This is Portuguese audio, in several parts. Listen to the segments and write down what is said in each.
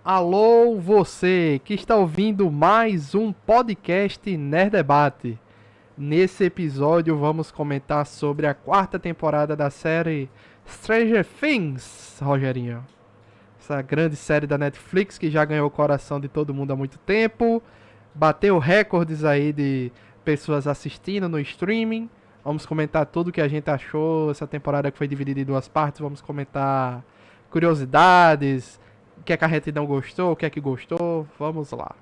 Alô, você que está ouvindo mais um podcast Nerd Debate. Nesse episódio vamos comentar sobre a quarta temporada da série Stranger Things, Rogerinho. Essa grande série da Netflix que já ganhou o coração de todo mundo há muito tempo. Bateu recordes aí de pessoas assistindo no streaming. Vamos comentar tudo o que a gente achou. Essa temporada que foi dividida em duas partes. Vamos comentar curiosidades, o que é que a gente não gostou, o que é que gostou. Vamos lá.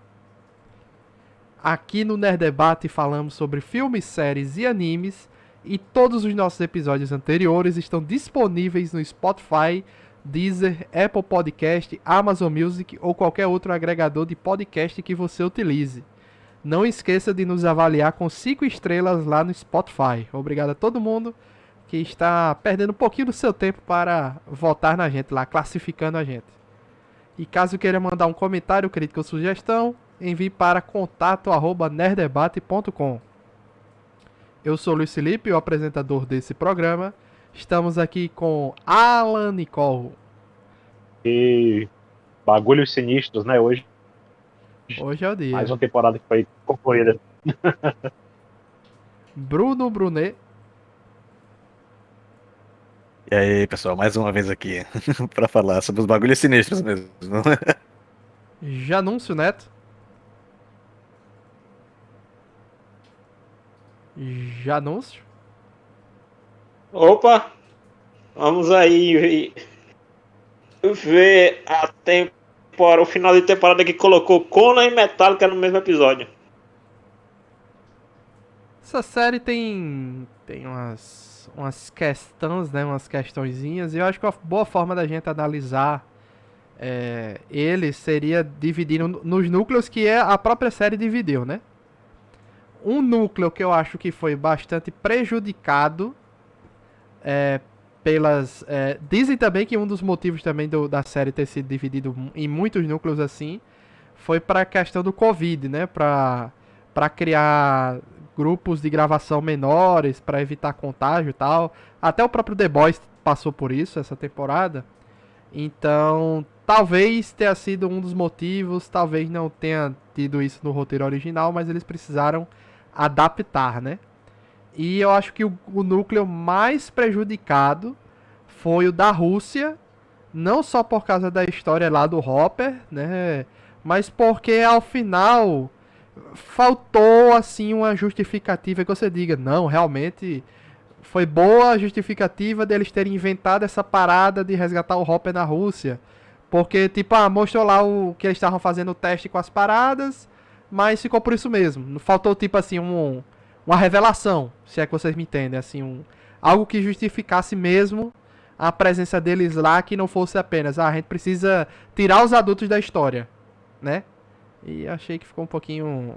Aqui no Nerd Debate falamos sobre filmes, séries e animes. E todos os nossos episódios anteriores estão disponíveis no Spotify, Deezer, Apple Podcast, Amazon Music ou qualquer outro agregador de podcast que você utilize. Não esqueça de nos avaliar com 5 estrelas lá no Spotify. Obrigado a todo mundo que está perdendo um pouquinho do seu tempo para votar na gente lá, classificando a gente. E caso queira mandar um comentário, crítica ou sugestão, envie para contato@nerddebate.com. Eu sou o Luiz Felipe, o apresentador desse programa. Estamos aqui com Alan Nicole. E bagulhos sinistros, né? Hoje, Hoje é o dia. mais uma temporada que foi concluída. Bruno Brunet. E aí, pessoal, mais uma vez aqui pra falar sobre os bagulhos sinistros mesmo. Janúncio Neto. Janúncio. Opa, vamos aí ver o final de temporada que colocou Conan e Metallica no mesmo episódio. Essa série tem umas questões, né, umas questõezinhas, e eu acho que uma boa forma da gente analisar ele seria dividindo nos núcleos que a própria série dividiu, né? Um núcleo que eu acho que foi bastante prejudicado dizem também que um dos motivos também da série ter sido dividido em muitos núcleos assim foi para a questão do Covid, né? Para criar grupos de gravação menores, para evitar contágio e tal. Até o próprio The Boys passou por isso essa temporada. Então, talvez tenha sido um dos motivos, talvez não tenha tido isso no roteiro original, mas eles precisaram adaptar, né? E eu acho que o núcleo mais prejudicado foi o da Rússia, não só por causa da história lá do Hopper, né? Mas porque ao final faltou assim uma justificativa que você diga, não, realmente foi boa a justificativa deles terem inventado essa parada de resgatar o Hopper na Rússia. Porque, tipo, mostrou lá o que eles estavam fazendo o teste com as paradas, mas ficou por isso mesmo. Faltou, tipo assim, uma revelação, se é que vocês me entendem, assim, algo que justificasse mesmo a presença deles lá, que não fosse apenas, a gente precisa tirar os adultos da história, né? E achei que ficou um pouquinho...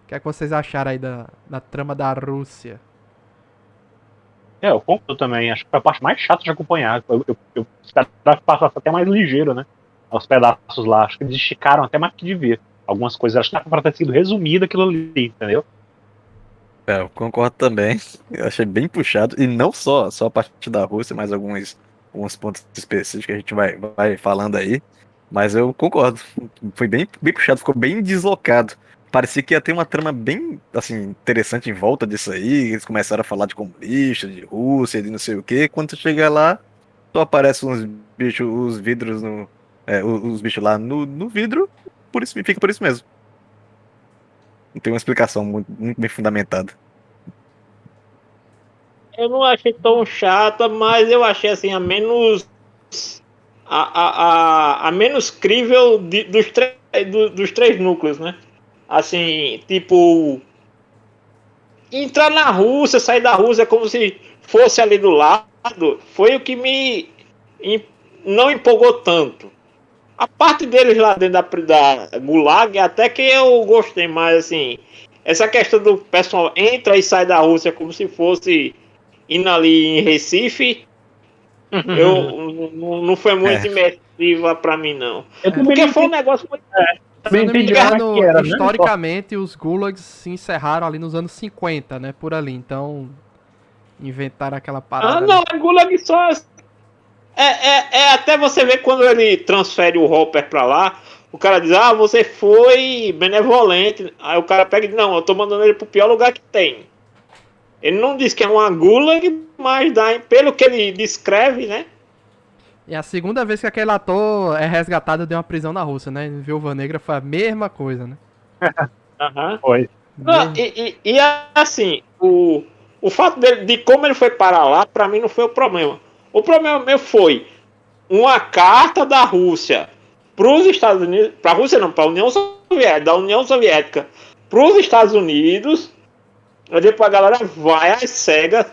O que é que vocês acharam aí da trama da Rússia? Eu concordo também. Acho que foi a parte mais chata de acompanhar. Eu esperava que passasse até mais ligeiro, né? Os pedaços lá. Acho que eles esticaram até mais que devia. Algumas coisas acho que era pra ter sido resumida aquilo ali, entendeu? Eu concordo também. Eu achei bem puxado. E não só a parte da Rússia, mas alguns pontos específicos que a gente vai falando aí. Mas eu concordo. Foi bem puxado, ficou bem deslocado. Parecia que ia ter uma trama bem, assim, interessante em volta disso aí. Eles começaram a falar de comunista, de Rússia, de não sei o quê. Quando tu chega lá, só aparecem uns bichos, os vidros os bichos lá no vidro. Por isso, fica por isso mesmo. Não tem uma explicação muito bem fundamentada. Eu não achei tão chata, mas eu achei assim a menos crível dos três núcleos, né? Assim, tipo, entrar na Rússia, sair da Rússia como se fosse ali do lado, foi o que não empolgou tanto. A parte deles lá dentro da Gulag, até que eu gostei, mas assim, essa questão do pessoal entra e sai da Rússia como se fosse indo ali em Recife, não foi muito imersiva pra mim, não. Porque foi um negócio muito... Se eu não me entendi engano, era, né? historicamente, os gulags se encerraram ali nos anos 50, né? Por ali. Então, inventaram aquela parada. não, a Gulag só É até você ver quando ele transfere o Hopper pra lá, o cara diz, você foi benevolente. Aí o cara pega e diz, não, eu tô mandando ele pro pior lugar que tem. Ele não diz que é uma gulag, mas pelo que ele descreve, né? E a segunda vez que aquele ator é resgatado de uma prisão na Rússia, né? Em Viúva Negra foi a mesma coisa, né? Aham. Foi. Não, e assim, o fato de como ele foi parar lá, pra mim não foi o problema. O problema meu foi uma carta da Rússia para os Estados Unidos, para a Rússia não, para a União Soviética, da União Soviética para os Estados Unidos, aí depois a galera vai às cegas,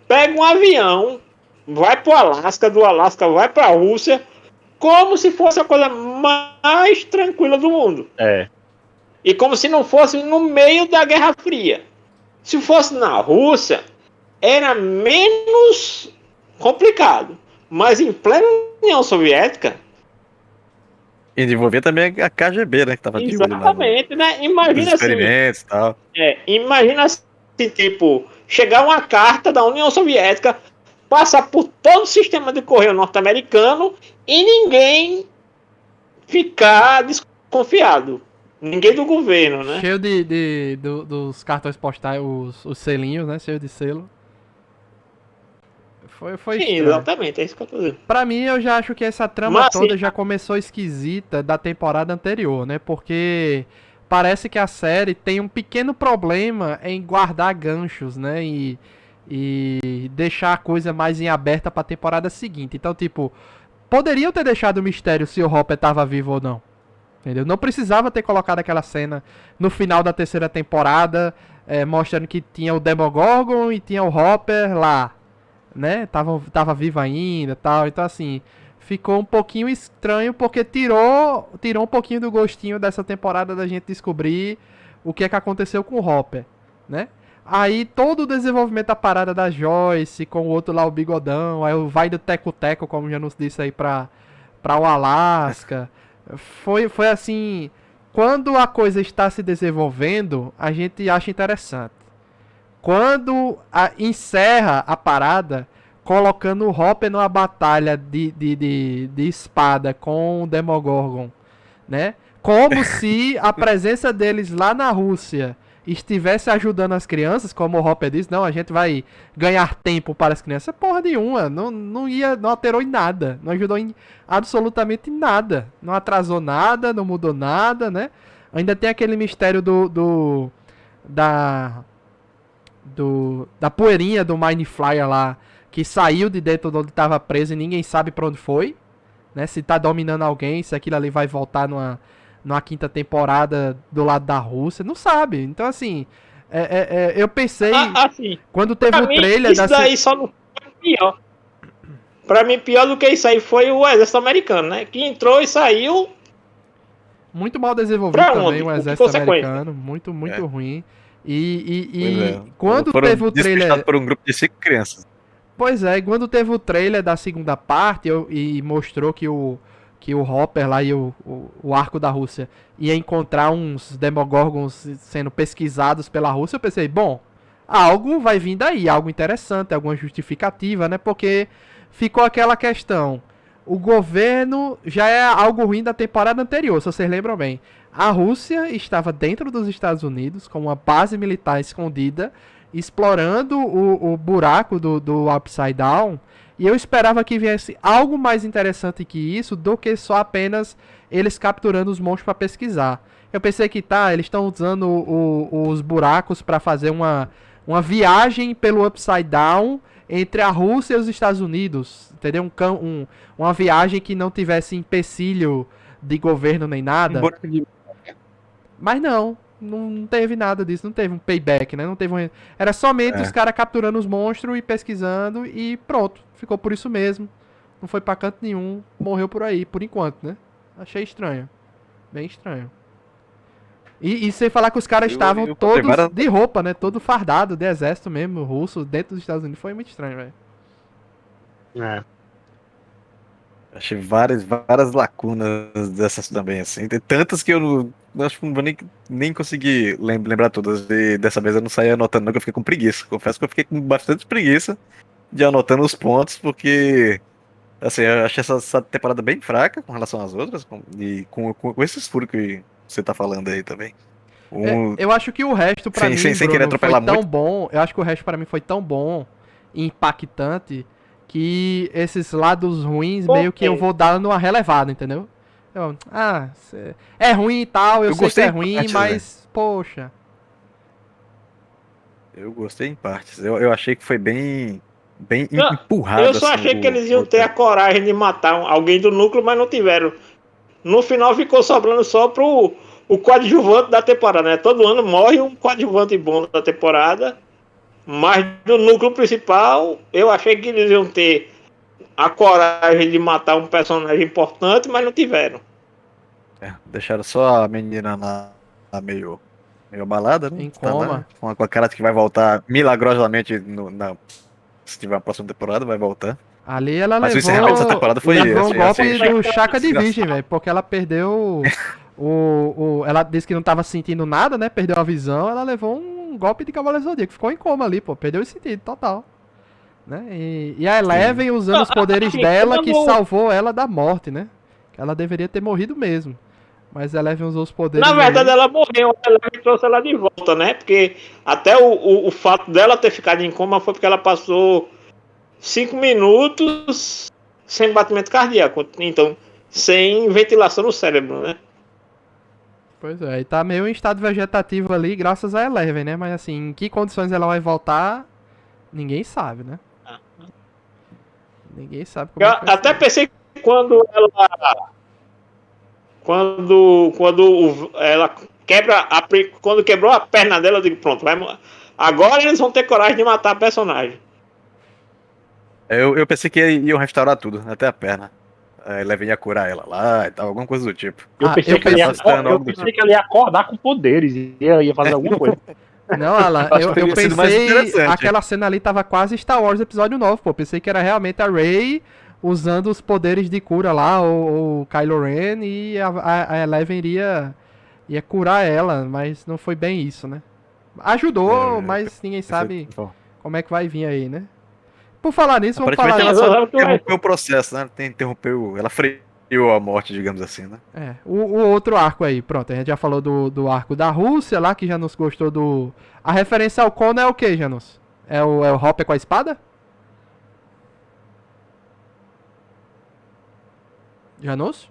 pega um avião, vai para o Alasca, do Alasca vai para a Rússia, como se fosse a coisa mais tranquila do mundo. É. E como se não fosse no meio da Guerra Fria. Se fosse na Rússia, era menos complicado. Mas em plena União Soviética. E desenvolver também a KGB, né? Que tava de olho lá Exatamente, né? Imagina nos experimentos e tal. Imagina assim, tipo, chegar uma carta da União Soviética, passar por todo o sistema de correio norte-americano e ninguém ficar desconfiado. Ninguém do governo, né? Cheio dos cartões postais, os selinhos, né? Cheio de selo. Foi Sim, estranho. exatamente, é isso que eu tô dizendo. Pra mim, eu já acho que essa trama Mas, toda assim, já começou esquisita da temporada anterior, né? Porque parece que a série tem um pequeno problema em guardar ganchos, né? E deixar a coisa mais em aberta pra temporada seguinte. Então, tipo, poderiam ter deixado o mistério se o Hopper tava vivo ou não. Entendeu? Não precisava ter colocado aquela cena no final da terceira temporada, mostrando que tinha o Demogorgon e tinha o Hopper lá, né? Tava vivo ainda, tal. Então assim, ficou um pouquinho estranho porque tirou um pouquinho do gostinho dessa temporada da gente descobrir o que é que aconteceu com o Hopper, né? Aí todo o desenvolvimento da parada da Joyce com o outro lá, o Bigodão, aí vai do Teco-Teco, como já nos disse aí, pra o Alasca. Foi assim, quando a coisa está se desenvolvendo, a gente acha interessante. Quando encerra a parada, colocando o Hopper numa batalha de espada com o Demogorgon, né? Como se a presença deles lá na Rússia estivesse ajudando as crianças, como o Hopper disse, não, a gente vai ganhar tempo para as crianças. Porra nenhuma, não alterou em nada, não ajudou em absolutamente nada, não atrasou nada, não mudou nada, né? Ainda tem aquele mistério da poeirinha do Mind Flyer lá, que saiu de dentro de onde estava preso e ninguém sabe pra onde foi, né? Se tá dominando alguém, se aquilo ali vai voltar numa quinta temporada do lado da Rússia, não sabe. Então, assim, eu pensei, assim, quando teve o mim, trailer isso daí só não foi pior. Pra mim, pior do que isso aí foi o exército americano, né? Que entrou e saiu. Muito mal desenvolvido Pra também onde? o Com exército consequência. americano, muito ruim. Pois E é. quando Foram teve o trailer... despistados por um grupo de 5 crianças. Pois é, e quando teve o trailer da segunda parte e mostrou que o Hopper lá e o arco da Rússia ia encontrar uns Demogorgons sendo pesquisados pela Rússia, eu pensei, bom, algo vai vir daí, algo interessante, alguma justificativa, né? Porque ficou aquela questão. O governo já é algo ruim da temporada anterior, se vocês lembram bem. A Rússia estava dentro dos Estados Unidos com uma base militar escondida, explorando o buraco do Upside Down. E eu esperava que viesse algo mais interessante que isso do que só apenas eles capturando os monstros para pesquisar. Eu pensei que eles estão usando os buracos para fazer uma viagem pelo Upside Down entre a Rússia e os Estados Unidos. Entendeu? Uma viagem que não tivesse empecilho de governo nem nada. Mas não teve nada disso, não teve um payback, né? Não teve Era somente os caras capturando os monstros e pesquisando e pronto. Ficou por isso mesmo. Não foi pra canto nenhum. Morreu por aí, por enquanto, né? Achei estranho. Bem estranho. E sem falar que os caras estavam todos de roupa, né? Todo fardado, de exército mesmo, russo, dentro dos Estados Unidos. Foi muito estranho, velho. Achei várias lacunas dessas também, assim. Tem tantas que eu acho que não vou nem conseguir lembrar todas. E dessa vez eu não saí anotando, não, que eu fiquei com preguiça. Confesso que eu fiquei com bastante preguiça de anotando os pontos, porque Assim, eu achei essa temporada bem fraca com relação às outras, e com esses furos que você tá falando aí também. Eu acho que o resto pra mim, Sem querer Bruno, foi atropelar tão muito. bom. Eu acho que o resto pra mim foi tão bom e impactante que esses lados ruins meio que eu vou dando uma relevada, entendeu? É ruim e tal, eu Eu sei que é gostei em ruim, partes, né? mas poxa. Eu gostei em partes. Eu achei que foi bem Eu empurrado, só assim, achei que eles o iam ter a roteiro. coragem de matar alguém do núcleo, mas não tiveram. No final ficou sobrando só pro o coadjuvante da temporada, né? Todo ano morre um coadjuvante bom da temporada, mas do núcleo principal, eu achei que eles iam ter a coragem de matar um personagem importante, mas não tiveram. Deixaram só a menina lá meio abalada, né? Em Tá lá, coma. com a cara de que vai voltar milagrosamente se tiver uma próxima temporada, vai voltar. Ali ela Mas o encerramento dessa levou, temporada foi, levou um assim, assim, golpe do Chaka de Virgem, desgraçado. velho, porque ela perdeu ela disse que não tava sentindo nada, né? Perdeu a visão, ela levou um golpe de Cavaleiro Zodíaco, ficou em coma ali, pô, perdeu o sentido total, né? E a Sim. Eleven usando os poderes Assim, dela que quando, salvou ela da morte, né? Ela deveria ter morrido mesmo. Mas a Eleven usou os na poderes verdade, ali. ela morreu, ela trouxe ela de volta, né? Porque até o fato dela ter ficado em coma foi porque ela passou 5 minutos sem batimento cardíaco, então sem ventilação no cérebro, né? Pois é, e tá meio em estado vegetativo ali, graças a Eleven, né? Mas assim, em que condições ela vai voltar, ninguém sabe, né? Ninguém sabe como Eu é que vai até ser. pensei que quando ela quando quebrou a perna dela, eu digo, pronto, agora eles vão ter coragem de matar a personagem. Eu pensei que iam restaurar tudo, até a perna. A Eleven ia curar ela lá e tal, alguma coisa do tipo. Eu Ah, pensei eu que ela ia, pensei. Estava eu algo do pensei tipo. que ela ia acordar com poderes e ia fazer alguma coisa. Não, Alan, Acho que eu teria sido mais pensei. interessante. Aquela cena ali tava quase Star Wars episódio 9, pô. Pensei que era realmente a Rey usando os poderes de cura lá, ou Kylo Ren, e a Eleven ia curar ela, mas não foi bem isso, né? Ajudou, É, mas ninguém pensei- sabe como é que vai vir aí, né? Por falar nisso, vamos Aparentemente falar. ela só Exatamente, interrompeu o processo, né? Ela freou a morte, digamos assim, né? O outro arco aí, pronto, a gente já falou do arco da Rússia lá, que já nos gostou do. A referência ao Conan é o que, Janus? É o Hopper com a espada? Janus?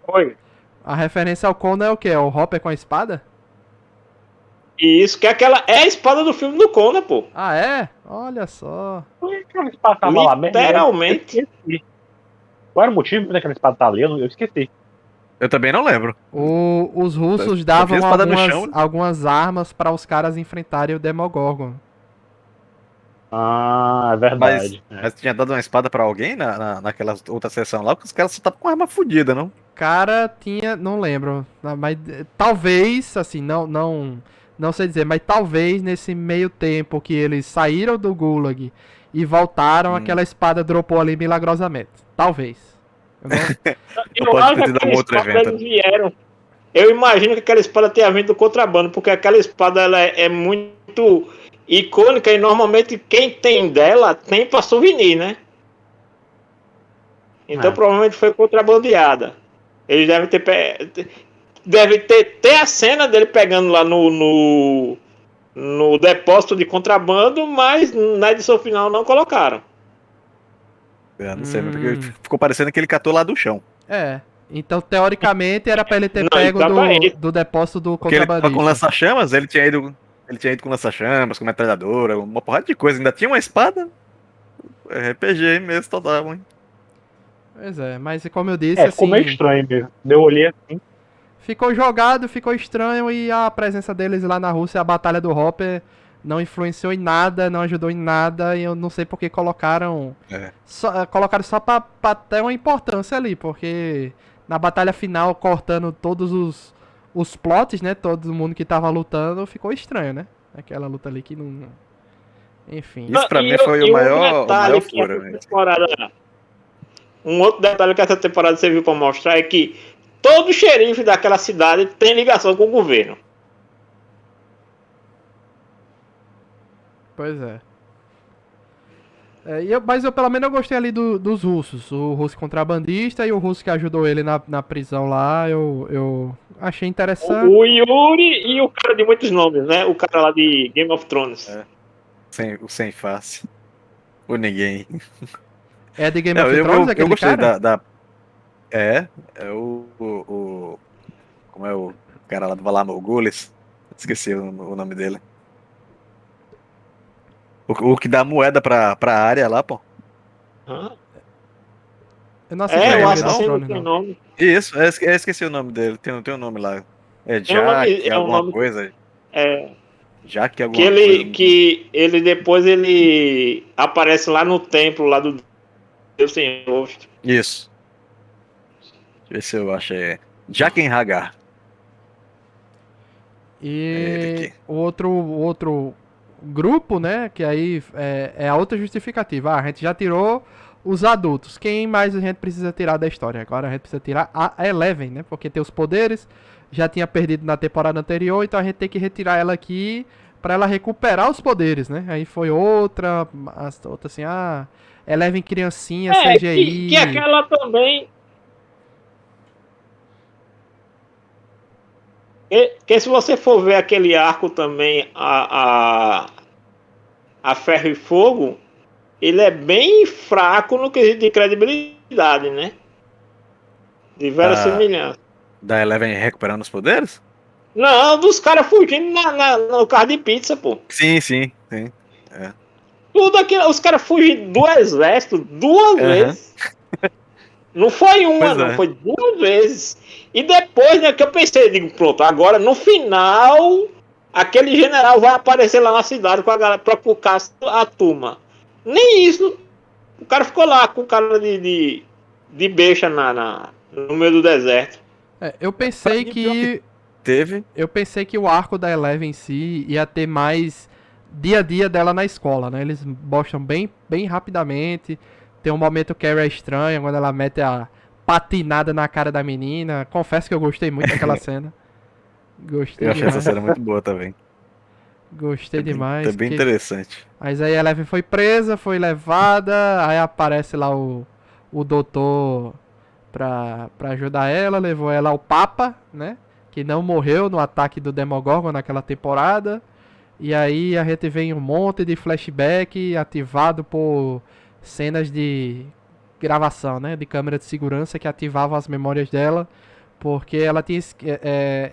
Foi. A referência ao Conan é o que? É o Hopper com a espada? Isso, que é a espada do filme do Conan, pô. Ah, é? Olha só. Por que aquela espada tava lá mesmo? Eu Literalmente. esqueci. Qual era o motivo daquela espada estar ali? Eu esqueci. Eu também não lembro. Os russos Só vi a davam espada no chão. algumas armas para os caras enfrentarem o Demogorgon. Ah, é Mas, verdade. mas tinha dado uma espada pra alguém naquela outra sessão lá, porque os caras só estavam com arma fodida, não? Cara, tinha, não lembro, mas talvez, assim, não sei dizer, mas talvez nesse meio tempo que eles saíram do Gulag e voltaram, aquela espada dropou ali milagrosamente. Talvez. Eu não- Ou Eu pode acho ter que sido aquela algum outro espada evento. eles vieram. Eu imagino que aquela espada tenha vindo do contrabando, porque aquela espada ela é muito icônica e normalmente quem tem dela tem pra souvenir, né? Então É. provavelmente foi contrabandeada. Eles devem ter a cena dele pegando lá no depósito de contrabando, mas na edição final não colocaram. Não sei, mas porque ficou parecendo que ele catou lá do chão. É. Então, teoricamente, era pra ele ter Não, pego exatamente. do depósito do Porque ele tava com contrabandista. lança-chamas, ele tinha ido com lança-chamas, com metralhadora, uma porrada de coisa. Ainda tinha uma espada. RPG mesmo, total, hein? Pois é, mas como eu disse, Ficou meio assim, estranho mesmo. Eu olhei assim. ficou jogado, ficou estranho e a presença deles lá na Rússia, a batalha do Hopper, não influenciou em nada, não ajudou em nada e eu não sei porque colocaram colocaram só pra ter uma importância ali, porque na batalha final, cortando todos os plots, né, todo mundo que tava lutando, ficou estranho, né? Aquela luta ali que não... Enfim. Isso pra E mim foi o um maior detalhe que fura essa mesmo. temporada. Um outro detalhe que essa temporada serviu para mostrar é que todo xerife daquela cidade tem ligação com o governo. Pois é. Mas eu pelo menos eu gostei ali dos russos. O russo contrabandista e o russo que ajudou ele na prisão lá. Eu achei interessante. O Yuri e o cara de muitos nomes, né? O cara lá de Game of Thrones. É. O sem face. O ninguém. É de Game É, of eu, Thrones, eu, eu aquele gostei cara? É como é o cara lá do Valar Morghulis? Esqueci o nome dele. O que dá moeda pra área lá, pô. Hã? Eu não assisti O não, Lembra Game of não? assassino Thrones, tem não. nome. Isso, esqueci o nome dele. Tem um nome lá. É Tem um nome. Jack, É um alguma nome. coisa. É, Jack, que alguma coisa. ele depois ele aparece lá no templo lá do Deus sem rosto. Isso. Deixa eu ver se eu acho. Jaqen Hagar. É ele E aqui. o outro grupo, né? Que aí é a outra justificativa. A gente já tirou os adultos. Quem mais a gente precisa tirar da história? Agora a gente precisa tirar a Eleven, né? Porque tem os poderes. Já tinha perdido na temporada anterior, então a gente tem que retirar ela aqui pra ela recuperar os poderes, né? Aí foi outra assim, Eleven criancinha, Que CGI. aquela também. Que se você for ver aquele arco também, a Ferro e Fogo, ele é bem fraco no quesito de credibilidade, né? De Da, verossimilhança. da Eleven recuperando os poderes? Não, dos caras fugindo no carro de pizza, pô. Sim, sim, sim. É. Tudo aquilo, os caras fugindo do exército duas Aham. vezes. Não foi uma, Pois não, é. foi duas vezes. E depois, né, que eu pensei, digo, pronto, agora no final, aquele general vai aparecer lá na cidade com a galera pra focar a turma. Nem isso. O cara ficou lá com cara de besta no meio do deserto. Eu Pra pensei mim, pior que que teve. eu pensei que o arco da Eleven em si ia ter mais dia a dia dela na escola, né? Eles mostram bem rapidamente. Tem um momento que é estranho, quando ela mete a patinada na cara da menina. Confesso que eu gostei muito daquela cena. Gostei Eu achei essa demais. cena muito boa também. Gostei É demais. bem interessante. Mas aí a Eleven foi presa, foi levada. Aí aparece lá o doutor pra ajudar ela. Levou ela ao Papa, né? Que não morreu no ataque do Demogorgon naquela temporada. E aí a gente vem um monte de flashback ativado por cenas de gravação, né? De câmera de segurança que ativavam as memórias dela. Porque ela tinha.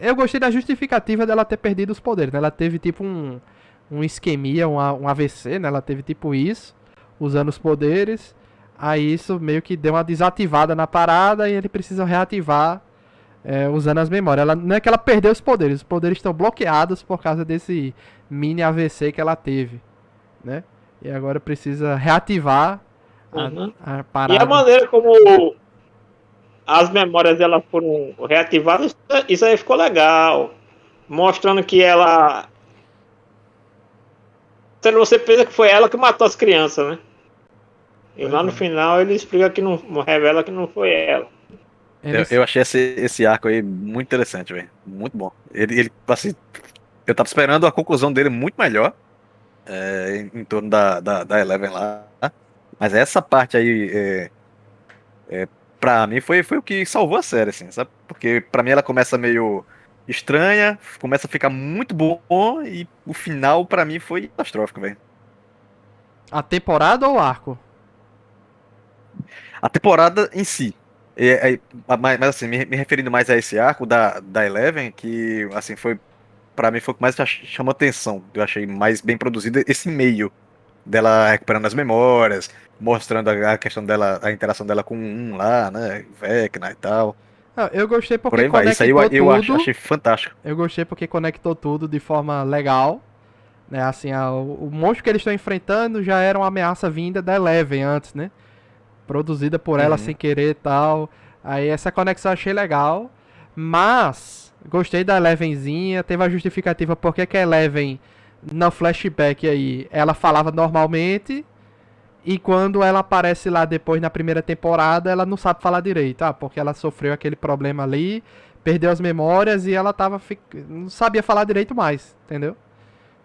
Eu gostei da justificativa dela ter perdido os poderes, né? Ela teve tipo um isquemia, um AVC, né? Ela teve tipo isso, usando os poderes. Aí isso meio que deu uma desativada na parada e ele precisa reativar usando as memórias. Não é que ela perdeu os poderes estão bloqueados por causa desse mini AVC que ela teve, né? E agora precisa reativar Uhum. a E a parada. maneira como as memórias dela foram reativadas, isso aí ficou legal. Mostrando que ela. Você pensa que foi ela que matou as crianças, né? E Pois lá no é. final ele explica que não. Revela que não foi ela. Eu achei esse arco aí muito interessante, velho. Muito bom. Ele, assim, eu tava esperando a conclusão dele muito melhor em torno da Eleven lá. Mas essa parte aí, pra mim, foi o que salvou a série, assim, sabe? Porque pra mim ela começa meio estranha, começa a ficar muito bom e o final pra mim foi catastrófico, velho. A temporada ou o arco? A temporada em si. Mas assim, me referindo mais a esse arco da Eleven, que assim, pra mim foi o que mais chamou atenção. Eu achei mais bem produzido esse meio dela recuperando as memórias, mostrando a questão dela, a interação dela com um lá, né? Vecna e tal. Eu gostei Por porque aí vai. Isso aí conectou tudo. achei fantástico. Eu gostei porque conectou tudo de forma legal. Né? Assim, o monstro que eles estão enfrentando já era uma ameaça vinda da Eleven antes, né? Produzida por ela sem Uhum. querer e tal. Aí essa conexão eu achei legal. Mas gostei da Elevenzinha. Teve a justificativa porque que a Eleven, no flashback aí, ela falava normalmente. E quando ela aparece lá depois na primeira temporada, ela não sabe falar direito. Porque ela sofreu aquele problema ali, perdeu as memórias e ela não sabia falar direito mais, entendeu?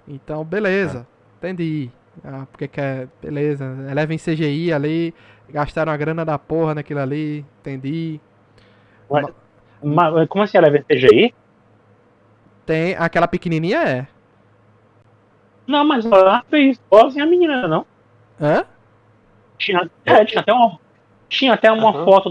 Então, É. beleza, entendi. Ah, porque que é. Beleza. Eleven CGI ali. Gastaram a grana da porra naquilo ali. Entendi. Ué, como assim ela é CGI? Tem. Aquela pequenininha é. Não, mas ela fez igualzinha a menina, não? Hã? Tinha até uma Aham. foto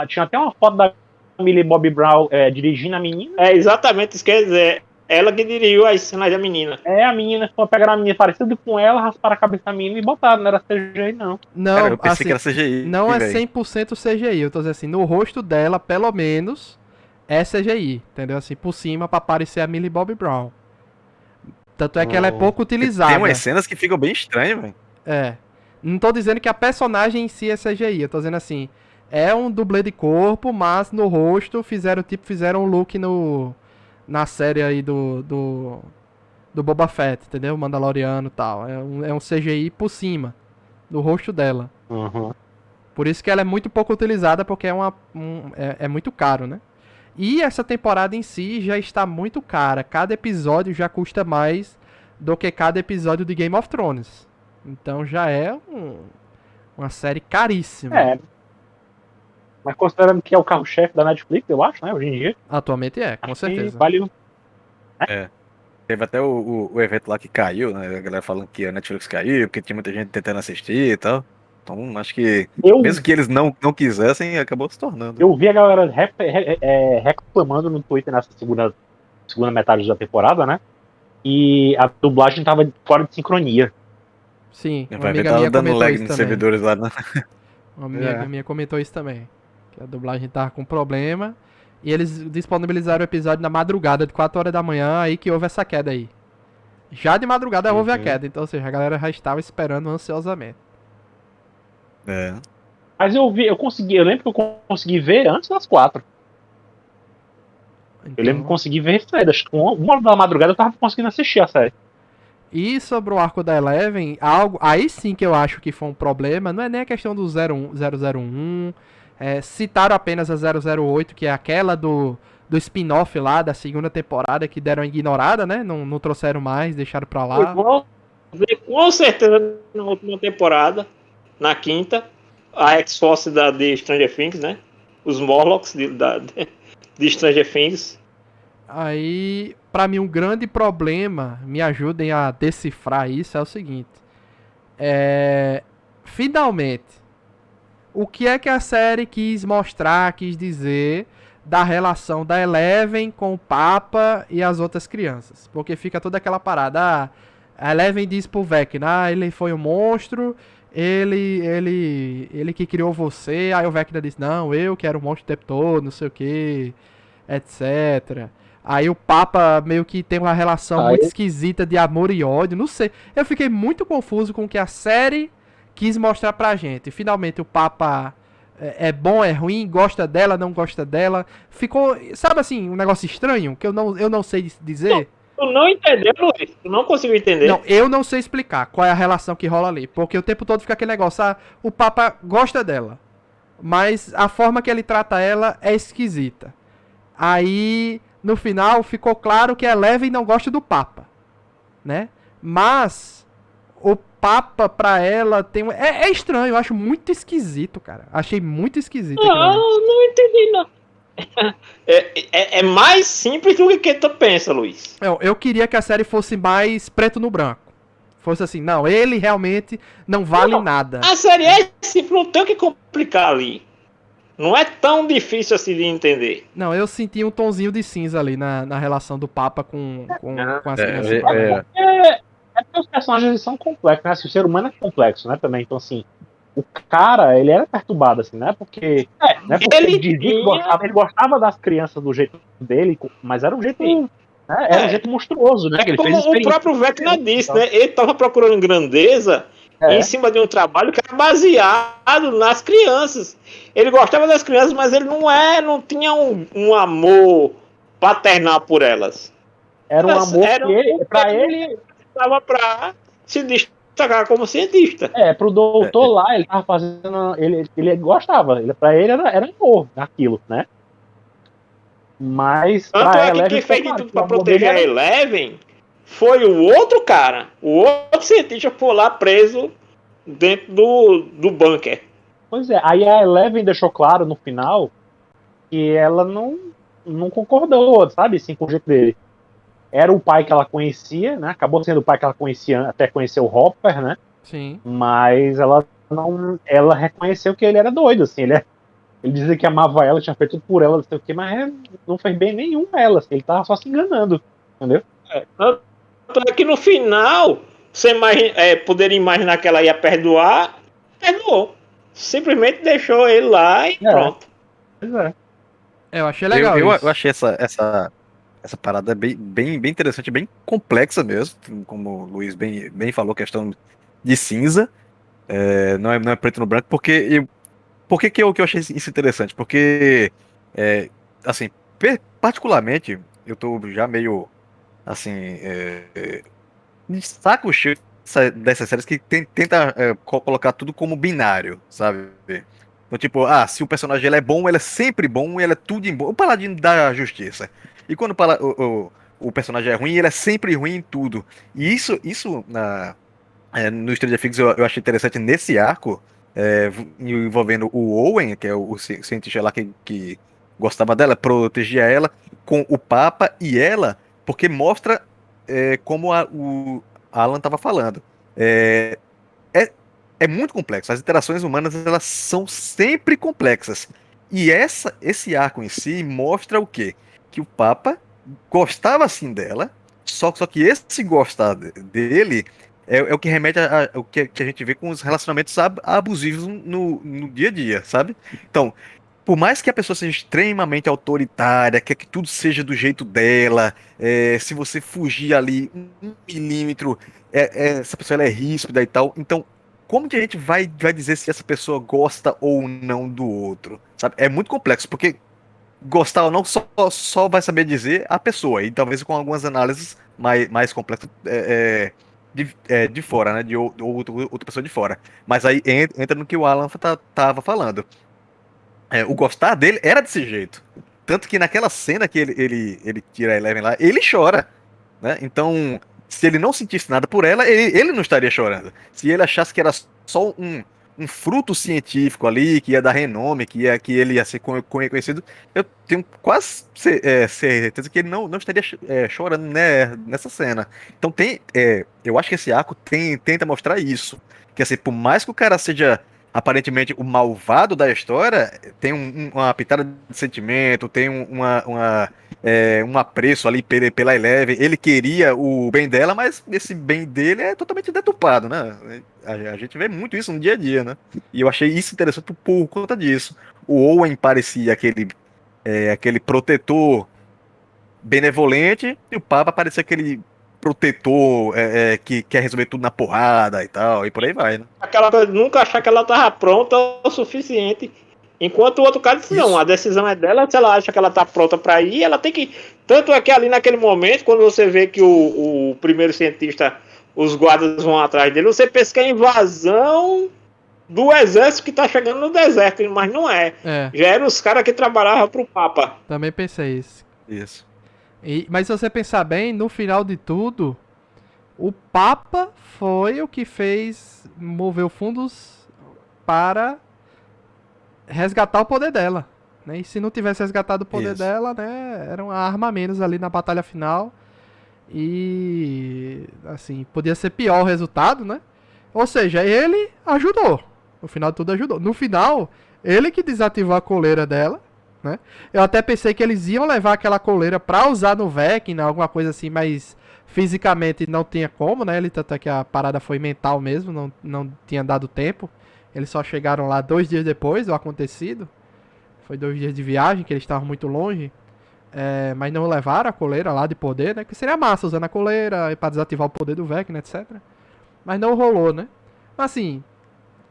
tinha até uma foto da Millie Bobby Brown dirigindo a menina. É exatamente isso que quer dizer. Ela que dirigiu as cenas da menina. A menina, pegaram a menina parecida com ela, rasparam a cabeça da menina e botaram, não era CGI, não. Cara, Não, eu pensei que assim. era CGI, Não é velho. 100% CGI. Eu tô dizendo assim. No rosto dela, pelo menos. É CGI. Entendeu? Assim, por cima pra parecer a Millie Bobby Brown. Tanto é que ela é pouco Tem utilizada. umas cenas que ficam bem estranhas, velho. É. Não tô dizendo que a personagem em si é CGI, eu tô dizendo assim, é um dublê de corpo, mas no rosto fizeram um look na série aí do Boba Fett, entendeu? Mandaloriano e tal. É um CGI por cima do rosto dela. Uhum. Por isso que ela é muito pouco utilizada, porque é muito caro, né? E essa temporada em si já está muito cara. Cada episódio já custa mais do que cada episódio de Game of Thrones. Então já é uma série caríssima. Mas considerando que é o carro-chefe da Netflix, eu acho, né, hoje em dia. Atualmente é, com Acho certeza. que vale. Teve até o evento lá que caiu, né? A galera falando que a Netflix caiu, porque tinha muita gente tentando assistir e tal. Então, acho que, Eu, mesmo que eles não quisessem, acabou se tornando. eu vi a galera reclamando no Twitter nessa segunda metade da temporada, né? E a dublagem tava fora de sincronia. Sim, uma Vai ver, amiga tava minha dando comentou lag isso nos também. servidores lá, né? Uma amiga minha comentou isso também. Que a dublagem tava com problema. E eles disponibilizaram o episódio na madrugada, de 4 horas da manhã, aí que houve essa queda aí. Já de madrugada houve a queda, então, ou seja, a galera já estava esperando ansiosamente. É. Mas eu lembro que eu consegui ver antes das 4. Então, Eu lembro que consegui ver cedo. Acho que 1 hora da madrugada eu tava conseguindo assistir a série. E sobre o arco da Eleven, aí sim que eu acho que foi um problema, não é nem a questão do 001, citaram apenas a 008, que é aquela do spin-off lá da segunda temporada, que deram ignorada, né? Não trouxeram mais, deixaram pra lá. Com certeza na última temporada, na quinta, a X-Force de Stranger Things, né? Os Morlocks de Stranger Things. Aí, pra mim, um grande problema, me ajudem a decifrar isso, é o seguinte. Finalmente, o que é que a série quis mostrar, quis dizer da relação da Eleven com o Papa e as outras crianças? Porque fica toda aquela parada, a Eleven diz pro Vecna, ele foi um monstro, ele que criou você, aí o Vecna diz, não, eu que era o monstro o tempo todo, não sei o que, etc. Aí o Papa meio que tem uma relação muito esquisita de amor e ódio, não sei. Eu fiquei muito confuso com o que a série quis mostrar pra gente. Finalmente o Papa é bom, é ruim, gosta dela, não gosta dela. Ficou, sabe assim, um negócio estranho que eu não sei dizer. Tu não entendeu, Luiz? Tu não conseguiu entender? Não, eu não sei explicar qual é a relação que rola ali. Porque o tempo todo fica aquele negócio, o Papa gosta dela, mas a forma que ele trata ela é esquisita. Aí, no final, ficou claro que a Eleven não gosta do Papa, né? Mas o Papa pra ela tem é estranho, eu acho muito esquisito, cara. Achei muito esquisito. Não entendi, não. É mais simples do que tu pensa, Luiz. Eu queria que a série fosse mais preto no branco. Fosse assim, não, ele realmente não vale nada. A série é simples, não tem o que complicar ali. Não é tão difícil assim de entender. Não, eu senti um tonzinho de cinza ali na relação do Papa com as crianças. Porque os personagens são complexos, né? Assim, o ser humano é complexo, né? Também. Então, assim, o cara, ele era perturbado, assim, né? Porque ele dizia que gostava das crianças do jeito dele, mas era um jeito. Né? Era um jeito monstruoso, né? É como o próprio Vecna disse, né? Ele estava procurando grandeza em cima de um trabalho que era baseado nas crianças. Ele gostava das crianças, mas ele não tinha um amor paternal por elas. Era um amor que pra ele estava para se destacar como cientista. Pro doutor lá, ele tava fazendo. Ele gostava. Pra ele era amor naquilo, né? Mas. Tanto é que quem fez de tudo pra proteger a Eleven foi o outro cara, o outro cientista foi lá preso dentro do bunker. Pois é, aí a Eleven deixou claro no final que ela não concordou, sabe, assim, com o jeito dele. Era o pai que ela conhecia, né? Acabou sendo o pai que ela conhecia até conhecer o Hopper, né? Sim. Mas ela reconheceu que ele era doido, assim, ele dizia que amava ela, tinha feito tudo por ela, não sei o quê, mas não fez bem nenhum a ela, assim, ele tava só se enganando, entendeu? Tanto é que no final, você poderia imaginar que ela ia perdoar, perdoou. Simplesmente deixou ele lá e pronto. Pois é. Eu achei legal Eu isso. achei essa parada bem interessante, bem complexa mesmo, como o Luiz bem falou, questão de cinza, não é preto no branco, por que que eu achei isso interessante? Porque, assim, particularmente, eu tô já meio, assim, de saco cheio dessas séries que tenta colocar tudo como binário, sabe? Então, tipo, se o personagem ele é bom, ele é sempre bom, ele é tudo em bom. O paladino da justiça. E quando o personagem é ruim, ele é sempre ruim em tudo. E isso no Stranger Things eu achei interessante nesse arco, envolvendo o Owen, que é o cientista lá que gostava dela, protegia ela, com o Papa e ela, porque mostra como o Alan estava falando. É, é, é muito complexo. As interações humanas elas são sempre complexas. E esse arco em si mostra o quê? Que o Papa gostava assim dela, só que esse gostar dele é o que remete ao que a gente vê com os relacionamentos abusivos no dia a dia, sabe? Então, por mais que a pessoa seja extremamente autoritária, quer que tudo seja do jeito dela, se você fugir ali um milímetro, essa pessoa ela é ríspida e tal. Então, como que a gente vai dizer se essa pessoa gosta ou não do outro? Sabe? É muito complexo, porque gostar ou não só vai saber dizer a pessoa, e talvez com algumas análises mais complexas de fora, né? De outra pessoa de fora. Mas aí entra no que o Alan tava falando. O gostar dele era desse jeito. Tanto que naquela cena que ele tira a Eleven lá, ele chora, né? Então, se ele não sentisse nada por ela, ele não estaria chorando. Se ele achasse que era só um fruto científico ali, que ia dar renome, que ele ia ser conhecido, eu tenho quase certeza que ele não estaria chorando, né, nessa cena. Então eu acho que esse arco tenta mostrar isso. Que assim, por mais que o cara seja aparentemente o malvado da história, tem uma pitada de sentimento, tem um apreço ali pela Eleven. Ele queria o bem dela, mas esse bem dele é totalmente deturpado, né? A gente vê muito isso no dia a dia, né? E eu achei isso interessante por conta disso. O Owen parecia aquele protetor benevolente, e o Papa parecia aquele protetor que quer resolver tudo na porrada e tal, e por aí vai, né? Aquela coisa de nunca achar que ela tava pronta o suficiente. Enquanto o outro cara disse, não, Isso. a decisão é dela, se ela acha que ela tá pronta para ir, ela tem que. Tanto é que ali naquele momento, quando você vê que o primeiro cientista, os guardas vão atrás dele, você pensa que é invasão do exército que tá chegando no deserto, mas não é. Já eram os caras que trabalhavam pro Papa. Também pensei isso. Isso. Mas se você pensar bem, no final de tudo, o Papa foi o que moveu fundos para resgatar o poder dela. Né? E se não tivesse resgatado o poder Isso. dela, né, era uma arma a menos ali na batalha final. E assim, podia ser pior o resultado, né? Ou seja, ele ajudou. No final de tudo ajudou. No final, ele que desativou a coleira dela, né? Eu até pensei que eles iam levar aquela coleira pra usar no Vecna, alguma coisa assim, mas fisicamente não tinha como, né? Tanto é que a parada foi mental mesmo, não tinha dado tempo. Eles só chegaram lá 2 dias depois do acontecido. Foi 2 dias de viagem, que eles estavam muito longe. Mas não levaram a coleira lá de poder, né? Que seria massa usando a coleira pra desativar o poder do Vecna, etc. Mas não rolou, né? Assim,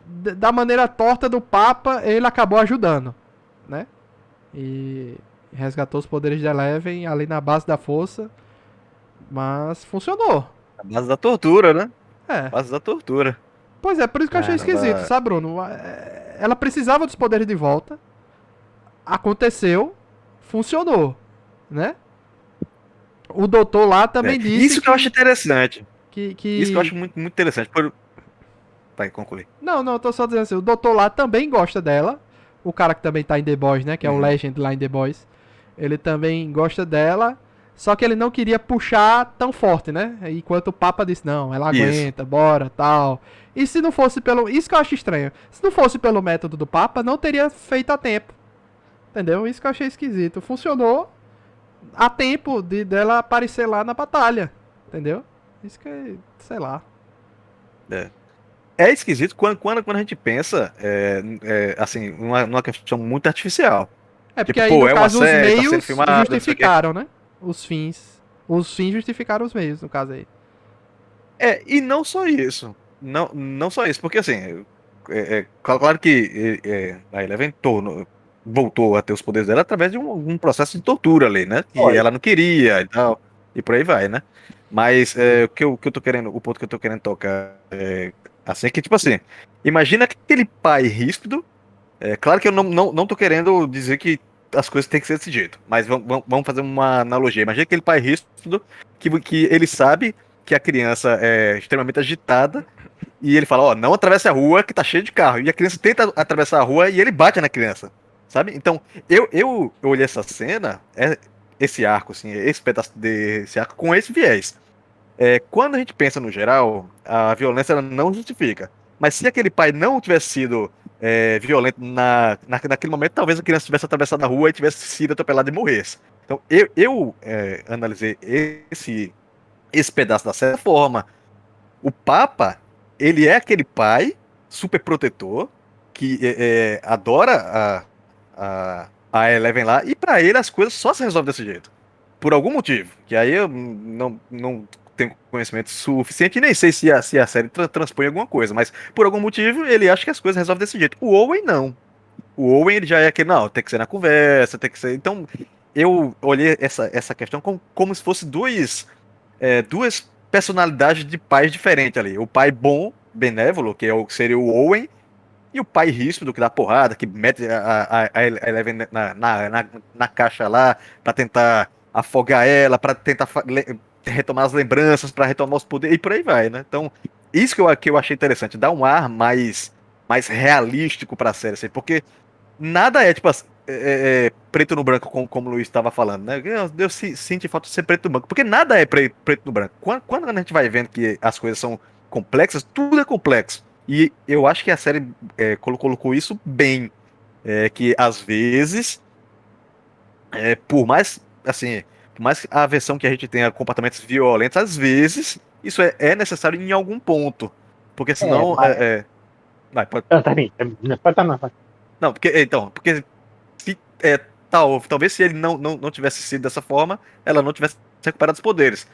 da maneira torta do Papa, ele acabou ajudando, né? E resgatou os poderes de Eleven ali na base da força. Mas funcionou. A base da tortura, né? É. Base da tortura. Pois é, por isso que eu achei esquisito, sabe, Bruno? Ela precisava dos poderes de volta. Aconteceu. Funcionou. Né? O doutor lá também disse Isso que eu acho interessante. que... Isso que eu acho muito, muito interessante. Vai concluir. Não, eu tô só dizendo assim, o doutor lá também gosta dela. O cara que também tá em The Boys, né? Que é o Legend lá em The Boys. Ele também gosta dela. Só que ele não queria puxar tão forte, né? Enquanto o Papa disse, não, ela aguenta, bora, tal. E se não fosse pelo... Isso que eu acho estranho. Se não fosse pelo método do Papa, não teria feito a tempo. Entendeu? Isso que eu achei esquisito. Funcionou a tempo dela aparecer lá na batalha. Entendeu? Isso que, sei lá. É esquisito quando a gente pensa, assim, numa questão muito artificial. É porque Tipo, aí, pô, no é uma caso, os série, tá sendo meios filmada, não sei o quê. justificaram, né? Os fins. Os fins justificaram os meios, no caso aí. E não só isso. Não só isso, porque assim, claro que a Eleven voltou a ter os poderes dela através de um processo de tortura ali, né? Que Olha. ela não queria e tal, e por aí vai, né? Mas o que eu tô querendo, o ponto que eu tô querendo tocar assim, é que tipo assim, imagina aquele pai ríspido, claro que eu não tô querendo dizer que as coisas têm que ser desse jeito, mas vamos fazer uma analogia. Imagina aquele pai ríspido que ele sabe que a criança é extremamente agitada e ele fala, ó, não atravesse a rua que tá cheio de carro. E a criança tenta atravessar a rua e ele bate na criança, sabe? Então, eu olhei essa cena, esse arco, assim, esse pedaço desse arco com esse viés. Quando a gente pensa no geral, a violência ela não justifica. Mas se aquele pai não tivesse sido violento naquele momento, talvez a criança tivesse atravessado a rua e tivesse sido atropelada e morresse. Então, eu analisei esse pedaço da certa forma. O Papa, ele é aquele pai super protetor que adora a Eleven lá, e pra ele as coisas só se resolvem desse jeito. Por algum motivo. Que aí eu não tenho conhecimento suficiente e nem sei se a série transpõe alguma coisa, mas por algum motivo ele acha que as coisas resolvem desse jeito. O Owen não. O Owen ele já é aquele, não, tem que ser na conversa, tem que ser. Então, eu olhei essa questão como se fosse duas personalidades de pais diferentes ali. O pai bom, benévolo, seria o Owen, e o pai ríspido, que dá porrada, que mete a Eleven na caixa lá, pra tentar afogar ela, pra tentar retomar as lembranças, pra retomar os poderes, e por aí vai, né? Então, isso que eu achei interessante, dá um ar mais realístico pra série, assim, porque nada tipo assim, preto no branco, como o Luiz estava falando, né? Eu sinto falta de ser preto no branco, porque nada é preto no branco. Quando a gente vai vendo que as coisas são complexas, tudo é complexo. E eu acho que a série colocou isso bem. Que às vezes, por mais assim, por mais que a versão que a gente tenha comportamentos violentos, às vezes isso é necessário em algum ponto. Porque senão. Vai, pode. Tá bem. Pode tá, não. Não, porque se, talvez se ele não tivesse sido dessa forma, ela não tivesse recuperado os poderes.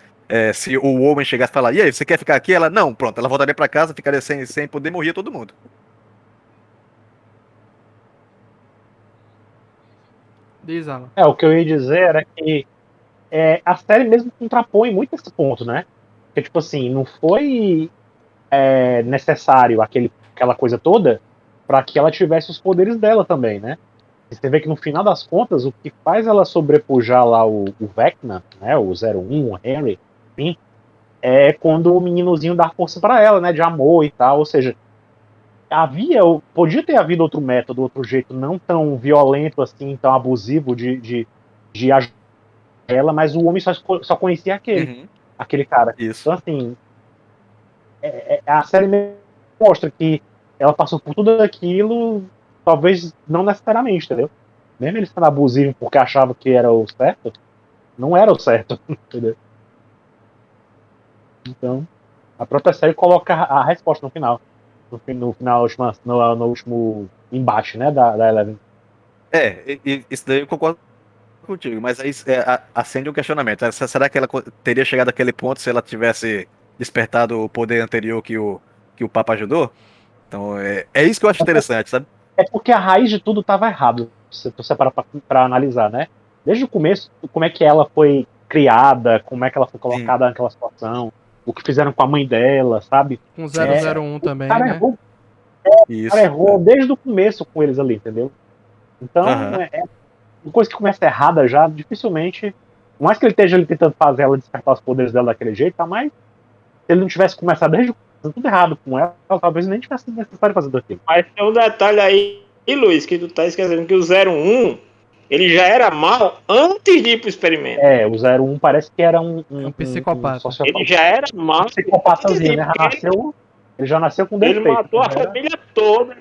Se o Owen chegasse e falar, e aí, você quer ficar aqui? Ela, não, pronto, ela voltaria pra casa, ficaria sem poder, morria todo mundo. Diz, Alan. O que eu ia dizer era que a série mesmo contrapõe muito esse ponto, né? Porque, tipo assim, não foi necessário aquela coisa toda para que ela tivesse os poderes dela também, né? Você vê que no final das contas, o que faz ela sobrepujar lá o Vecna, né, o 01, o Henry, enfim, é quando o meninozinho dá força para ela, né, de amor e tal. Ou seja, podia ter havido outro método, outro jeito não tão violento assim, tão abusivo de ajudar ela, mas o homem só conhecia aquele cara. Isso. Então, assim, a série mostra que ela passou por tudo aquilo, talvez não necessariamente, entendeu? Mesmo ele sendo abusivo porque achava que era o certo, não era o certo, entendeu? Então, a própria série coloca a resposta no final. No final, no último embate, né, da Eleven. Isso daí eu concordo contigo, mas aí acende um questionamento. Será que ela teria chegado àquele ponto se ela tivesse despertado o poder anterior que o Papa ajudou? Então, é isso que eu acho interessante, sabe? É porque a raiz de tudo estava errado, se você parar pra analisar, né? Desde o começo, como é que ela foi criada, como é que ela foi colocada naquela situação, o que fizeram com a mãe dela, sabe? Com 001 também, né? O cara errou desde o começo com eles ali, entendeu? Então, uma coisa que começa errada já, dificilmente Por mais que ele esteja ali tentando fazer ela despertar os poderes dela daquele jeito, tá? Mas se ele não tivesse começado desde o começo tudo errado com ela, talvez nem tivesse necessário fazer daquilo. Mas tem um detalhe aí, Luiz, que tu tá esquecendo, que o 01, ele já era mal antes de ir pro experimento. O 01 parece que era um psicopata. Ele já era mal. Psicopatazinho, né? Ele já nasceu com defeito. Ele matou a família toda.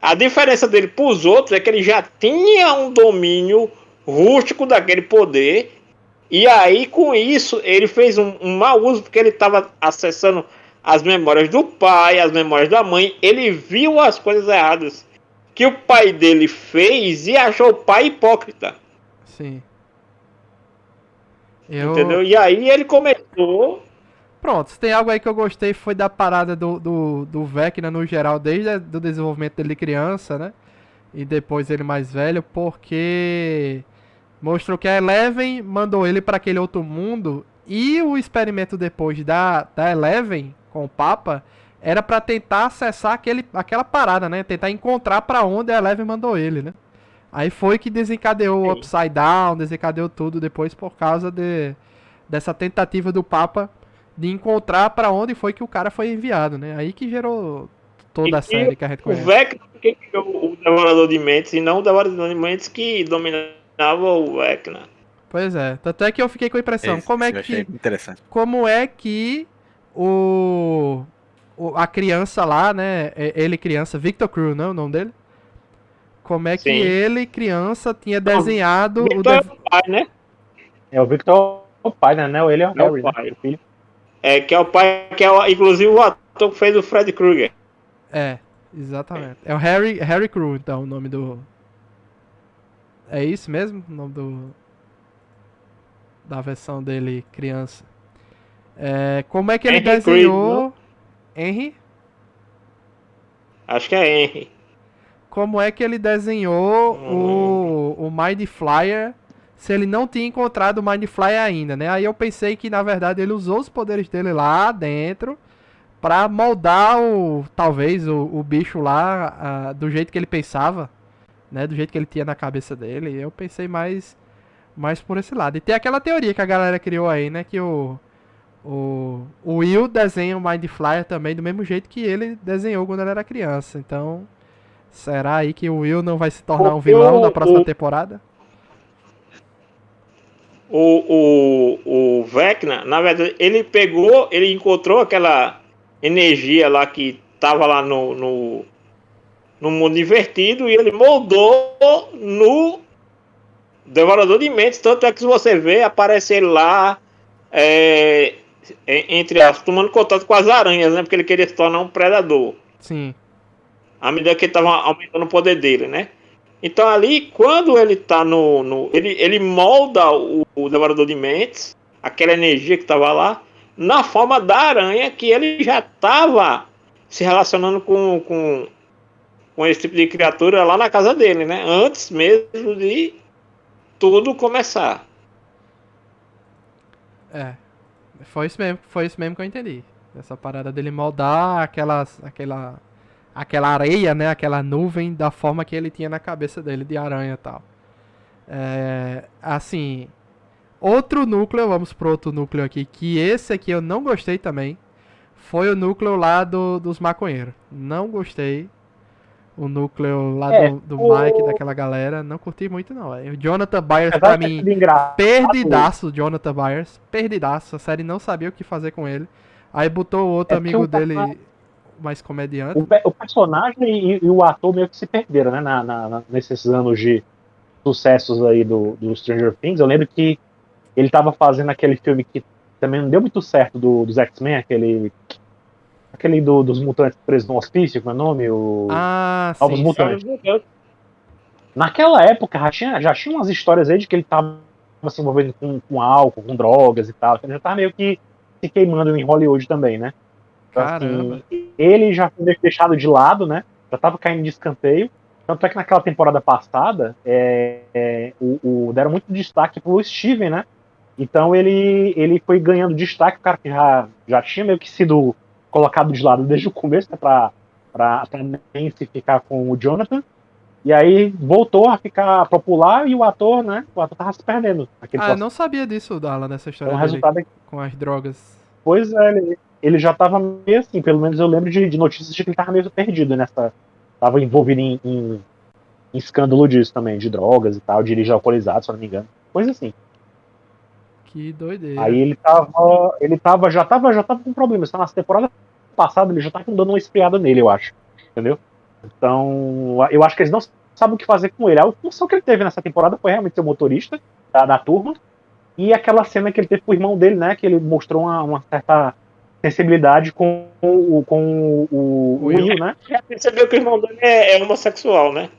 A diferença dele pros outros é que ele já tinha um domínio rústico daquele poder. E aí, com isso, ele fez um mau uso, porque ele estava acessando as memórias do pai, as memórias da mãe. Ele viu as coisas erradas que o pai dele fez e achou o pai hipócrita. Sim. Entendeu? E aí ele começou... Pronto, se tem algo aí que eu gostei foi da parada do Vecna no geral, desde o desenvolvimento dele criança, né? E depois ele mais velho, porque mostrou que a Eleven mandou ele para aquele outro mundo e o experimento depois da Eleven com o Papa era para tentar acessar aquela parada, né? Tentar encontrar para onde a Eleven mandou ele, né? Aí foi que desencadeou o Upside Down, desencadeou tudo depois por causa dessa tentativa do Papa de encontrar para onde foi que o cara foi enviado, né? Aí que gerou toda a série que a gente conhece. O Vecna que criou o Devorador de Mentes e não o Devorador de Mentes que dominava o Vecna. Pois é, tanto é que eu fiquei com a impressão, como é que a criança lá, né, ele criança, Victor Crew, não é o nome dele? Como é que ele, criança, tinha desenhado Victor é o pai, né? É o Victor o pai, né? Ele é o Harry, o pai. Né? O filho. Que é o pai, que é inclusive o ator que fez o Freddy Krueger. Exatamente. É o Harry Crew, então, o nome do... É isso mesmo? O nome da versão dele, criança. Como é que ele desenhou... Henry? Acho que é Henry. Como é que ele desenhou o Mind Flyer se ele não tinha encontrado o Mind Flyer ainda, né? Aí eu pensei que, na verdade, ele usou os poderes dele lá dentro pra moldar talvez o bicho lá do jeito que ele pensava, né? Do jeito que ele tinha na cabeça dele. Eu pensei mais por esse lado. E tem aquela teoria que a galera criou aí, né? Que o Will desenha o Mind Flyer também do mesmo jeito que ele desenhou quando ele era criança. Então, será aí que o Will não vai se tornar um vilão na próxima temporada? O Vecna, na verdade, ele encontrou aquela energia lá que tava lá no mundo invertido e ele moldou no Devorador de Mentes. Tanto é que se você vê, aparece ele lá entre as tomando contato com as aranhas, né? Porque ele queria se tornar um predador. Sim. À medida que ele tava aumentando o poder dele, né? Então ali, quando ele tá ele molda o Devorador de Mentes, aquela energia que tava lá, na forma da aranha, que ele já tava se relacionando com esse tipo de criatura lá na casa dele, né? Antes mesmo de tudo começar. Foi isso mesmo que eu entendi. Essa parada dele moldar aquela areia, né? Aquela nuvem da forma que ele tinha na cabeça dele, de aranha e tal. Assim, outro núcleo, vamos pro outro núcleo aqui, que esse aqui eu não gostei também, foi o núcleo lá dos maconheiros. Não gostei. O núcleo lá do Mike, daquela galera, não curti muito não. O Jonathan Byers, pra mim, perdidaço, Jonathan Byers, perdidaço. A série não sabia o que fazer com ele. Aí botou o outro amigo dele, mais comediante. O personagem e o ator meio que se perderam, né, nesses anos de sucessos aí do Stranger Things. Eu lembro que ele tava fazendo aquele filme que também não deu muito certo dos X-Men, aquele dos mutantes presos no hospício, como é o nome? Novos Mutantes. Naquela época já tinha umas histórias aí de que ele tava se envolvendo com álcool, com drogas e tal. Ele já tava meio que se queimando em Hollywood também, né? Então, assim, ele já foi deixado de lado, né? Já tava caindo de escanteio. Tanto é que naquela temporada passada deram muito destaque pro Steven, né? Então ele foi ganhando destaque, o cara que já tinha meio que sido colocado de lado desde o começo, né, pra também se ficar com o Jonathan. E aí voltou a ficar popular e o ator, né? O ator tava se perdendo. Naquele Eu processo. não sabia disso, Dala, dessa história Então o dele resultado é que, com as drogas. pois é, ele já tava meio assim, pelo menos eu lembro de notícias de que ele tava meio perdido nessa. Tava envolvido em escândalo disso também, de drogas e tal, dirige alcoolizado, se eu não me engano. Coisa assim. Que doideira. Aí já tava com problemas. Na temporada passada ele já tava dando uma esfriada nele, eu acho. Entendeu? Então, eu acho que eles não sabem o que fazer com ele. A função que ele teve nessa temporada foi realmente ser o motorista da turma. E aquela cena que ele teve com o irmão dele, né? Que ele mostrou uma certa sensibilidade com o Will, né? Já percebeu que o irmão dele é homossexual, né?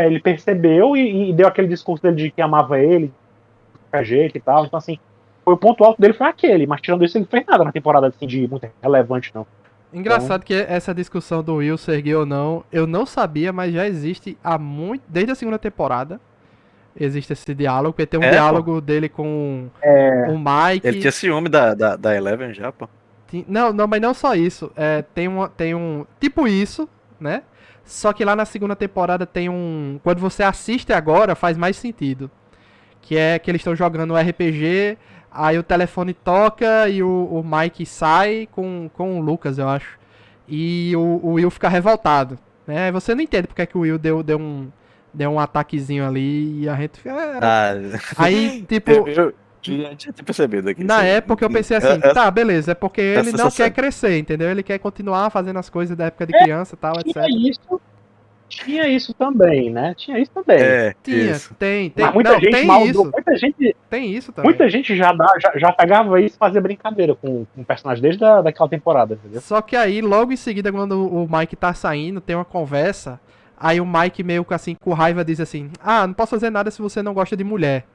Ele percebeu e deu aquele discurso dele de que amava ele, de qualquer jeito e tal. Então, assim, foi o ponto alto dele foi aquele. Mas tirando isso, ele não fez nada na temporada assim, de muito relevante, não. Engraçado que essa discussão do Will ser gay ou não, eu não sabia, mas já existe há muito. Desde a segunda temporada. Existe esse diálogo, porque tem um diálogo dele com o Mike. Ele tinha ciúme da Eleven já, pô. Não, mas não só isso. Tem um. Tipo isso, né? Só que lá na segunda temporada tem um. Quando você assiste agora, faz mais sentido. Que é que eles estão jogando um RPG, aí o telefone toca e o Mike sai com o Lucas, eu acho. E o Will fica revoltado. Né? Aí você não entende porque é que o Will deu um ataquezinho ali e a gente fica. Aí, tipo. Eu já tinha percebido aqui. Na época eu pensei assim, tá, beleza, é porque ele não quer crescer, entendeu? Ele quer continuar fazendo as coisas da época de criança e tal, etc. Tinha isso também, né? Tinha isso também. Tem. Mas muita gente tem maldou, isso. Tem isso também. Muita gente já pegava isso e fazia brincadeira com o personagem desde daquela temporada, entendeu? Só que aí, logo em seguida, quando o Mike tá saindo, tem uma conversa, aí o Mike meio que assim, com raiva, diz assim, não posso fazer nada se você não gosta de mulher.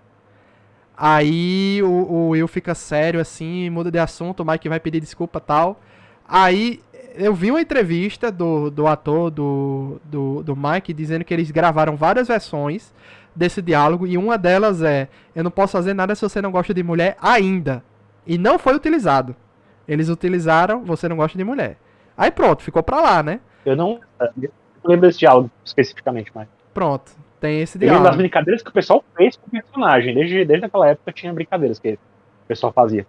Aí o Will fica sério assim, muda de assunto, o Mike vai pedir desculpa e tal. Aí eu vi uma entrevista do ator do Mike dizendo que eles gravaram várias versões desse diálogo e uma delas é: eu não posso fazer nada se você não gosta de mulher ainda. E não foi utilizado. Eles utilizaram você não gosta de mulher. Aí pronto, ficou pra lá, né? Eu não lembro desse diálogo especificamente, mas. Pronto, tem esse Eu diálogo. lembro das brincadeiras que o pessoal fez com o personagem. Desde aquela época tinha brincadeiras que o pessoal fazia.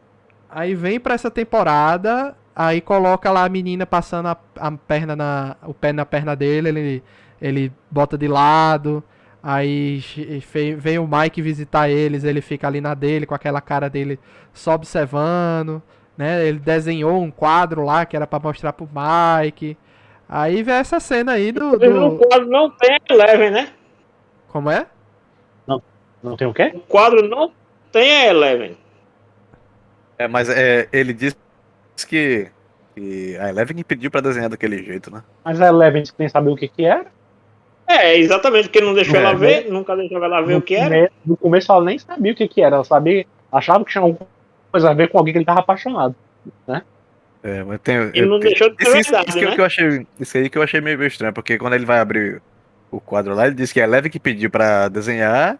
Aí vem pra essa temporada, aí coloca lá a menina passando o pé na perna dele, ele bota de lado, aí vem o Mike visitar eles, ele fica ali na dele, com aquela cara dele só observando, né? Ele desenhou um quadro lá que era pra mostrar pro Mike. Aí vem essa cena aí O quadro não tem a Eleven, né? Como é? Não tem o quê? O quadro não tem a Eleven. Mas ele disse que a Eleven pediu pra desenhar daquele jeito, né? Mas a Eleven disse que nem sabia o que era. Exatamente, porque não deixou ela ver, nunca deixou ela ver o que era. No começo ela nem sabia o que era, ela achava que tinha alguma coisa a ver com alguém que ele tava apaixonado, né? Mas tem. E não deixou de ter verdade, né? Isso aí que eu achei meio estranho, porque quando ele vai abrir o quadro lá, ele disse que a Eleven que pediu pra desenhar.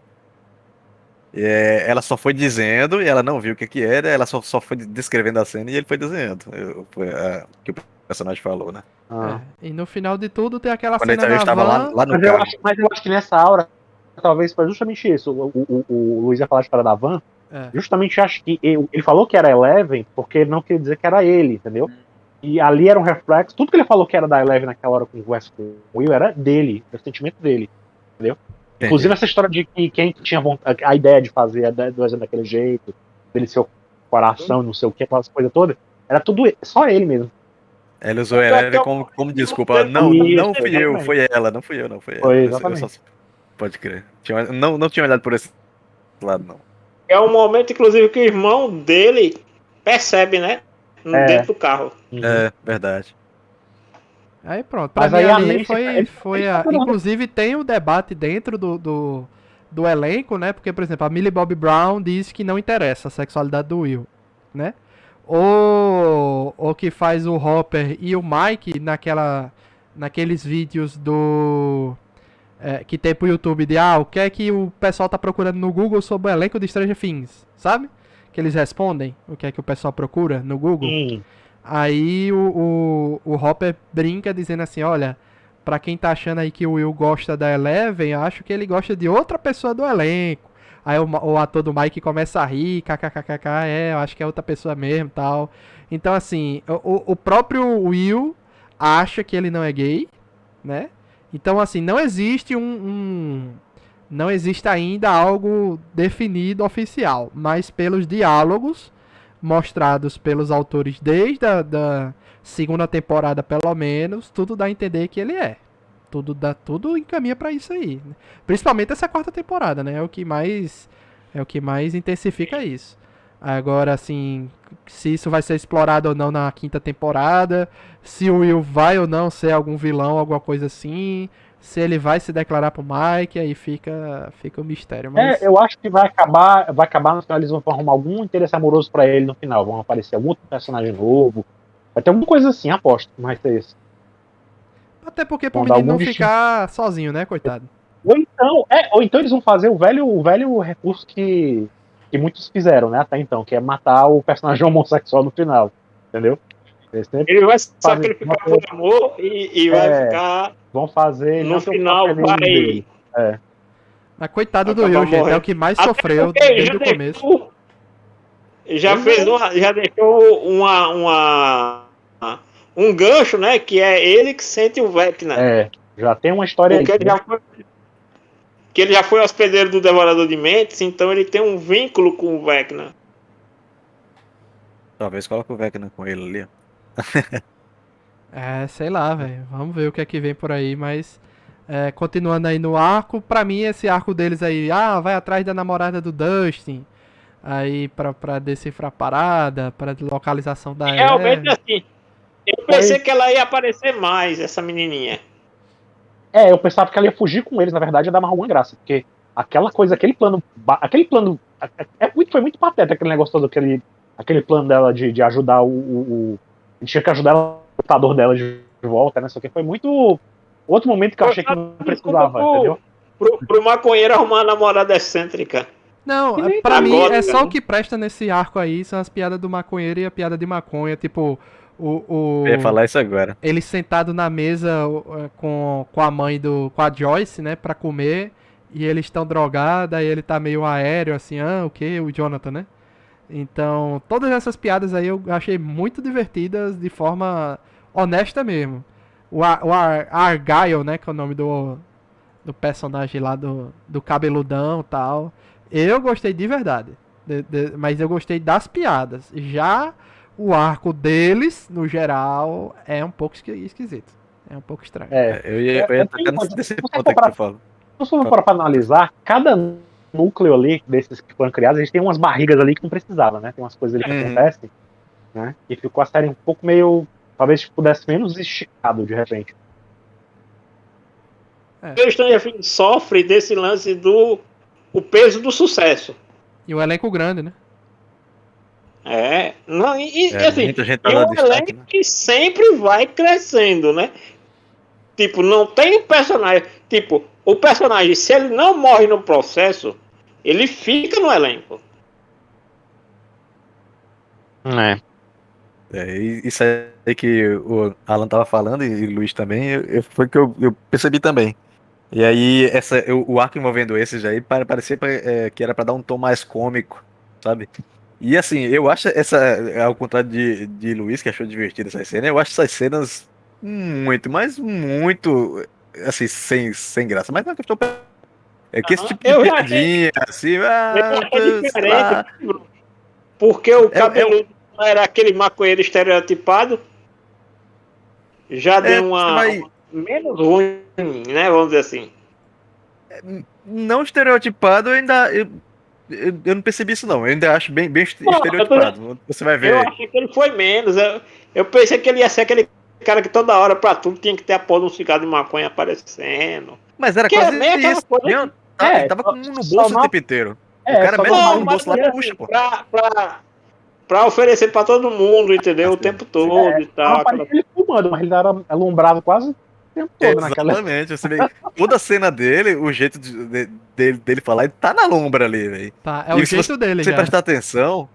Ela só foi dizendo e ela não viu o que era, ela só foi descrevendo a cena e ele foi desenhando. Foi o que o personagem falou, né? E no final de tudo tem aquela Quando cena ele estava lá no carro. Mas eu acho que nessa hora, talvez foi justamente isso. O Luiz ia falar de cara da van. Justamente acho que ele falou que era Eleven porque ele não queria dizer que era ele, entendeu? E ali era um reflexo. Tudo que ele falou que era da Eleven naquela hora com o Will era dele, era o sentimento dele, entendeu? Entendi. Inclusive essa história de que quem tinha a ideia de fazer do exemplo daquele jeito, dele ser o coração, não sei o que, aquelas coisas todas, era tudo só ele mesmo. Ele usou a Eleven como desculpa. Não fui eu, foi ela, não fui eu. Foi exatamente. Pode crer. Não tinha olhado por esse lado, não. É um momento, inclusive, que o irmão dele percebe, né? Dentro do carro. Verdade. Aí pronto, pra mim ali inclusive tem o debate dentro do elenco, né? Porque, por exemplo, a Millie Bobby Brown diz que não interessa a sexualidade do Will, né? O que faz o Hopper e o Mike naqueles vídeos que tem pro YouTube de o que é que o pessoal tá procurando no Google sobre o elenco de Stranger Things, sabe? Que eles respondem o que é que o pessoal procura no Google. Sim. Aí o Hopper brinca dizendo assim, olha, pra quem tá achando aí que o Will gosta da Eleven, eu acho que ele gosta de outra pessoa do elenco. Aí o ator do Mike começa a rir, kkkk, eu acho que é outra pessoa mesmo, tal. Então, assim, o próprio Will acha que ele não é gay, né? Então, assim, não existe não existe ainda algo definido oficial, mas pelos diálogos mostrados pelos autores desde a da segunda temporada, pelo menos, tudo dá a entender que ele é. Tudo encaminha pra isso aí. Principalmente essa quarta temporada, né? É o que mais intensifica isso. Agora, assim, se isso vai ser explorado ou não na quinta temporada, se o Will vai ou não ser algum vilão, alguma coisa assim, se ele vai se declarar pro Mike, aí fica o mistério. Mas... eu acho que vai acabar no final, eles vão arrumar algum interesse amoroso pra ele no final, vão aparecer algum outro personagem novo, vai ter alguma coisa assim, aposto, que vai ser isso. Até porque pro Vão dar menino algum não ficar sozinho, né, coitado? Ou então eles vão fazer o velho recurso que muitos fizeram, né, até então, que é matar o personagem homossexual no final, entendeu? Ele vai sacrificar por amor e vai ficar. Vão fazer. No final vai. Mas coitado do Will, gente, é o que mais sofreu desde o começo. Já deixou um gancho, né? Que é ele que sente o Vecna. Já tem uma história porque aí. Ele já foi hospedeiro do Devorador de Mentes, então ele tem um vínculo com o Vecna. Talvez coloque o Vecna com ele ali. Sei lá, velho. Vamos ver o que é que vem por aí, mas... continuando aí no arco, pra mim esse arco deles aí, vai atrás da namorada do Dustin, aí pra decifrar a parada, pra localização da realmente assim, eu pensei que ela ia aparecer mais, essa menininha. Eu pensava que ela ia fugir com eles, na verdade ia dar mais alguma graça, porque aquela coisa, aquele plano foi muito pateta, aquele negócio todo, aquele plano dela de ajudar a gente tinha que ajudar o lutador dela de volta, né, só que foi muito... Outro momento que eu achei que não precisava, entendeu? Pro maconheiro arrumar uma namorada excêntrica. Não, pra mim é só o que presta nesse arco aí, são as piadas do maconheiro e a piada de maconha, tipo... Eu ia falar isso agora. Ele sentado na mesa com a mãe com a Joyce, né, pra comer, e eles estão drogados, aí ele tá meio aéreo, assim, o quê? O Jonathan, né? Então, todas essas piadas aí eu achei muito divertidas, de forma honesta mesmo. O Argyle, né, que é o nome do personagem lá do cabeludão e tal. Eu gostei de verdade. Mas eu gostei das piadas. Já o arco deles, no geral, é um pouco esquisito. É um pouco estranho. Eu ia tocar nesse ponto que você fala. Se você for para analisar, cada núcleo ali, desses que foram criados, a gente tem umas barrigas ali que não precisava, né? Tem umas coisas ali que acontecem, né? E ficou a série um pouco meio... Talvez pudesse menos esticado, de repente. O Stranger Things sofre desse lance o peso do sucesso. E o elenco grande, né? Assim, muita gente tá e dando um destaque, elenco que sempre vai crescendo, né? Tipo, não tem personagem. Tipo, o personagem, se ele não morre no processo, ele fica no elenco. Isso aí que o Alan tava falando, e o Luiz também, foi que eu percebi também. E aí, o arco envolvendo esses aí parecia que era pra dar um tom mais cômico, sabe? E assim, eu acho ao contrário de Luiz, que achou divertido essa cena, eu acho essas cenas muito, mas muito, assim, sem graça. Mas não é questão. É que esse tipo de piadinha, assim, é diferente, porque o cabelo era aquele maconheiro estereotipado, já deu uma menos ruim, né? Vamos dizer assim. Não estereotipado, eu não percebi isso não. Eu ainda acho bem estereotipado. Você vai ver. Eu achei que ele foi menos. Eu pensei que ele ia ser aquele cara que toda hora pra tudo tinha que ter a porra de um cigarro de maconha aparecendo. Mas era quase isso. Coisa... Ele tava com um no bolso o tempo inteiro. O cara mete no bolso lá e puxa, pô. Pra oferecer pra todo mundo, entendeu? O tempo todo e tal. Ele fumando, mas ele era alumbrado quase o tempo todo naquela. Exatamente. Você vê toda a cena dele, o jeito dele falar, ele tá na lombra ali, velho. Tá, o jeito dele, se você prestar atenção,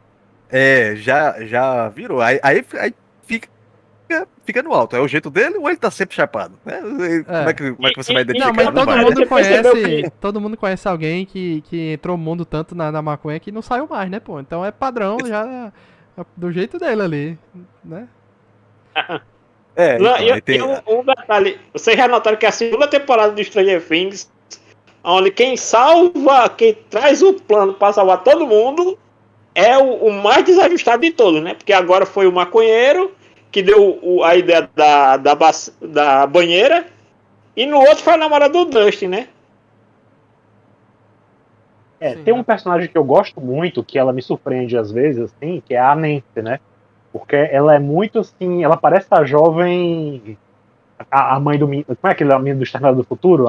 já virou. Aí fica fica no alto. É o jeito dele ou ele tá sempre chapado? Né? Como é que você vai identificar? Não, mas Não todo vai. mundo Você percebeu conhece. Todo mundo conhece alguém que entrou no mundo tanto na maconha que não saiu mais, né, pô? Então é padrão já do jeito dele ali, né? Não, Então, aí tem... um detalhe, vocês já notaram que a segunda temporada de Stranger Things, onde quem salva, quem traz o plano para salvar todo mundo, é o mais desajustado de todos, né? Porque agora foi o maconheiro que deu a ideia da banheira, e no outro foi a namorada do Dustin, né? Sim. Tem um personagem que eu gosto muito, que ela me surpreende às vezes, assim, que é a Nancy, né? Porque ela é muito assim, ela parece a jovem. A mãe do. Como é aquele menino do Exterminador do Futuro?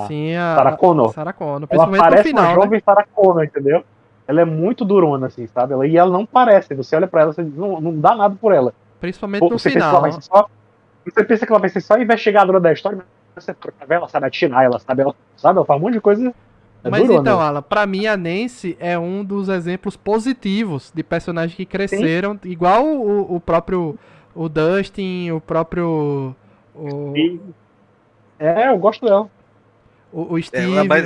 Sim, Sarah Connor. Sarah Connor, Ela principalmente no parece final, uma né? jovem Sarah Connor, entendeu? Ela é muito durona, assim, sabe? E ela não parece. Você olha pra ela, você não dá nada por ela. Principalmente no Você pensa que ela vai final. ser só. Você pensa que ela vai ser só investigadora da história, mas você vê, ela sabe atirar, ela sabe, ela faz um monte de coisa. Mas durona. então, Alan, pra mim a Nancy é um dos exemplos positivos de personagens que cresceram, igual o próprio o Dustin, o próprio Eu gosto dela. o Steve. mas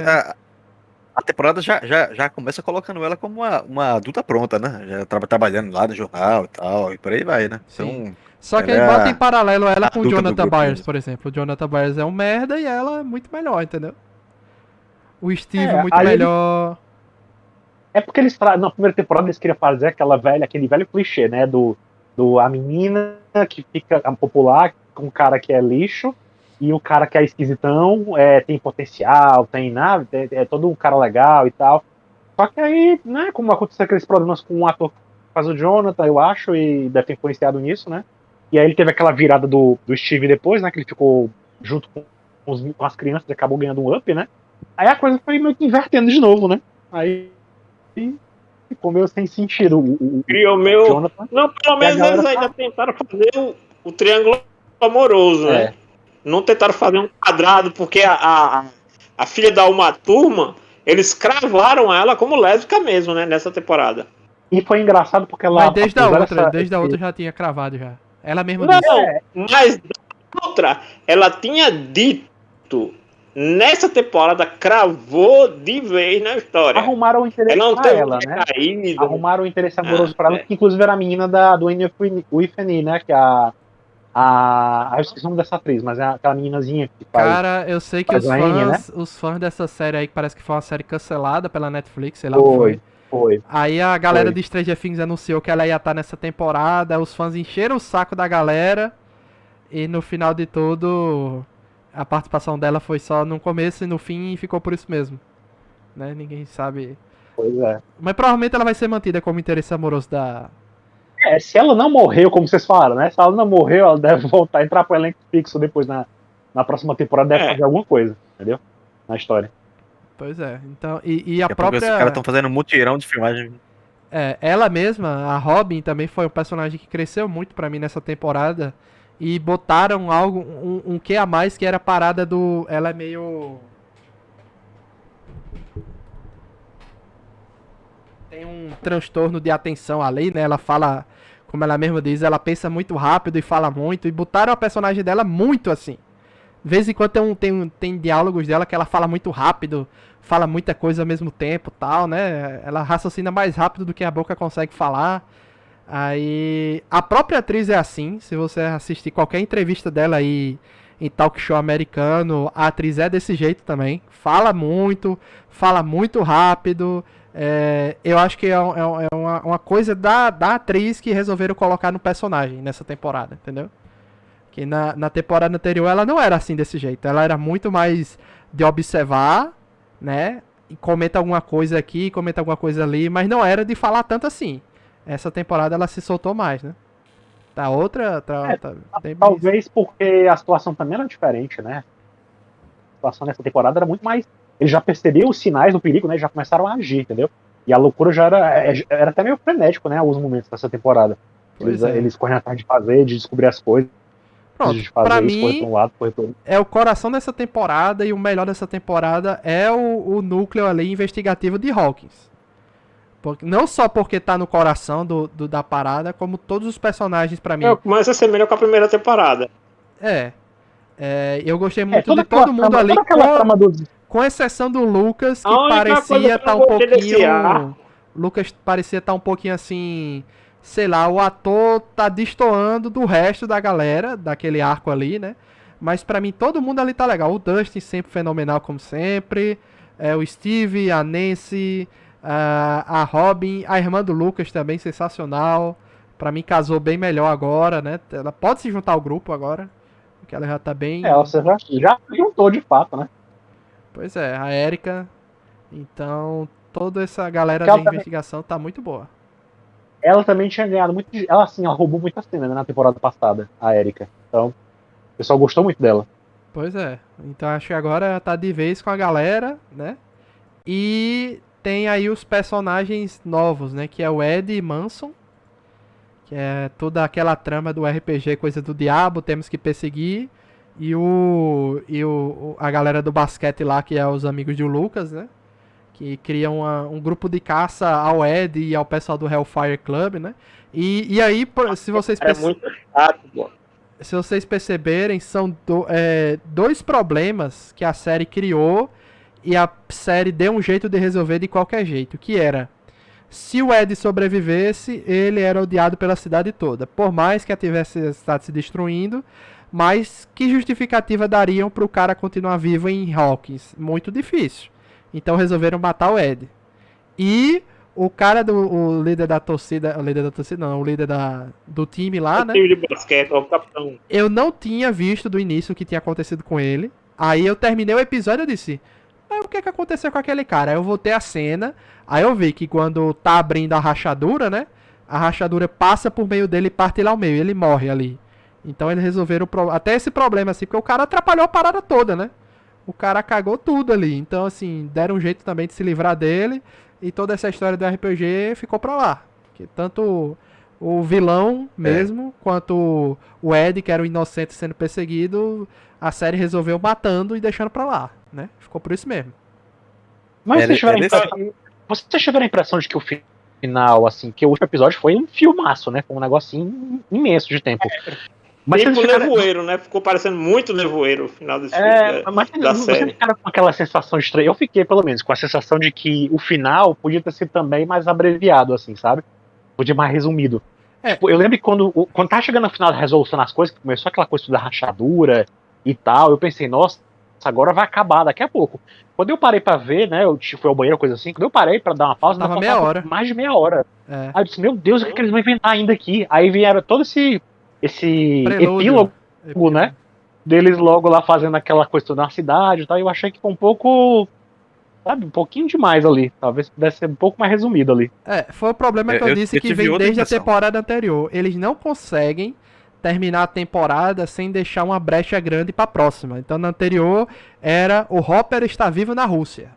a temporada já começa colocando ela como uma adulta pronta, né? Já trabalhando lá no jornal e tal, e por aí vai, né? Sim. Então, Só que ela aí é bota em paralelo ela com o adulta do Jonathan grupo Byers, mesmo. por exemplo. O Jonathan Byers é um merda e ela é muito melhor, entendeu? O Steve muito aí melhor. É porque na primeira temporada eles queriam fazer aquele velho clichê, né? A menina que fica popular com o cara que é lixo e o cara que é esquisitão, tem potencial, tem nada, é todo um cara legal e tal. Só que aí, né, como aconteceu aqueles problemas com o ator que faz o Jonathan, eu acho, e deve ter influenciado nisso, né? E aí ele teve aquela virada do Steve depois, né? Que ele ficou junto com as crianças e acabou ganhando um up, né? Aí a coisa foi meio que invertendo de novo, né? Aí ficou meio sem sentido o Criou meu. Jonathan. Não, pelo E a menos galera eles ainda tentaram fazer o triângulo amoroso, né? Não tentaram fazer um quadrado, porque a filha da Uma Turma, eles cravaram ela como lésbica mesmo, né? Nessa temporada. E foi engraçado porque ela. Mas desde a puseram outra, já tinha cravado já. Ela mesma Não, disse. mas da outra, ela tinha dito. Nessa temporada, cravou de vez na história. Arrumaram o interesse Ela não pra teve ela, né? recaído. Arrumaram o interesse amoroso pra ela, que inclusive era a menina do Anne with Annie, né? Que é eu esqueci o nome dessa atriz, mas é aquela meninazinha que faz. Cara, eu sei que faz a Anne, né? os fãs dessa série aí, que parece que foi uma série cancelada pela Netflix, sei lá o que Foi. Aí a galera Foi. de Stranger Things anunciou que ela ia estar nessa temporada, os fãs encheram o saco da galera, e no final de tudo, a participação dela foi só no começo e no fim, e ficou por isso mesmo. Né? Ninguém sabe. Pois é. Mas provavelmente ela vai ser mantida como interesse amoroso da... Se ela não morreu, como vocês falaram, né? Se ela não morreu, ela deve voltar, entrar pro elenco fixo depois na próxima temporada, deve fazer alguma coisa, entendeu? Na história. Pois é. Então, e a Daqui a pouco própria... Os caras estão fazendo um mutirão de filmagem. Ela mesma, a Robin, também foi um personagem que cresceu muito pra mim nessa temporada. E botaram um que a mais, que era a parada do... Ela é meio... Tem um transtorno de atenção ali, né? Ela fala, como ela mesma diz, ela pensa muito rápido e fala muito. E botaram a personagem dela muito assim. De vez em quando tem diálogos dela que ela fala muito rápido, fala muita coisa ao mesmo tempo, tal, né? Ela raciocina mais rápido do que a boca consegue falar. Aí a própria atriz é assim. Se você assistir qualquer entrevista dela aí em talk show americano, a atriz é desse jeito também. Fala muito rápido. Eu acho que é uma coisa da atriz que resolveram colocar no personagem nessa temporada, entendeu? Que na temporada anterior ela não era assim desse jeito. Ela era muito mais de observar, né? E comenta alguma coisa aqui, comenta alguma coisa ali, mas não era de falar tanto assim. Essa temporada ela se soltou mais, né? Da outra, talvez porque a situação também era diferente, né? A situação nessa temporada era muito mais... Eles já perceberam os sinais do perigo, né? Já começaram a agir, entendeu? E a loucura já era até meio frenético, né? Alguns momentos dessa temporada. Eles correm atrás de fazer, de descobrir as coisas. Pronto, de fazer pra isso, mim, correr pra um lado, correr pro outro. É o coração dessa temporada, e o melhor dessa temporada é o núcleo ali investigativo de Hawkins. Não só porque tá no coração da parada, como todos os personagens pra mim. Começa a ser melhor que a primeira temporada. Eu gostei muito de todo mundo ali, com exceção do Lucas, que parecia estar um pouquinho... Lucas parecia estar um pouquinho assim... Sei lá, o ator tá destoando do resto da galera, daquele arco ali, né? Mas pra mim todo mundo ali tá legal. O Dustin sempre fenomenal como sempre. O Steve, a Nancy, a Robin, a irmã do Lucas também sensacional. Pra mim casou bem melhor agora, né? Ela pode se juntar ao grupo agora. Porque ela já tá bem... Você já juntou de fato, né? Pois é, a Erika. Então, toda essa galera da investigação tá muito boa. Ela também tinha ganhado muito. Ela roubou muita cena, né, na temporada passada, a Erika. Então, o pessoal gostou muito dela. Pois é. Então acho que agora tá de vez com a galera, né? E tem aí os personagens novos, né? Que é o Ed Manson. Que é toda aquela trama do RPG, coisa do diabo, temos que perseguir. E a galera do basquete lá, que é os amigos de Lucas, né? Que criam um grupo de caça ao Ed e ao pessoal do Hellfire Club, né? E aí, se vocês muito chato, pô. Se vocês perceberem, são dois problemas que a série criou e a série deu um jeito de resolver de qualquer jeito, que era, se o Ed sobrevivesse, ele era odiado pela cidade toda. Por mais que a cidade se destruindo, mas que justificativa dariam para o cara continuar vivo em Hawkins? Muito difícil. Então resolveram matar o Ed. E o cara o líder da torcida, o líder do time lá, né? O time de basquete, o capitão. Eu não tinha visto do início o que tinha acontecido com ele. Aí eu terminei o episódio e disse, o que aconteceu com aquele cara? Aí eu voltei a cena, aí eu vi que quando tá abrindo a rachadura, né? A rachadura passa por meio dele e parte lá ao meio, ele morre ali. Então eles resolveram até esse problema assim, porque o cara atrapalhou a parada toda, né? O cara cagou tudo ali. Então, assim, deram um jeito também de se livrar dele. E toda essa história do RPG ficou pra lá. Que tanto o vilão mesmo, quanto o Ed, que era o inocente sendo perseguido, a série resolveu matando e deixando pra lá, né? Ficou por isso mesmo. Mas vocês tiveram a impressão de que o final, assim, que o último episódio foi um filmaço, né? Foi um negocinho imenso de tempo. Mas tipo nevoeiro, né? Ficou parecendo muito nevoeiro o final desse da série. Você ficaram com aquela sensação estranha. Eu fiquei, pelo menos, com a sensação de que o final podia ter sido também mais abreviado, assim, sabe? Podia mais resumido. Tipo, eu lembro que quando tava chegando no final da resolução das coisas, que começou aquela coisa da rachadura e tal, eu pensei, nossa, agora vai acabar daqui a pouco. Quando eu parei pra ver, né, eu fui ao banheiro, coisa assim, quando eu parei pra dar uma pausa, tava meia hora. Mais de meia hora. Aí eu disse, meu Deus, o que eles vão inventar ainda aqui? Aí vieram todo esse epílogo, né? Deles logo lá fazendo aquela coisa na cidade e tal. Eu achei que foi um pouco, sabe, um pouquinho demais ali. Talvez pudesse ser um pouco mais resumido ali. Foi o problema que eu disse que vem desde a temporada anterior. Eles não conseguem terminar a temporada sem deixar uma brecha grande pra próxima. Então na anterior era o Hopper está vivo na Rússia.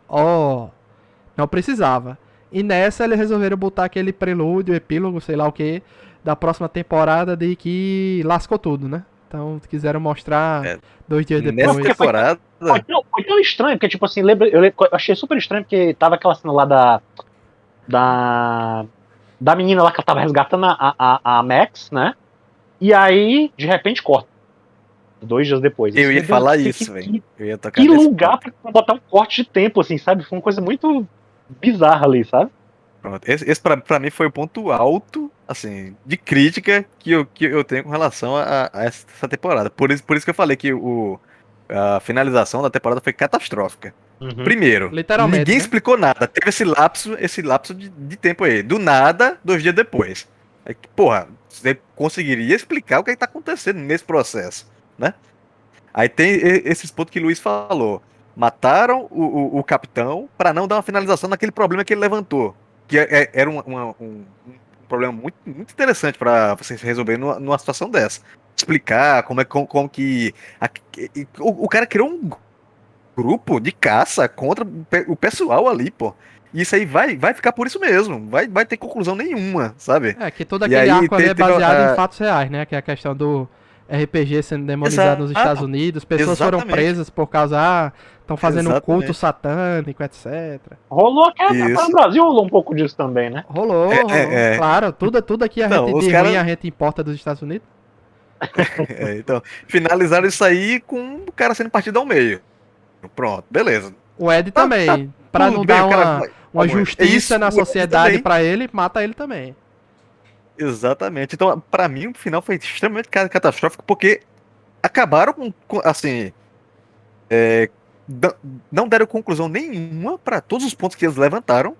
Não precisava. E nessa eles resolveram botar aquele prelúdio, epílogo, sei lá o que, da próxima temporada de que lascou tudo, né? Então quiseram mostrar 2 dias depois. Nessa temporada... Foi tão estranho, porque tipo assim, eu achei super estranho, porque tava aquela cena lá da menina lá que ela tava resgatando a Max, né? E aí, de repente, corta. 2 dias depois. Eu ia falar isso, velho. Que lugar pra botar um corte de tempo, assim, sabe? Foi uma coisa muito bizarra ali, sabe? Pronto. Esse pra mim foi o ponto alto, assim, de crítica que eu tenho com relação a essa temporada. Por isso que eu falei que a finalização da temporada foi catastrófica. Uhum. Primeiro, ninguém explicou nada. Teve esse lapso de tempo aí. Do nada, 2 dias depois. Aí, porra, você conseguiria explicar o que tá acontecendo nesse processo, né? Aí tem esses pontos que o Luiz falou. Mataram o capitão para não dar uma finalização naquele problema que ele levantou. Que era um problema muito, muito interessante para você resolver numa situação dessa. Explicar como que... O cara criou um grupo de caça contra o pessoal ali, pô. E isso aí vai ficar por isso mesmo. Vai ter conclusão nenhuma, sabe? Que todo aquele arco ali é baseado em fatos reais, né? Que é a questão RPG sendo demonizado nos Estados Unidos, pessoas foram Exatamente. presas por causa, estão fazendo um culto Exatamente. satânico, etc. Rolou aqui Isso. no Brasil, rolou um pouco disso também, né? Rolou, É. claro, tudo aqui a Não, gente os de cara- ruim a gente importa dos Estados Unidos. Então, finalizaram isso aí com o cara sendo partido ao meio. Pronto, beleza. O Ed Tá- também, tá pra tudo não bem, dar o cara uma é justiça isso, na o Ed sociedade também. pra ele, mata ele também. Exatamente. Então, pra mim, o final foi extremamente catastrófico, porque acabaram com, assim, da- não deram conclusão nenhuma pra todos os pontos que eles levantaram.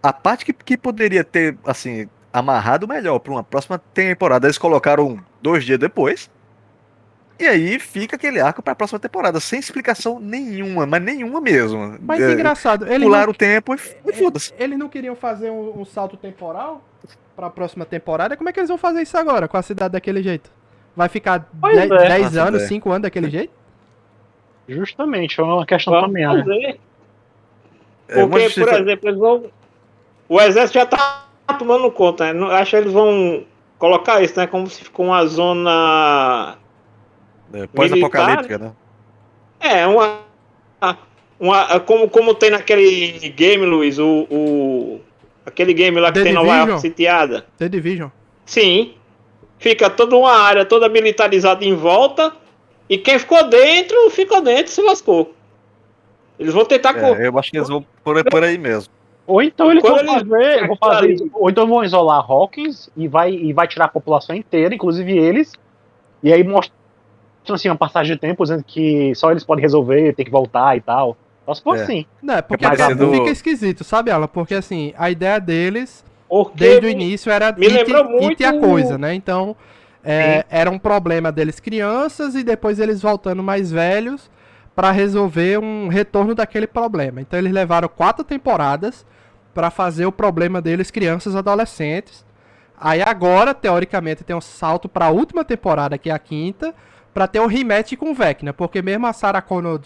A parte que poderia ter, assim, amarrado melhor pra uma próxima temporada, eles colocaram 2 dias depois. E aí fica aquele arco pra próxima temporada, sem explicação nenhuma, mas nenhuma mesmo. Mas engraçado, Pularam o tempo e foda-se. eles não queriam fazer um salto temporal pra próxima temporada? Como é que eles vão fazer isso agora com a cidade daquele jeito? Vai ficar Pois é. 10 Nossa anos, ideia. 5 anos daquele jeito? Justamente, é uma questão Vamos também, né? fazer. É uma Porque, por justiça- exemplo, eles vão... o exército já tá tomando conta, né? Acho que eles vão colocar isso, né? Como se ficou uma zona... Pós-apocalíptica, né? É, como tem naquele game, Luiz, aquele game lá que The tem Nova York Division. sitiada. The Division. Sim. Fica toda uma área toda militarizada em volta. E quem ficou dentro se lascou. Eles vão tentar Eu acho que eles vão por aí mesmo. Ou então eles vão Quando eles- fazer isso. Ou então vão isolar Hawkins e vai tirar a população inteira, inclusive eles. E aí mostra assim, uma passagem de tempo dizendo que só eles podem resolver, tem que voltar e tal. Só se for É. assim. Não, porque Mas acabou, sendo- fica esquisito, sabe, Alan? Porque assim, a ideia deles, Porque desde o início, era me lembrou muito- a coisa, né? Então, era um problema deles crianças e depois eles voltando mais velhos pra resolver um retorno daquele problema. Então eles levaram 4 temporadas pra fazer o problema deles crianças e adolescentes. Aí agora, teoricamente, tem um salto pra última temporada, que é a 5ª, pra ter um rematch com o Vecna, porque mesmo a Sarah Connor,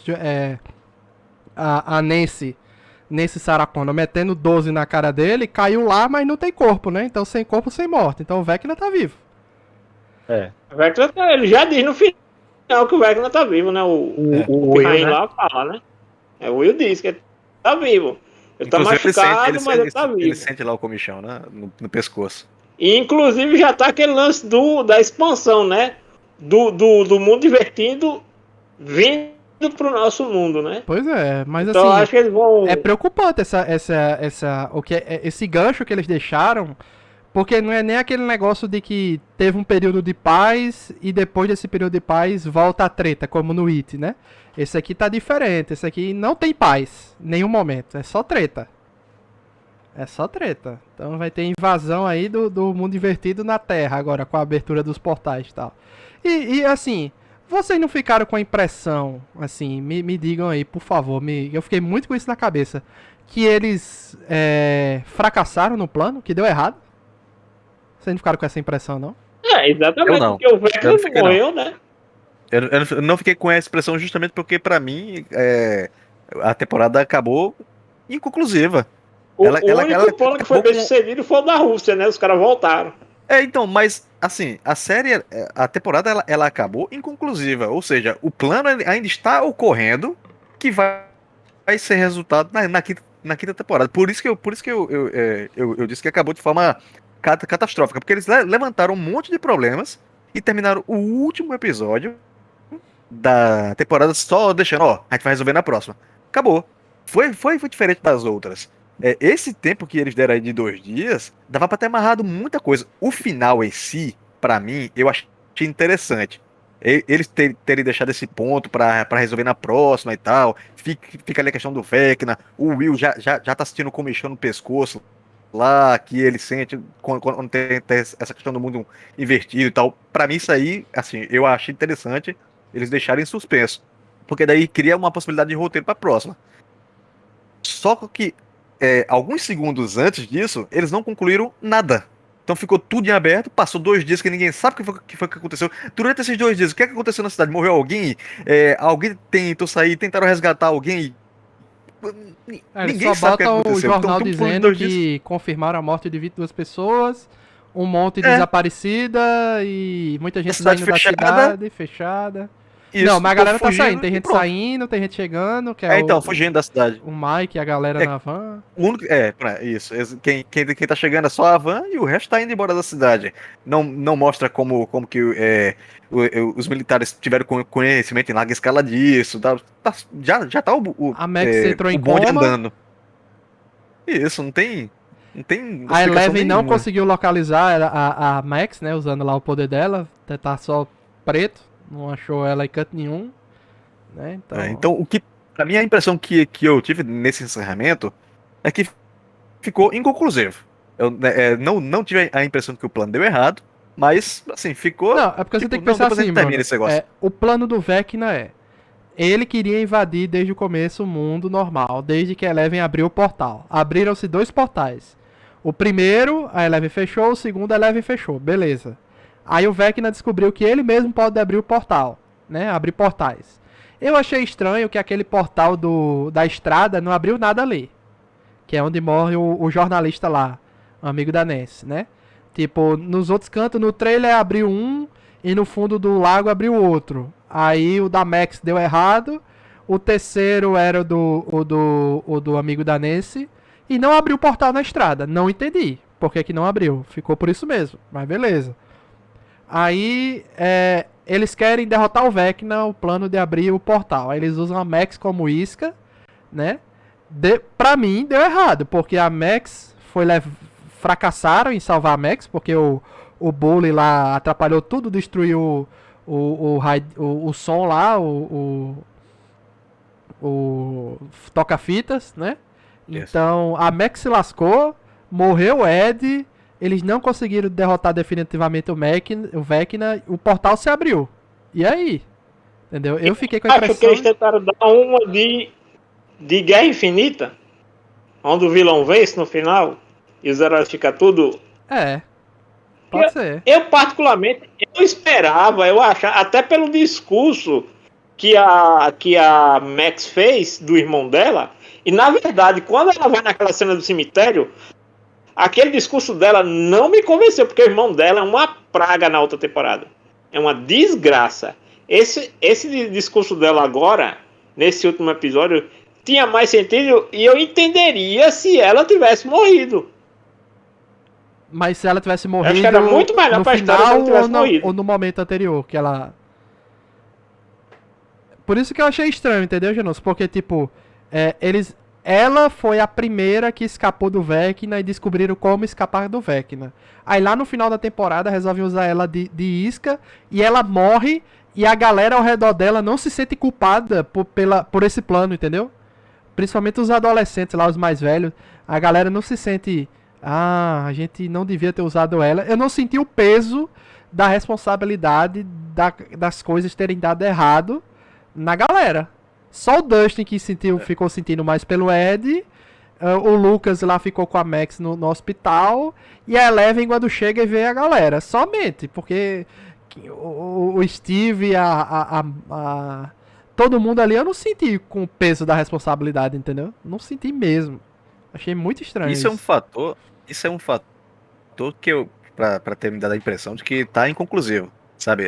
a Nancy Sarah Connor metendo 12 na cara dele, caiu lá, mas não tem corpo, né? Então sem corpo, sem morte. Então o Vecna tá vivo. O Vecna, ele já diz no final que o Vecna tá vivo, né? O Will, Pirrain né? lá fala, né? O Will diz que ele tá vivo. Ele tá Inclusive, machucado, mas ele tá ele vivo. sente lá o comichão, né? No pescoço. E inclusive já tá aquele lance da expansão, né? Do mundo divertido vindo pro nosso mundo, né? Pois é, mas Então eu assim, acho que eles vão. é preocupante esse gancho que eles deixaram, porque não é nem aquele negócio de que teve um período de paz e depois desse período de paz volta a treta, como no It, né? Esse aqui tá diferente, esse aqui não tem paz em nenhum momento, é só treta. É só treta. Então vai ter invasão aí do mundo invertido na Terra agora, com a abertura dos portais e tal. E assim, vocês não ficaram com a impressão, assim, me digam aí, por favor, eu fiquei muito com isso na cabeça, que eles fracassaram no plano, que deu errado? Vocês não ficaram com essa impressão, não? Exatamente, Eu não. porque o Eu Vecna não fiquei, não. morreu, né? Eu não fiquei com essa expressão justamente porque, pra mim, a temporada acabou inconclusiva. O Ela único plano que foi acabou bem com- sucedido foi o da Rússia, né? Os caras voltaram. Então, mas, assim, a série, a temporada, ela acabou inconclusiva. Ou seja, o plano ainda está ocorrendo, que vai ser resultado na quinta temporada. Por isso que eu disse que acabou de forma catastrófica. Porque eles levantaram um monte de problemas e terminaram o último episódio da temporada só deixando, a gente vai resolver na próxima. Acabou. Foi diferente das outras. Esse tempo que eles deram aí de 2 dias, dava pra ter amarrado muita coisa. O final em si, pra mim, eu achei interessante. Eles terem deixado esse ponto pra resolver na próxima e tal. Fica ali a questão do Vecna. O Will já tá sentindo o comichão no pescoço lá, que ele sente quando tem essa questão do mundo invertido e tal. Pra mim, isso aí, assim, eu achei interessante eles deixarem em suspenso. Porque daí cria uma possibilidade de roteiro pra próxima. Só que alguns segundos antes disso, eles não concluíram nada. Então ficou tudo em aberto, passou 2 dias que ninguém sabe o que foi que aconteceu. Durante esses 2 dias, o que aconteceu na cidade? Morreu alguém? Alguém tentou sair, tentaram resgatar alguém? Eles Ninguém só sabe o que botam o aconteceu. jornal Então, dizendo dois dias. que confirmaram a morte de 22 pessoas, um monte desaparecida e muita gente cidade saindo fechada. da cidade, fechada. Isso, Não, mas a o povo galera tá fugindo saindo. Tem e gente pronto. saindo, tem gente chegando, que é, Então, fugindo da cidade. o Mike e a galera É. na van. O único, isso. Quem tá chegando é só a van e o resto tá indo embora da cidade. Não mostra como que os militares tiveram conhecimento em larga escala disso. Já tá A Max entrou o em bonde coma. andando. Isso, não tem A explicação Eleven não nenhuma. conseguiu localizar a Max, né? Usando lá o poder dela. Tá só preto. Não achou ela em canto nenhum. Né? Então, pra mim, a impressão que eu tive nesse encerramento é que ficou inconclusivo. Eu não tive a impressão que o plano deu errado, mas, assim, ficou. Não, é porque você Tipo, tem que não, pensar depois a assim, gente termina Bruno. esse negócio. O plano do Vecna é. Ele queria invadir desde o começo o mundo normal, desde que a Eleven abriu o portal. Abriram-se 2 portais. O primeiro, a Eleven fechou, o segundo, a Eleven fechou. Beleza. Aí o Vecna descobriu que ele mesmo pode abrir o portal, né? Abrir portais. Eu achei estranho que aquele portal da estrada não abriu nada ali. Que é onde morre o jornalista lá, o amigo da Nancy, né? Tipo, nos outros cantos, no trailer abriu um e no fundo do lago abriu outro. Aí o da Max deu errado. O terceiro era o do amigo da Nancy. E não abriu o portal na estrada. Não entendi por que não abriu. Ficou por isso mesmo. Mas beleza. Aí eles querem derrotar o Vecna, o plano de abrir o portal. Aí eles usam a Max como isca, né? Pra mim deu errado, porque a Max fracassaram em salvar a Max, porque o Bully lá atrapalhou tudo, destruiu o som lá, o toca-fitas, né? Yes. Então a Max se lascou, morreu o Ed, eles não conseguiram derrotar definitivamente o Vecna, o portal se abriu. E aí? Entendeu? Eu fiquei com a Acho que impressão... eles tentaram dar uma de Guerra Infinita, onde o vilão vence no final e os heróis ficam tudo. Pode ser. Eu particularmente, eu esperava, eu achava, até pelo discurso que a Max fez do irmão dela, e na verdade, quando ela vai naquela cena do cemitério, aquele discurso dela não me convenceu, porque o irmão dela é uma praga na outra temporada. É uma desgraça. Esse discurso dela agora, nesse último episódio, tinha mais sentido e eu entenderia se ela tivesse morrido. Mas se ela tivesse morrido acho que era muito melhor no pra história se ela final tivesse morrido. ou no momento anterior, que ela... Por isso que eu achei estranho, entendeu, Janus? Porque, tipo, ela foi a primeira que escapou do Vecna e descobriram como escapar do Vecna. Aí lá no final da temporada resolvem usar ela de isca e ela morre e a galera ao redor dela não se sente culpada por esse plano, entendeu? Principalmente os adolescentes lá, os mais velhos. A galera não se sente... a gente não devia ter usado ela. Eu não senti o peso da responsabilidade das coisas terem dado errado na galera. Só o Dustin que ficou sentindo mais pelo Ed. O Lucas lá ficou com a Max no hospital. E a Eleven quando chega e vê a galera. Somente. Porque o Steve, todo mundo ali eu não senti com o peso da responsabilidade, entendeu? Não senti mesmo. Achei muito estranho isso. Isso é um fator que pra ter me dado a impressão de que tá inconclusivo, sabe?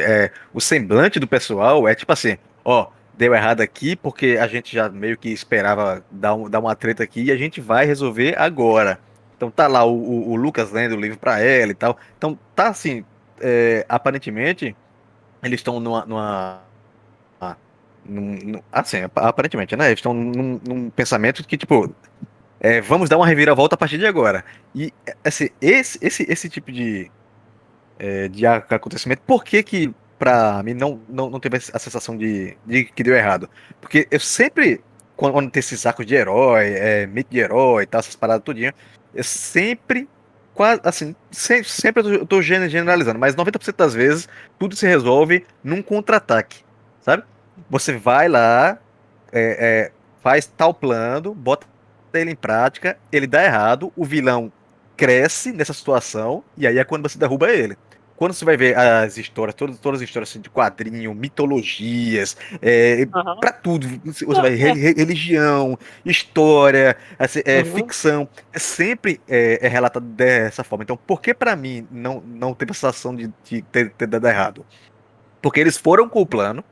O semblante do pessoal é tipo assim, ó, deu errado aqui porque a gente já meio que esperava dar uma treta aqui e a gente vai resolver agora. Então tá lá o Lucas lendo o livro pra ela e tal. Então tá assim, aparentemente eles estão assim, aparentemente, né? Eles estão num pensamento que, tipo, vamos dar uma reviravolta a partir de agora. E, assim, esse tipo de acontecimento, por que pra mim não teve a sensação de que deu errado? Porque eu sempre, quando tem esses arcos de herói, mito de herói e tal, essas paradas tudinho, eu sempre, quase, assim, sempre eu tô generalizando, mas 90% das vezes tudo se resolve num contra-ataque, sabe? Você vai lá, faz tal plano, bota ele em prática, ele dá errado, o vilão cresce nessa situação, e aí é quando você derruba ele. quando você vai ver as histórias, todas as histórias assim, de quadrinho, mitologias, Aham. pra tudo, você vai religião, história, assim, Uhum. ficção, sempre é relatado dessa forma. Então, por que pra mim não teve a sensação de ter dado errado? Porque eles foram com o plano,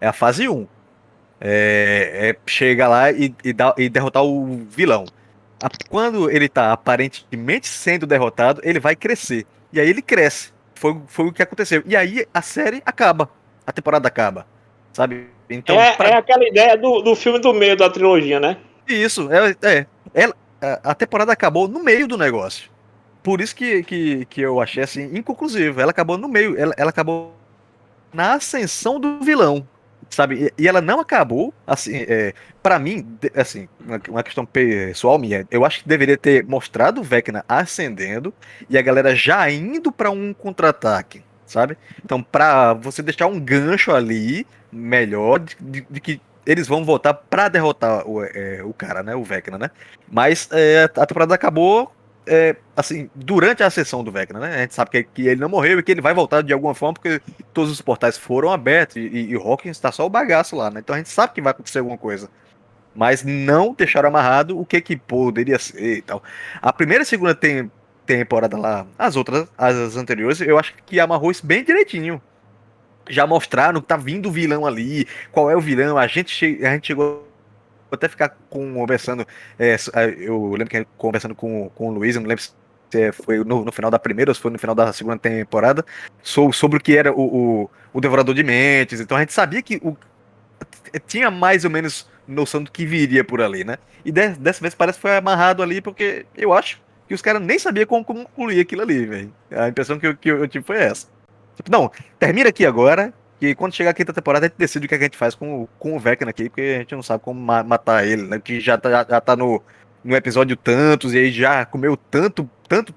é a fase um. Chega lá e derrotar o vilão. Quando ele tá aparentemente sendo derrotado, ele vai crescer. E aí ele cresce. Foi o que aconteceu. E aí a série acaba. A temporada acaba. Sabe? Então, É aquela ideia do filme do meio da trilogia, né? isso. A temporada acabou no meio do negócio. Por isso que eu achei assim inconclusivo. Ela acabou no meio. Ela acabou na ascensão do vilão, sabe? E ela não acabou, assim, para mim, assim, uma questão pessoal minha, eu acho que deveria ter mostrado o Vecna ascendendo e a galera já indo pra um contra-ataque, sabe? Então, pra você deixar um gancho ali, melhor, de que eles vão voltar pra derrotar o cara, né? O Vecna, né? Mas a temporada acabou assim, durante a sessão do Vecna, né? A gente sabe que ele não morreu e que ele vai voltar de alguma forma, porque todos os portais foram abertos e Hawkins está só o bagaço lá, né? Então a gente sabe que vai acontecer alguma coisa. Mas não deixaram amarrado o que poderia ser e tal. A primeira e segunda temporada lá, as anteriores, eu acho que amarrou isso bem direitinho. Já mostraram que tá vindo o vilão ali, qual é o vilão, a gente chegou até ficar conversando. Eu lembro que a gente conversando com o Luiz, eu não lembro se foi no final da primeira ou se foi no final da segunda temporada, sobre o que era o Devorador de Mentes. Então a gente sabia que tinha mais ou menos noção do que viria por ali, né? E dessa vez parece que foi amarrado ali, porque eu acho que os caras nem sabiam como concluir aquilo ali, velho. A impressão que eu tive foi essa. Tipo, não, termina aqui agora, que quando chegar a quinta temporada a gente decide o que a gente faz com o Vecna aqui, porque a gente não sabe como matar ele, né? Que já tá no episódio tantos, e aí já comeu tanto tempo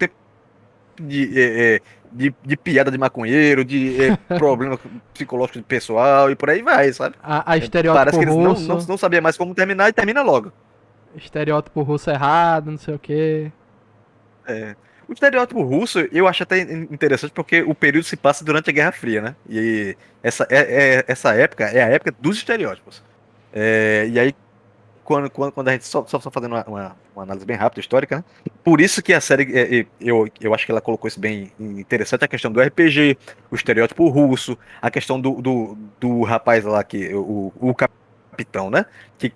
de piada de maconheiro, de problema psicológico de pessoal e por aí vai, sabe? A estereótipo Parece que eles russo. não sabiam mais como terminar e termina logo. Estereótipo russo errado, não sei o quê. É. O estereótipo russo eu acho até interessante porque o período se passa durante a Guerra Fria, né? E essa época é a época dos estereótipos. E aí, quando a gente só fazendo uma análise bem rápida, histórica, né? Por isso que a série, eu acho que ela colocou isso bem interessante, a questão do RPG, o estereótipo russo, a questão do rapaz lá, o capitão, né? Que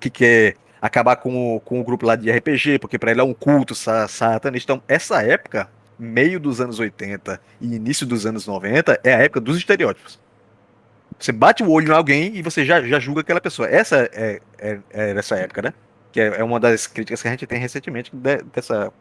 quer acabar com o grupo lá de RPG, porque pra ele é um culto satanista. Então, essa época, meio dos anos 80 e início dos anos 90, é a época dos estereótipos. Você bate o olho em alguém e você já julga aquela pessoa. Essa é dessa época, né? Que é uma das críticas que a gente tem recentemente dessa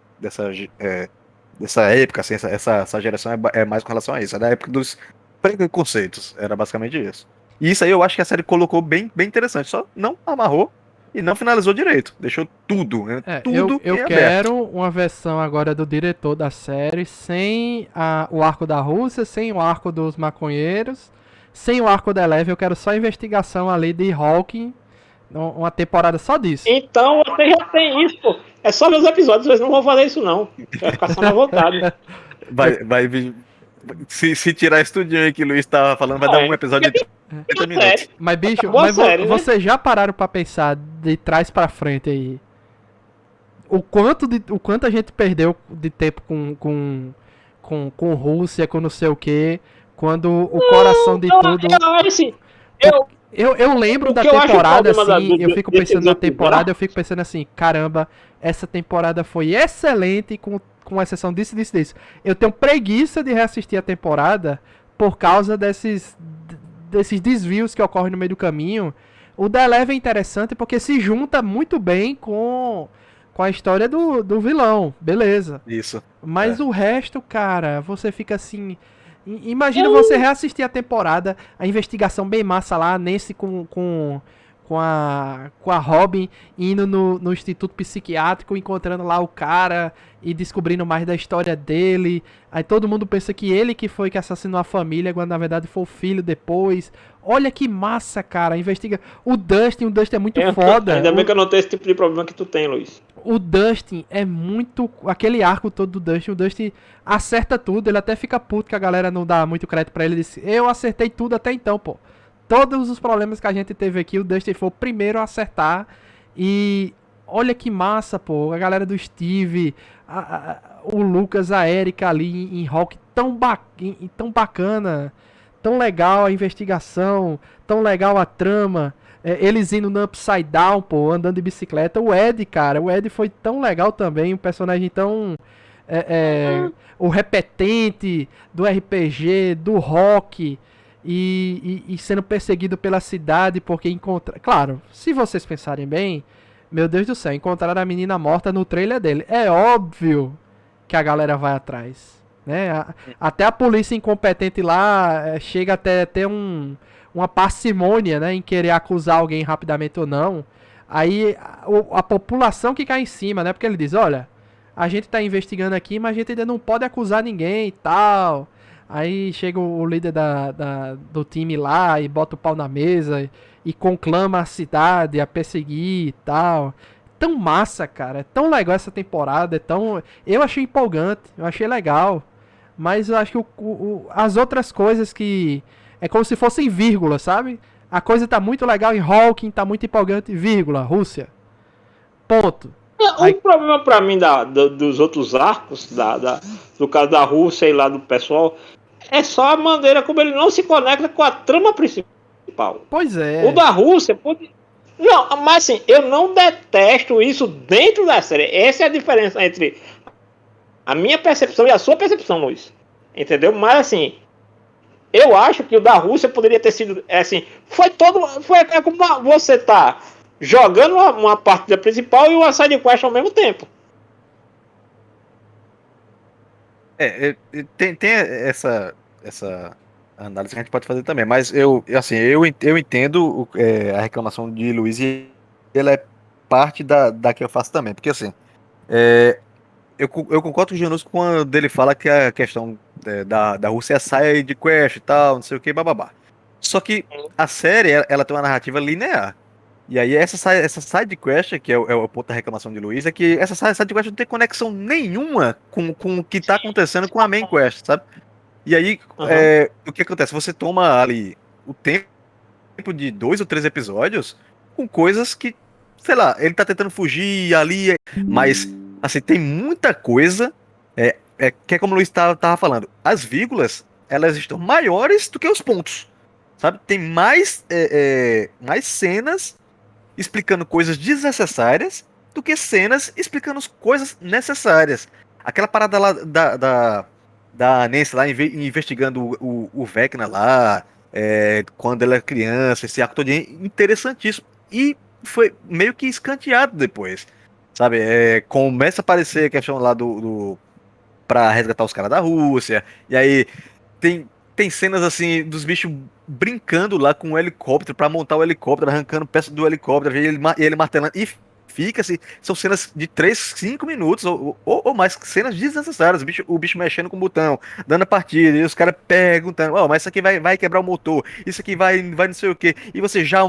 época, assim, essa geração é mais com relação a isso. É da época dos preconceitos. Era basicamente isso. E isso aí eu acho que a série colocou bem interessante. Só não amarrou e não finalizou direito. Deixou tudo, né? Tudo eu em aberto. quero uma versão agora do diretor da série sem o arco da Rússia, sem o arco dos maconheiros, sem o arco da Eleven. Eu quero só a investigação ali de Hawking, uma temporada só disso. Então você já tem isso, pô. É só ver os episódios, vocês não vão fazer isso não. Vai ficar só na vontade. Se tirar esse tudinho aí que o Luiz tava falando, vai dar um episódio de 30 minutos. Mas, bicho, Boa série, né? vocês já pararam pra pensar de trás pra frente aí? O quanto a gente perdeu de tempo com Rússia, com não sei o que, quando o coração de tudo. Assim, Eu lembro o da que eu acho temporada, o problema assim, eu fico pensando na temporada, episódios, eu fico pensando assim, caramba, essa temporada foi excelente, com exceção disso. Eu tenho preguiça de reassistir a temporada por causa desses desvios que ocorrem no meio do caminho. O The Eleven é interessante porque se junta muito bem com a história do vilão, beleza. Isso. Mas o resto, cara, você fica assim... Imagina você reassistir a temporada, a investigação bem massa lá, Nancy com a Robin indo no instituto psiquiátrico, encontrando lá o cara e descobrindo mais da história dele. Aí todo mundo pensa que ele que foi que assassinou a família, quando na verdade foi o filho depois. Olha que massa, cara. Investiga. O Dustin é muito foda. Ainda bem que eu não tenho esse tipo de problema que tu tem, Luiz. o Dustin é muito... Aquele arco todo do Dustin, o Dustin acerta tudo, ele até fica puto que a galera não dá muito crédito pra ele. Ele diz, eu acertei tudo até então, pô. Todos os problemas que a gente teve aqui, o Dustin foi o primeiro a acertar. E olha que massa, pô. A galera do Steve, o Lucas, a Erika ali em Hawk, tão bacana, tão legal a investigação, tão legal a trama. Eles indo no Upside Down, pô, andando de bicicleta. O Ed, cara, o Ed foi tão legal também, um personagem tão... o repetente do RPG, do rock, e sendo perseguido pela cidade porque encontra... Claro, se vocês pensarem bem, meu Deus do céu, encontraram a menina morta no trailer dele. É óbvio que a galera vai atrás, né? Até a polícia incompetente lá chega até ter uma parcimônia, né, em querer acusar alguém rapidamente ou não. Aí a população que cai em cima, né? Porque ele diz, olha, a gente tá investigando aqui, mas a gente ainda não pode acusar ninguém e tal. Aí chega o líder do time lá e bota o pau na mesa e conclama a cidade a perseguir e tal. Tão massa, cara. É tão legal essa temporada. Eu achei empolgante, eu achei legal. Mas eu acho que as outras coisas que... É como se fossem vírgula, sabe? A coisa tá muito legal em Hawking, tá muito empolgante, vírgula, Rússia. Ponto. O problema pra mim dos outros arcos, do caso da Rússia e lá do pessoal, é só a maneira como ele não se conecta com a trama principal. Pois é. O da Rússia pode... Não, mas assim, eu não detesto isso dentro da série. Essa é a diferença entre a minha percepção e a sua percepção, Luiz. Entendeu? Mas assim, eu acho que o da Rússia poderia ter sido assim, foi como você tá jogando uma partida principal e uma side quest ao mesmo tempo. Tem essa análise que a gente pode fazer também, mas eu entendo a reclamação de Luiz e ela é parte da que eu faço também, porque assim, eu concordo com o Janus quando ele fala que a questão da Rússia é side quest e tal, não sei o que, bababá. Só que a série, ela tem uma narrativa linear. E aí essa side quest, que é o ponto da reclamação de Luiz, é que essa side quest não tem conexão nenhuma com o que tá acontecendo com a main quest, sabe? E aí, o que acontece? Você toma ali o tempo de 2 ou 3 episódios com coisas que, sei lá, ele tá tentando fugir ali, mas, assim, tem muita coisa, que é como o Luiz tava falando, as vírgulas, elas estão maiores do que os pontos, sabe? Tem mais cenas explicando coisas desnecessárias do que cenas explicando coisas necessárias. Aquela parada lá da Nancy lá investigando o Vecna lá, quando ela é criança, esse arco todo interessantíssimo. E foi meio que escanteado depois, sabe? Começa a aparecer a questão lá pra resgatar os caras da Rússia, e aí tem cenas assim dos bichos brincando lá com o helicóptero pra montar o helicóptero, arrancando peças do helicóptero, e ele martelando. E fica assim, são cenas de 3, 5 minutos ou mais, cenas desnecessárias. O bicho mexendo com o botão, dando a partida, e os caras perguntando: mas isso aqui vai quebrar o motor, isso aqui vai não sei o que, e você já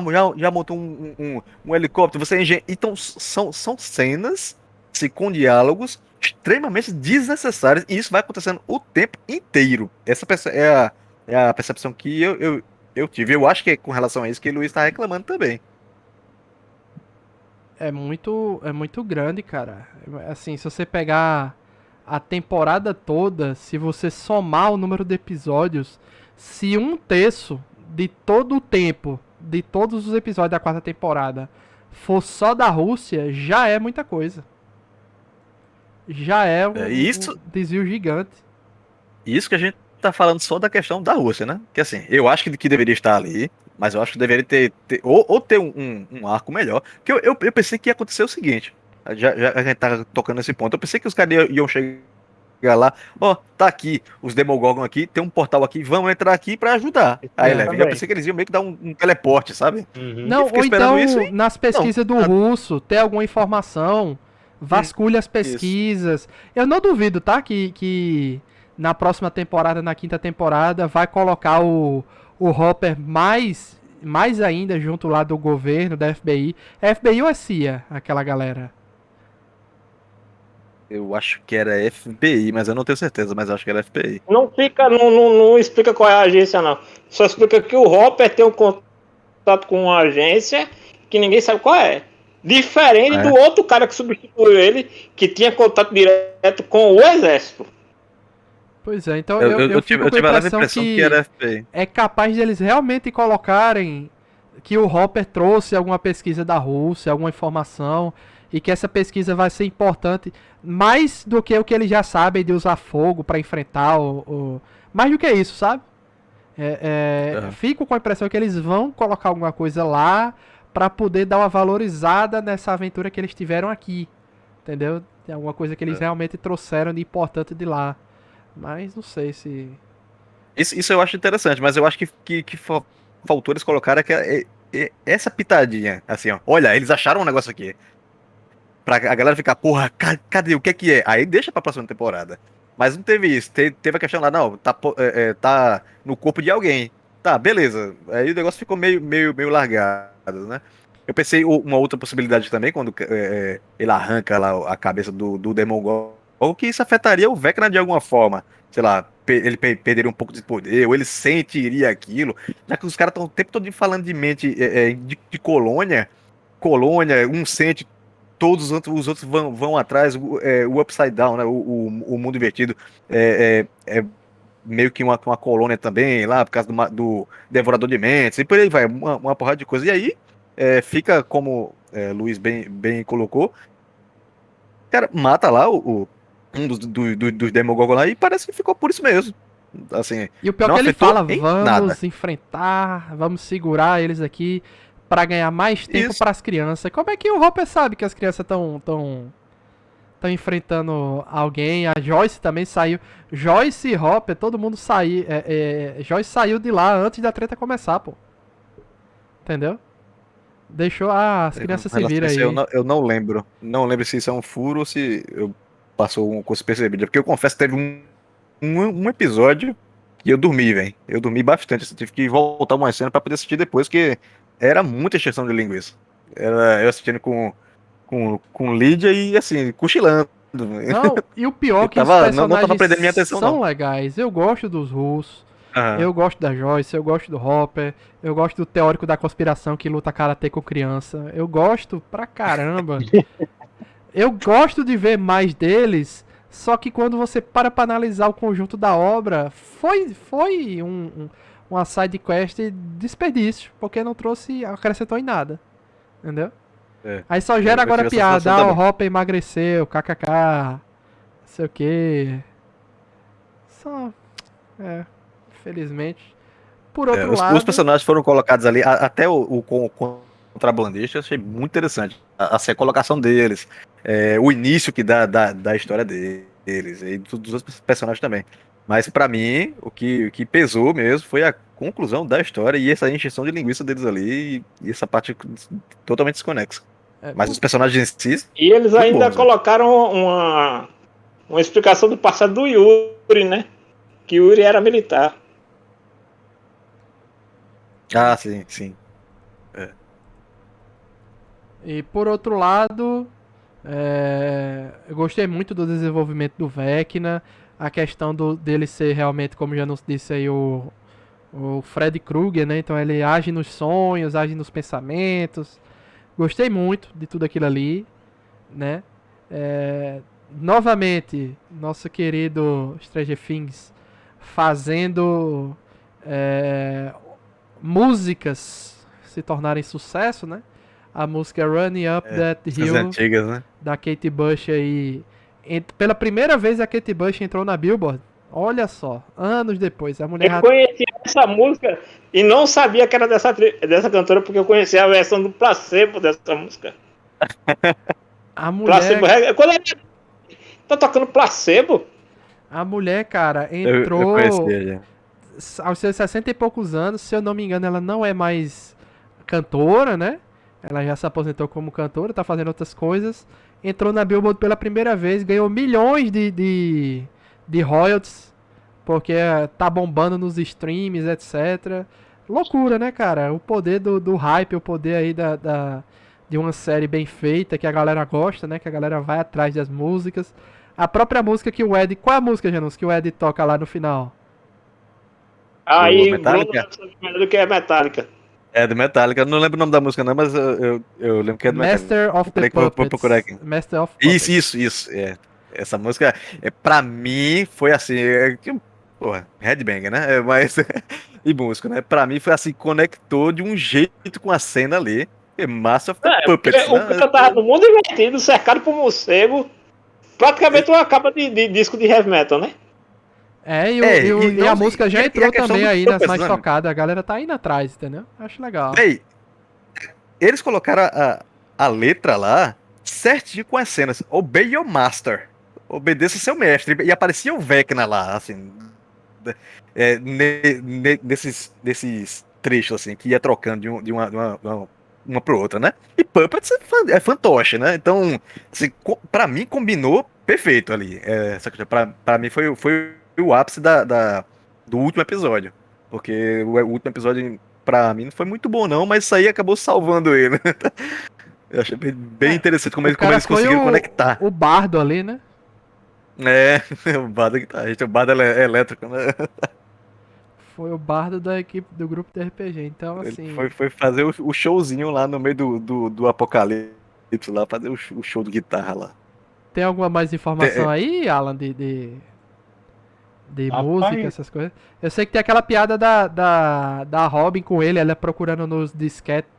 montou um helicóptero, você então são cenas assim, com diálogos extremamente desnecessárias, e isso vai acontecendo o tempo inteiro. Essa é a percepção que eu tive. Eu acho que é com relação a isso que o Luiz tá reclamando também. É muito grande, cara. Assim, se você pegar a temporada toda, se você somar o número de episódios, se 1/3 de todo o tempo, de todos os episódios da 4ª temporada, for só da Rússia, já é muita coisa. Já é um desvio gigante. Isso que a gente tá falando só da questão da Rússia, né? Que assim, eu acho que deveria estar ali, mas eu acho que deveria ter ou ter um arco melhor. Porque eu pensei que ia acontecer o seguinte, já a gente tá tocando nesse ponto, eu pensei que os caras iam chegar lá, tá aqui, os Demogorgon aqui, tem um portal aqui, vamos entrar aqui pra ajudar. Aí, eu pensei que eles iam meio que dar um teleporte, sabe? Não, ou então, nas pesquisas do russo, ter alguma informação, vasculha as pesquisas. Isso. Eu não duvido, tá? Que na próxima temporada, na 5ª temporada, vai colocar o Hopper mais ainda junto lá do governo, da FBI. FBI ou é CIA, aquela galera? Eu acho que era FBI, mas eu não tenho certeza, mas eu acho que era FBI. Não fica, não explica qual é a agência, não. Só explica que o Hopper tem um contato com uma agência que ninguém sabe qual é. Diferente do É. outro cara que substituiu ele, que tinha contato direto com o exército. Pois é, então Eu, eu, eu, eu eu tive, fico eu com a tive a leve impressão impressão que que era FBI. é capaz de eles realmente colocarem que o Hopper trouxe alguma pesquisa da Rússia, alguma informação, e que essa pesquisa vai ser importante mais do que o que eles já sabem de usar fogo pra enfrentar mais do que isso, sabe? Aham. Fico com a impressão que eles vão colocar alguma coisa lá pra poder dar uma valorizada nessa aventura que eles tiveram aqui, entendeu? Tem alguma coisa que eles É. realmente trouxeram de importante de lá. Mas não sei se. Isso eu acho interessante, mas eu acho que faltou eles colocarem essa pitadinha, assim, ó. Olha, eles acharam um negócio aqui. Pra a galera ficar, porra, cadê? O que é? Aí deixa pra próxima temporada. Mas não teve isso. Teve a questão lá, não, tá no corpo de alguém. Tá, beleza. Aí o negócio ficou meio largado, né? Eu pensei uma outra possibilidade também, quando ele arranca lá a cabeça do Demogorgon, que isso afetaria o Vecna de alguma forma. Sei lá, ele perderia um pouco de poder, ou ele sentiria aquilo. Já que os caras estão o tempo todo falando de mente de colônia, um sente, todos os outros vão atrás, o Upside Down, né? O mundo invertido é meio que uma colônia também, lá, por causa do Devorador de Mentes, e por aí vai, uma porrada de coisa. E aí fica, como Luiz bem colocou, cara, mata lá um dos Demogorgon lá e parece que ficou por isso mesmo. Assim, E o pior é não que ele afetou fala: em nada. vamos enfrentar, vamos segurar eles aqui pra ganhar mais tempo Isso. pras crianças. Como é que o Hopper sabe que as crianças estão enfrentando alguém? A Joyce também saiu. Joyce e Hopper, todo mundo saiu. Joyce saiu de lá antes da treta começar, pô. Entendeu? Deixou as crianças Com se relação a viram isso, aí. eu não lembro. Não lembro se isso é um furo ou se passou uma coisa percebida. Porque eu confesso que teve um episódio que eu dormi, velho. Eu dormi bastante. Assim, tive que voltar uma cena pra poder assistir depois, que era muita extensão de linguiça. Era eu assistindo com Lídia e assim, cochilando. Não, e o pior é Eu que os não tava personagens prendendo minha atenção, são não. legais. Eu gosto dos russos. Aham. Eu gosto da Joyce, eu gosto do Hopper, eu gosto do teórico da conspiração que luta karatê com criança. Eu gosto pra caramba. Eu gosto de ver mais deles, só que quando você para analisar o conjunto da obra, foi uma side quest desperdício, porque não trouxe, acrescentou em nada, entendeu? É. Aí só Eu gera agora tive essa piada, sensação o também. Hopper emagreceu, kkk, não sei o que. Só, infelizmente. Por outro Os lado, personagens foram colocados ali, até o contrabandista, eu achei muito interessante. Assim, a colocação deles, o início que dá da história deles, e dos outros personagens também. Mas pra mim, o que pesou mesmo foi a conclusão da história e essa encheção de linguiça deles ali, e essa parte totalmente desconexa. é, Mas os personagens em si, E eles muito ainda bons, velho. colocaram uma explicação do passado do Yuri, né? Que Yuri era militar. Ah, sim, sim. É. e por outro lado, eu gostei muito do desenvolvimento do Vecna, a questão dele ser realmente, como já nos disse aí, o Fred Krueger, né? Então ele age nos sonhos, age nos pensamentos. Gostei muito de tudo aquilo ali, né? Novamente, nosso querido Stranger Things fazendo músicas se tornarem sucesso, né? A música Running Up That As Hill antigas, né? da Kate Bush aí. Pela primeira vez a Kate Bush entrou na Billboard. Olha só, anos depois, a mulher Eu conhecia essa música e não sabia que era dessa cantora, porque eu conhecia a versão do Placebo dessa música. a Placebo. mulher, Quando ele tá tocando Placebo, a mulher, cara, Eu entrou conhecia já. aos seus 60 e poucos anos, se eu não me engano, ela não é mais cantora, né? Ela já se aposentou como cantora, tá fazendo outras coisas. Entrou na Billboard pela primeira vez, ganhou milhões de royalties, porque tá bombando nos streams, etc. Loucura, né, cara? O poder do hype, o poder aí de uma série bem feita, que a galera gosta, né? Que a galera vai atrás das músicas. A própria música que o Ed... Qual é a música, Janus, que o Ed toca lá no final? Aí, Metallica? Bruno sabe melhor do que é Metallica. É do Metallica. Eu não lembro o nome da música, não, mas eu lembro que é do Metallica. Master of the Peraí que eu vou Puppets. procurar aqui. Master of Puppets. Isso. Essa música, pra mim, foi assim. Porra, headbanger, né? Mas. E música, né? Pra mim foi assim, conectou de um jeito com a cena ali. Master of the Puppets, O cara tava no mundo invertido, cercado por morcego. Praticamente uma capa de disco de heavy metal, né? E a música já entrou também aí nas Puppets, mais né? tocadas. A galera tá indo atrás, entendeu? Acho legal. Véi, eles colocaram a letra lá certinho com as cenas. Obey your master. Obedeça seu mestre. E aparecia o Vecna lá, assim. Nesses trechos, assim, que ia trocando de uma pro outra, né? E Puppets é fantoche, né? Então, assim, pra mim combinou perfeito ali. Pra mim foi o ápice do último episódio. Porque o último episódio, pra mim, não foi muito bom, não, mas isso aí acabou salvando ele. Eu achei bem interessante como eles conseguiram conectar. O bardo ali, né? O bardo guitarrista, o bardo elétrico, né? Foi o bardo da equipe do grupo de RPG. Então, assim. Ele foi fazer o showzinho lá no meio do apocalipse lá, fazer o show de guitarra lá. Tem alguma mais informação aí, Alan, de música, essas coisas? Eu sei que tem aquela piada da Robin com ele, ela procurando nos disquetes,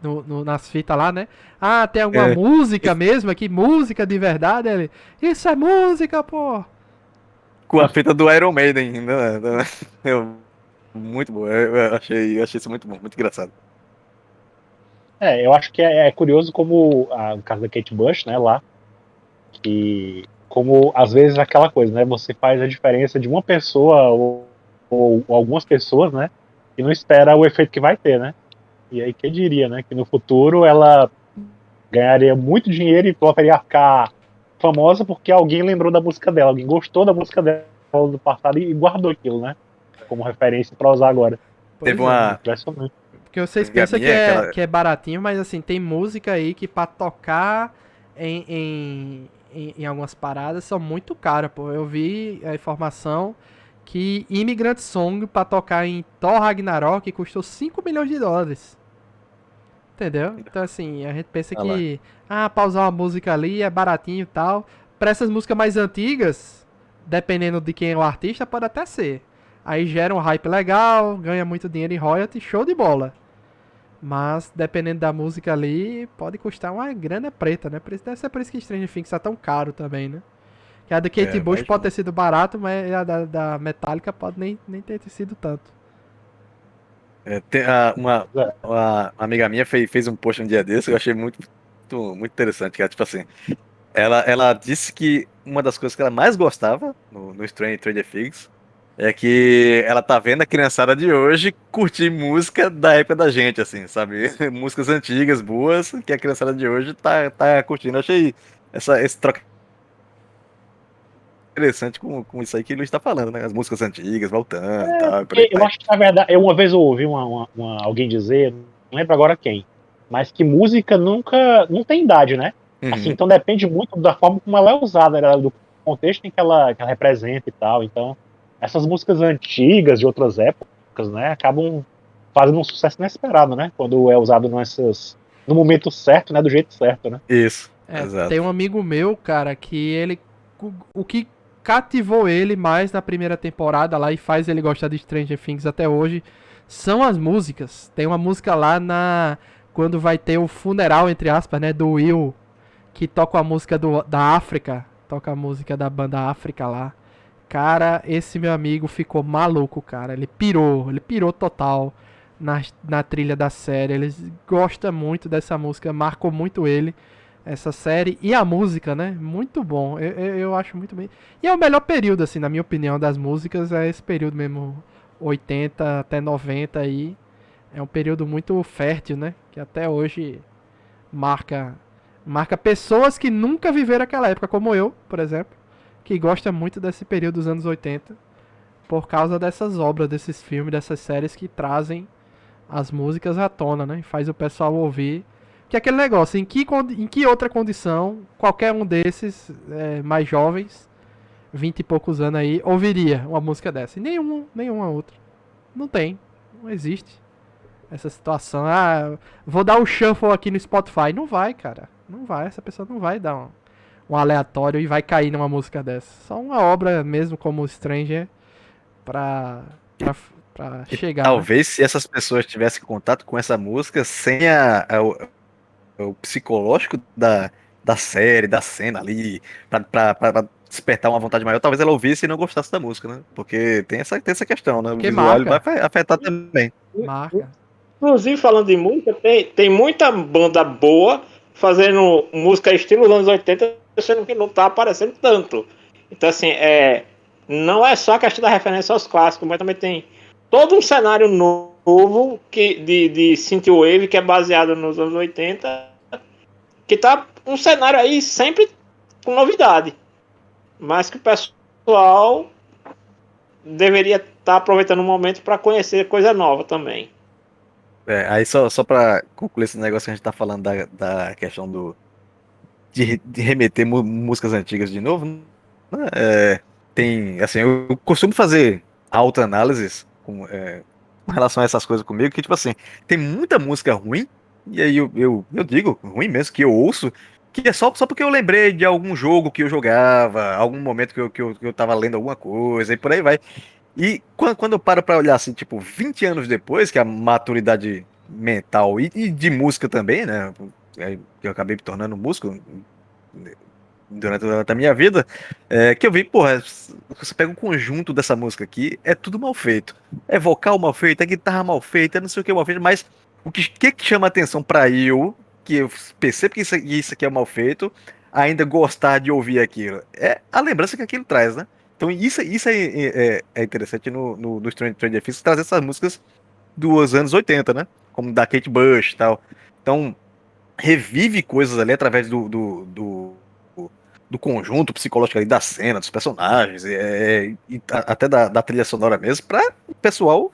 nas fitas lá, né? Ah, tem alguma música mesmo aqui? Música de verdade? Ele, isso é música, pô! Com a fita do Iron Maiden, né? Muito bom, eu achei isso muito bom, muito engraçado. Eu acho que é curioso como o caso da Kate Bush, né, lá, que como às vezes aquela coisa, né, você faz a diferença de uma pessoa ou algumas pessoas, né, e não espera o efeito que vai ter, né, e aí quem diria, né, que no futuro ela ganharia muito dinheiro e voltaria a ficar famosa porque alguém lembrou da música dela, alguém gostou da música dela do passado e guardou aquilo, né, como referência para usar agora. Teve uma... Impressionante. Porque vocês pensam que é baratinho, mas assim, tem música aí que pra tocar em algumas paradas são muito caras, pô. Eu vi a informação que Immigrant Song pra tocar em Thor Ragnarok custou 5 milhões de dólares. Entendeu? Então assim, a gente pensa que pra usar uma música ali é baratinho e tal. Pra essas músicas mais antigas, dependendo de quem é o artista, pode até ser. Aí gera um hype legal, ganha muito dinheiro em royalty, show de bola. Mas, dependendo da música ali, pode custar uma grana preta, né? Deve ser por isso que Stranger Things tá tão caro também, né? Que a da Kate Bush pode ter sido barato, mas a da Metallica pode nem ter sido tanto. Uma amiga minha fez um post um dia desse, eu achei muito interessante, que é tipo assim, ela disse que uma das coisas que ela mais gostava no Stranger Things é que ela tá vendo a criançada de hoje curtir música da época da gente, assim, sabe? Músicas antigas, boas, que a criançada de hoje tá curtindo. Eu achei esse troca interessante com isso aí que o Luiz tá falando, né? As músicas antigas voltando e tal. Eu acho que, na verdade, uma vez eu ouvi alguém dizer, não lembro agora quem, mas que música não tem idade, né? Uhum. Assim, então depende muito da forma como ela é usada, né? Do contexto em que ela representa e tal. Então, essas músicas antigas de outras épocas, né, acabam fazendo um sucesso inesperado, né? Quando é usado no momento certo, né? Do jeito certo, né? Isso, exato. Tem um amigo meu, cara, que o que cativou ele mais na primeira temporada lá e faz ele gostar de Stranger Things até hoje são as músicas. Tem uma música lá quando vai ter o funeral, entre aspas, né, do Will, que toca a música da África, toca a música da banda África lá. Cara, esse meu amigo ficou maluco, cara. Ele pirou total na trilha da série. Ele gosta muito dessa música, marcou muito ele, essa série. E a música, né? Muito bom. Eu acho muito bem. E é o melhor período, assim, na minha opinião, das músicas. É esse período mesmo, 80 até 90 aí. É um período muito fértil, né? Que até hoje marca pessoas que nunca viveram aquela época, como eu, por exemplo, que gosta muito desse período dos anos 80, por causa dessas obras, desses filmes, dessas séries que trazem as músicas à tona, né? Faz o pessoal ouvir. Que é aquele negócio, em que outra condição, qualquer um desses mais jovens 20 e poucos anos aí, ouviria uma música dessa. E nenhuma outra. Não tem. Não existe essa situação. Ah, vou dar um shuffle aqui no Spotify. Não vai, cara. Não vai. Essa pessoa não vai dar um aleatório e vai cair numa música dessa. Só uma obra mesmo como Stranger pra chegar. Talvez se essas pessoas tivessem contato com essa música sem o psicológico da série, da cena ali, pra despertar uma vontade maior, talvez ela ouvisse e não gostasse da música, né? Porque tem essa questão, né? O Porque visual ele vai marca. afetar também. Marca. Inclusive, falando de música, tem muita banda boa fazendo música estilo dos anos 80, sendo que não tá aparecendo tanto. Então, assim, não é só a questão da referência aos clássicos, mas também tem todo um cenário novo de synthwave que é baseado nos anos 80, que tá um cenário aí sempre com novidade, mas que o pessoal deveria estar aproveitando o momento para conhecer coisa nova também. Aí só pra concluir esse negócio que a gente tá falando da questão de remeter músicas antigas de novo, né? Tem, assim, eu costumo fazer autoanálises com relação a essas coisas comigo, que, tipo assim, tem muita música ruim, e aí eu digo, ruim mesmo, que eu ouço, que é só porque eu lembrei de algum jogo que eu jogava, algum momento que eu tava lendo alguma coisa, e por aí vai. E quando eu paro pra olhar, assim, tipo, 20 anos depois, que a maturidade mental e de música também, né, que eu acabei me tornando músico durante a minha vida, que eu vi, porra, você pega um conjunto dessa música aqui, é tudo mal feito. É vocal mal feito, é guitarra mal feita, é não sei o que mal feito, mas o que chama atenção pra eu, que eu percebo que isso aqui é mal feito, ainda gostar de ouvir aquilo, é a lembrança que aquilo traz, né? Então isso é interessante no Stranger Things, trazer essas músicas dos anos 80, né? Como da Kate Bush e tal. Então, revive coisas ali através do conjunto psicológico ali da cena, dos personagens, até da trilha sonora mesmo, para o pessoal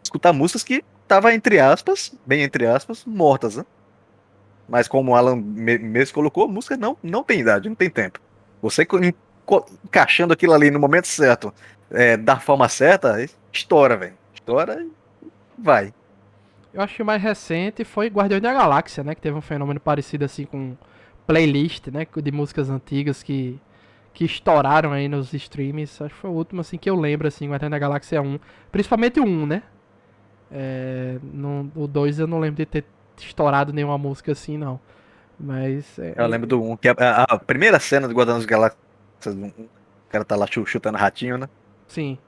escutar músicas que estavam, entre aspas, bem entre aspas, mortas, né? Mas como o Alan mesmo colocou, a música não tem idade, não tem tempo. Você encaixando aquilo ali no momento certo, da forma certa, estoura, velho. Estoura e vai. Eu acho que o mais recente foi Guardiões da Galáxia, né? Que teve um fenômeno parecido assim com playlist, né? De músicas antigas que estouraram aí nos streams. Acho que foi o último assim que eu lembro, assim, Guardiões da Galáxia 1. Principalmente o 1, né? O 2 eu não lembro de ter estourado nenhuma música assim, não. Mas. Eu lembro do 1, que a primeira cena do Guardiões das Galáxias, o cara tá lá chutando ratinho, né? Sim.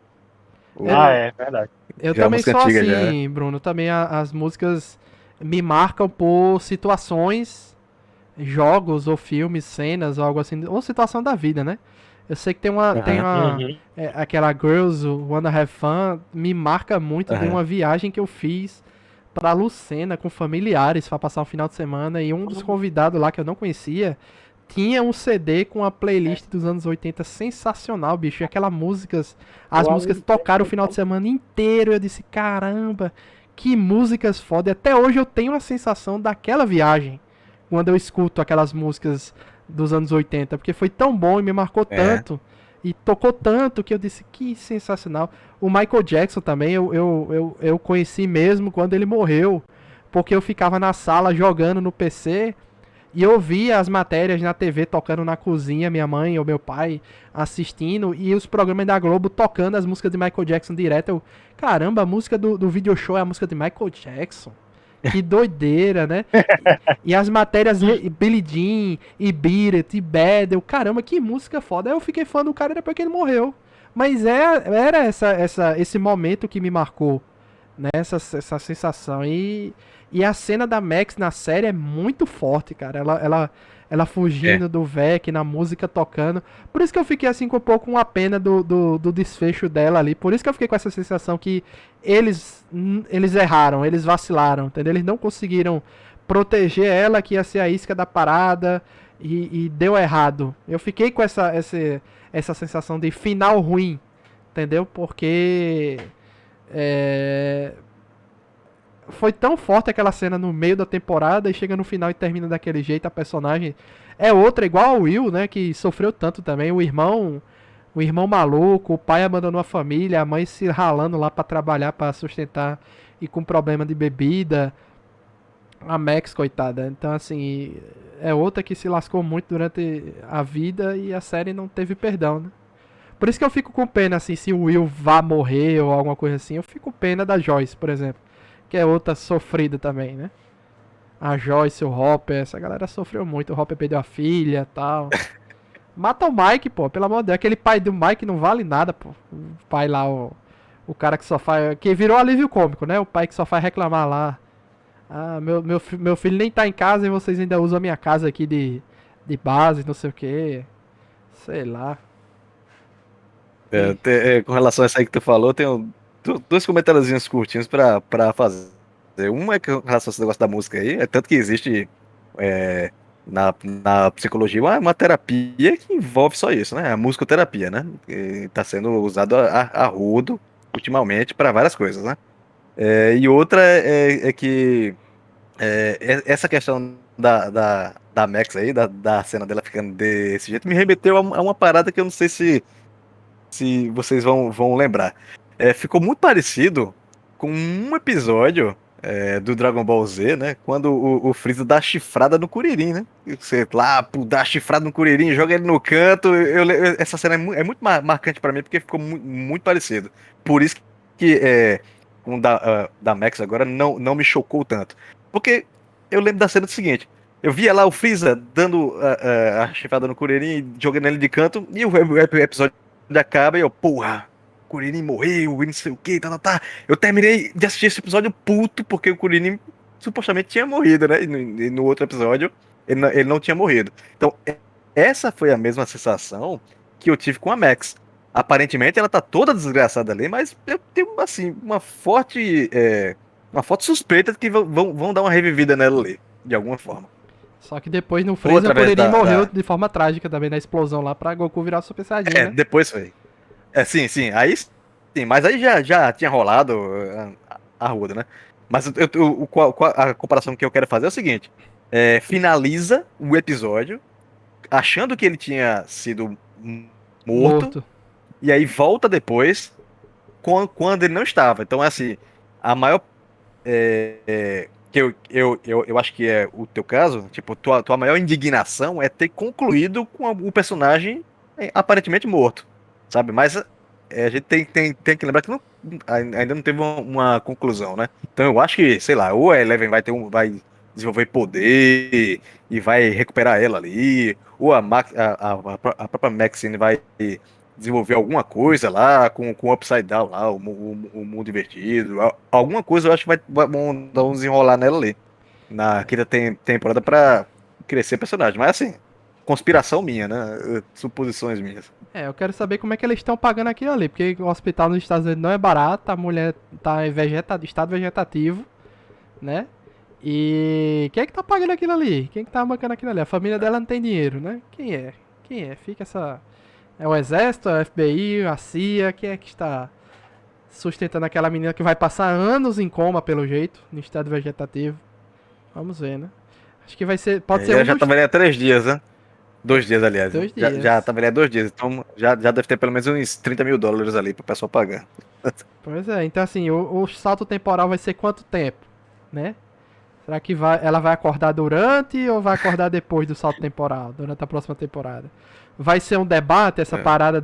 É verdade. Eu Já é também música sou antiga, assim, já, né? Bruno. Também as músicas me marcam por situações, jogos ou filmes, cenas ou algo assim, ou situação da vida, né? Eu sei que Uhum. aquela Girls Wanna Have Fun, me marca muito de uma viagem que eu fiz pra Lucena com familiares pra passar um final de semana e um dos convidados lá que eu não conhecia tinha um CD com a playlist dos anos 80 sensacional, bicho. E aquelas músicas, as músicas tocaram o final de semana inteiro. Eu disse, caramba, que músicas foda. E até hoje eu tenho a sensação daquela viagem quando eu escuto aquelas músicas dos anos 80, porque foi tão bom e me marcou tanto. E tocou tanto que eu disse, que sensacional. O Michael Jackson também, eu conheci mesmo quando ele morreu, porque eu ficava na sala jogando no PC e eu via as matérias na TV tocando na cozinha, minha mãe ou meu pai assistindo, e os programas da Globo tocando as músicas de Michael Jackson direto. Eu, caramba, a música do video show é a música de Michael Jackson. Que doideira, né? E as matérias Billie Jean, e Beat It, e Bad, eu, caramba, que música foda. Aí eu fiquei fã do cara depois que ele morreu. Mas era esse momento que me marcou, né? Essa sensação. E a cena da Max na série é muito forte, cara. Ela fugindo do Vec, na música tocando. Por isso que eu fiquei assim com um pouco uma pena do desfecho dela ali. Por isso que eu fiquei com essa sensação que eles erraram, eles vacilaram, entendeu? Eles não conseguiram proteger ela, que ia ser a isca da parada, e deu errado. Eu fiquei com essa sensação de final ruim, entendeu? Porque foi tão forte aquela cena no meio da temporada e chega no final e termina daquele jeito. A personagem é outra, igual ao Will, né? Que sofreu tanto também. O irmão o irmão maluco, o pai abandonou a família, a mãe se ralando lá pra trabalhar, pra sustentar e com problema de bebida. A Max, coitada. Então, assim, é outra que se lascou muito durante a vida e a série não teve perdão, né? Por isso que eu fico com pena, assim, se o Will vá morrer ou alguma coisa assim. Eu fico com pena da Joyce, por exemplo. Que é outra sofrida também, né? A Joyce, o Hopper, essa galera sofreu muito. O Hopper perdeu a filha e tal. Mata o Mike, pô, pelo amor de Deus. Aquele pai do Mike não vale nada, pô. O pai lá, o cara que só faz. Que virou alívio cômico, né? O pai que só faz reclamar lá. Ah, meu filho nem tá em casa e vocês ainda usam a minha casa aqui de base, não sei o que. Sei lá. E- Com relação a isso aí que tu falou, tenho dois comentáriozinhos curtinhos pra fazer. Um é com relação a esse negócio da música aí, é tanto que existe é, na psicologia uma terapia que envolve só isso, né? A musicoterapia, né? Que tá sendo usado a rodo ultimamente para várias coisas, né? E outra é que essa questão da Max aí, da cena dela ficando desse jeito, me remeteu a uma parada que eu não sei se vocês vão lembrar. Ficou muito parecido com um episódio do Dragon Ball Z, né? Quando o Freeza dá a chifrada no Kuririn, né? Você lá, dá a chifrada no Kuririn, joga ele no canto. Essa cena é muito marcante pra mim, porque ficou muito parecido. Por isso que com o da Max agora não me chocou tanto. Porque eu lembro da cena do seguinte. Eu via lá o Freeza dando a chifrada no Kuririn, jogando ele de canto, e o episódio acaba e eu, porra, o Kuririn morreu, e não sei o que, tá. Eu terminei de assistir esse episódio puto, porque o Kuririn supostamente tinha morrido, né? E no outro episódio ele não tinha morrido. Então, essa foi a mesma sensação que eu tive com a Max. Aparentemente ela tá toda desgraçada ali, mas eu tenho, assim, uma forte suspeita de que vão dar uma revivida nela ali, de alguma forma. Só que depois no Freeza o Através Kuririn morreu de forma trágica também na explosão lá pra Goku virar o Super Saiyajin, né? Depois foi. Sim, aí sim, mas aí já tinha rolado a ruda, né? Mas a comparação que eu quero fazer é o seguinte: finaliza o episódio achando que ele tinha sido morto, Morto. e aí volta depois quando ele não estava. Então, é assim, a maior. Que eu acho que é o teu caso, tipo, tua maior indignação é ter concluído com o personagem aparentemente morto, sabe? Mas a gente tem que lembrar que ainda não teve uma conclusão, né? Então eu acho que, sei lá, ou a Eleven vai desenvolver poder e vai recuperar ela ali, ou a própria Maxine vai desenvolver alguma coisa lá com o Upside Down lá, o mundo invertido. Alguma coisa eu acho que vão dar um desenrolar nela ali. Na quinta temporada pra crescer personagem. Mas assim, conspiração minha, né? Suposições minhas. Eu quero saber como é que eles estão pagando aquilo ali, porque o hospital nos Estados Unidos não é barato, a mulher tá em estado vegetativo, né? E quem é que tá pagando aquilo ali? Quem é que tá bancando aquilo ali? A família dela não tem dinheiro, né? Quem é? Quem é? Fica essa... É o exército, a FBI, a CIA, quem é que está sustentando aquela menina que vai passar anos em coma, pelo jeito, no estado vegetativo? Vamos ver, né? Acho que vai ser... Pode ser Ela um já dos... tava ali há 3 dias, né? 2 dias, aliás. 2 dias. Já tava ali há 2 dias. Então já deve ter pelo menos uns $30 mil ali pro pessoal pagar. Pois é, então assim, o salto temporal vai ser quanto tempo, né? Será que ela vai acordar durante ou vai acordar depois do salto temporal, durante a próxima temporada? Vai ser um debate essa parada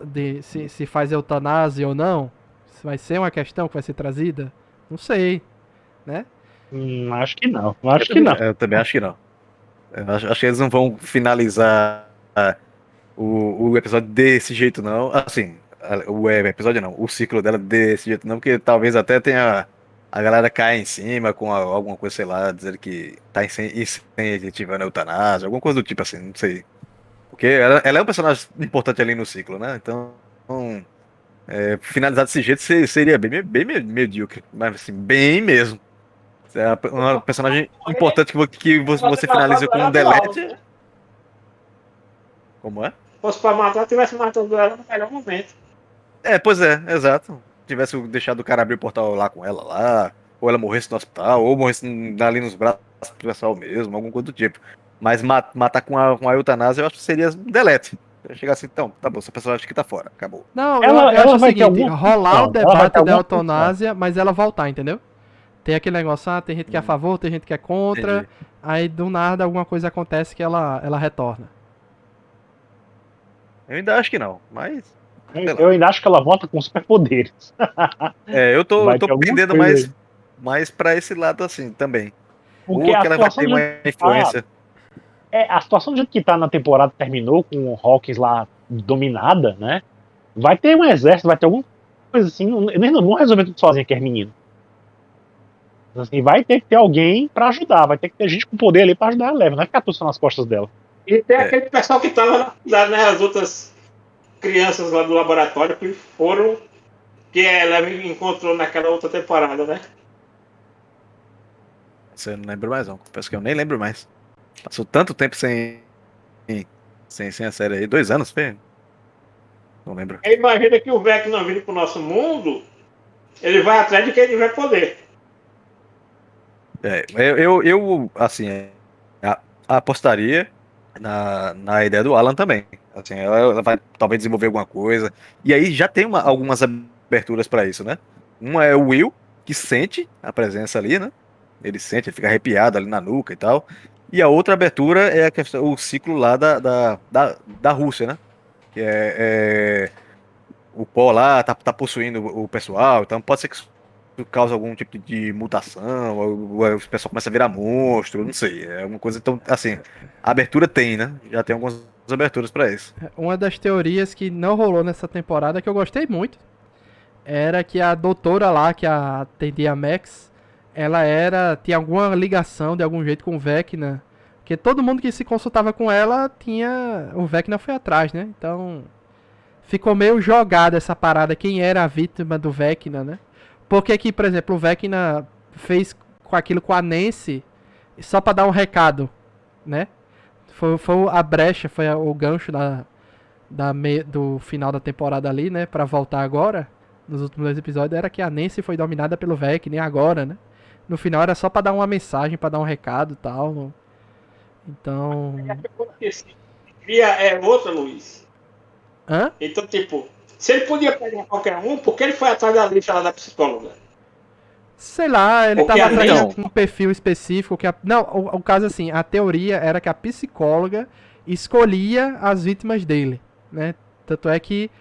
de se faz eutanásia ou não? Vai ser uma questão que vai ser trazida? Não sei, né? Acho que não. Acho que não. Eu também acho que não. Eu acho que eles não vão finalizar o episódio desse jeito, não. Assim, o episódio não, o ciclo dela desse jeito, não, porque talvez até tenha a galera cair em cima com alguma coisa, sei lá, dizendo que tá incentivando a eutanásia, alguma coisa do tipo assim, não sei. Porque ela é um personagem importante ali no ciclo, né? Então, finalizar desse jeito seria bem medíocre, mas assim, bem mesmo. É uma personagem importante que você finaliza com um delete. Como é? Fosse pra matar, tivesse matado ela no melhor momento. Pois é, exato. Tivesse deixado o cara abrir o portal lá com ela lá, ou ela morresse no hospital, ou morresse ali nos braços do pessoal mesmo, alguma coisa do tipo. Mas matar com a eutanásia eu acho que seria um delete. Chegar assim, então, tá bom, seu personagem aqui tá fora, acabou. Não, Ela eu acho o vai ter seguinte, alguma rolar o função, ela vai debate ter da alguma função. eutanásia, mas ela voltar, entendeu? Tem aquele negócio, tem gente que é a favor, tem gente que é contra, Entendi. aí do nada alguma coisa acontece que ela retorna. Eu ainda acho que não, mas, sei Eu lá. ainda acho que ela volta com superpoderes. Eu tô, Vai tô ter alguma pendendo coisa aí. mais pra esse lado assim também. Porque Ou a que ela vai situação ter do uma jeito que tá, influência. a situação do jeito que tá na temporada terminou com o Hawkins lá dominada, né? Vai ter um exército, vai ter alguma coisa assim. Eles não vão resolver tudo sozinho, aquele menino. Assim, vai ter que ter alguém pra ajudar, vai ter que ter gente com poder ali pra ajudar a Leva, não é ficar tudo só nas costas dela. E tem É, aquele pessoal que tava na cidade, né? As outras crianças lá do laboratório que foram. Que ela me encontrou naquela outra temporada, né? você não lembro mais não. Confesso que eu nem lembro mais. Passou tanto tempo sem a série aí. 2 anos, foi? Não lembro. Ele imagina que o Vecna vindo pro nosso mundo, ele vai atrás de quem ele vai poder. Assim, apostaria na ideia do Alan também. Assim, ela vai talvez desenvolver alguma coisa. E aí já tem algumas aberturas pra isso, né? Uma é o Will, que sente a presença ali, né? Ele sente, ele fica arrepiado ali na nuca e tal. E a outra abertura é a questão, o ciclo lá da Rússia, né? Que o pó lá tá possuindo o pessoal, então pode ser que isso cause algum tipo de mutação, ou o pessoal começa a virar monstro, não sei. É uma coisa tão, assim, a abertura tem, né? Já tem algumas aberturas pra isso. Uma das teorias que não rolou nessa temporada, que eu gostei muito, era que a doutora lá, que atendia a Max, ela tinha alguma ligação de algum jeito com o Vecna. Porque todo mundo que se consultava com ela tinha. O Vecna foi atrás, né? Então. Ficou meio jogada essa parada, quem era a vítima do Vecna, né? Porque que, por exemplo, o Vecna fez com aquilo com a Nancy só pra dar um recado, né? Foi a brecha, foi o gancho do final da temporada ali, né? Pra voltar agora, nos últimos 2 episódios, era que a Nancy foi dominada pelo Vecna e agora, né? No final era só pra dar uma mensagem, pra dar um recado e tal. Então. Via é outra, Luiz. Hã? Então, tipo, se ele podia pegar qualquer um, por que ele foi atrás da lista lá da psicóloga? Sei lá, ele Porque tava atrás Então, de um perfil específico que não, o caso assim, a teoria era que a psicóloga escolhia as vítimas dele, né? Tanto é que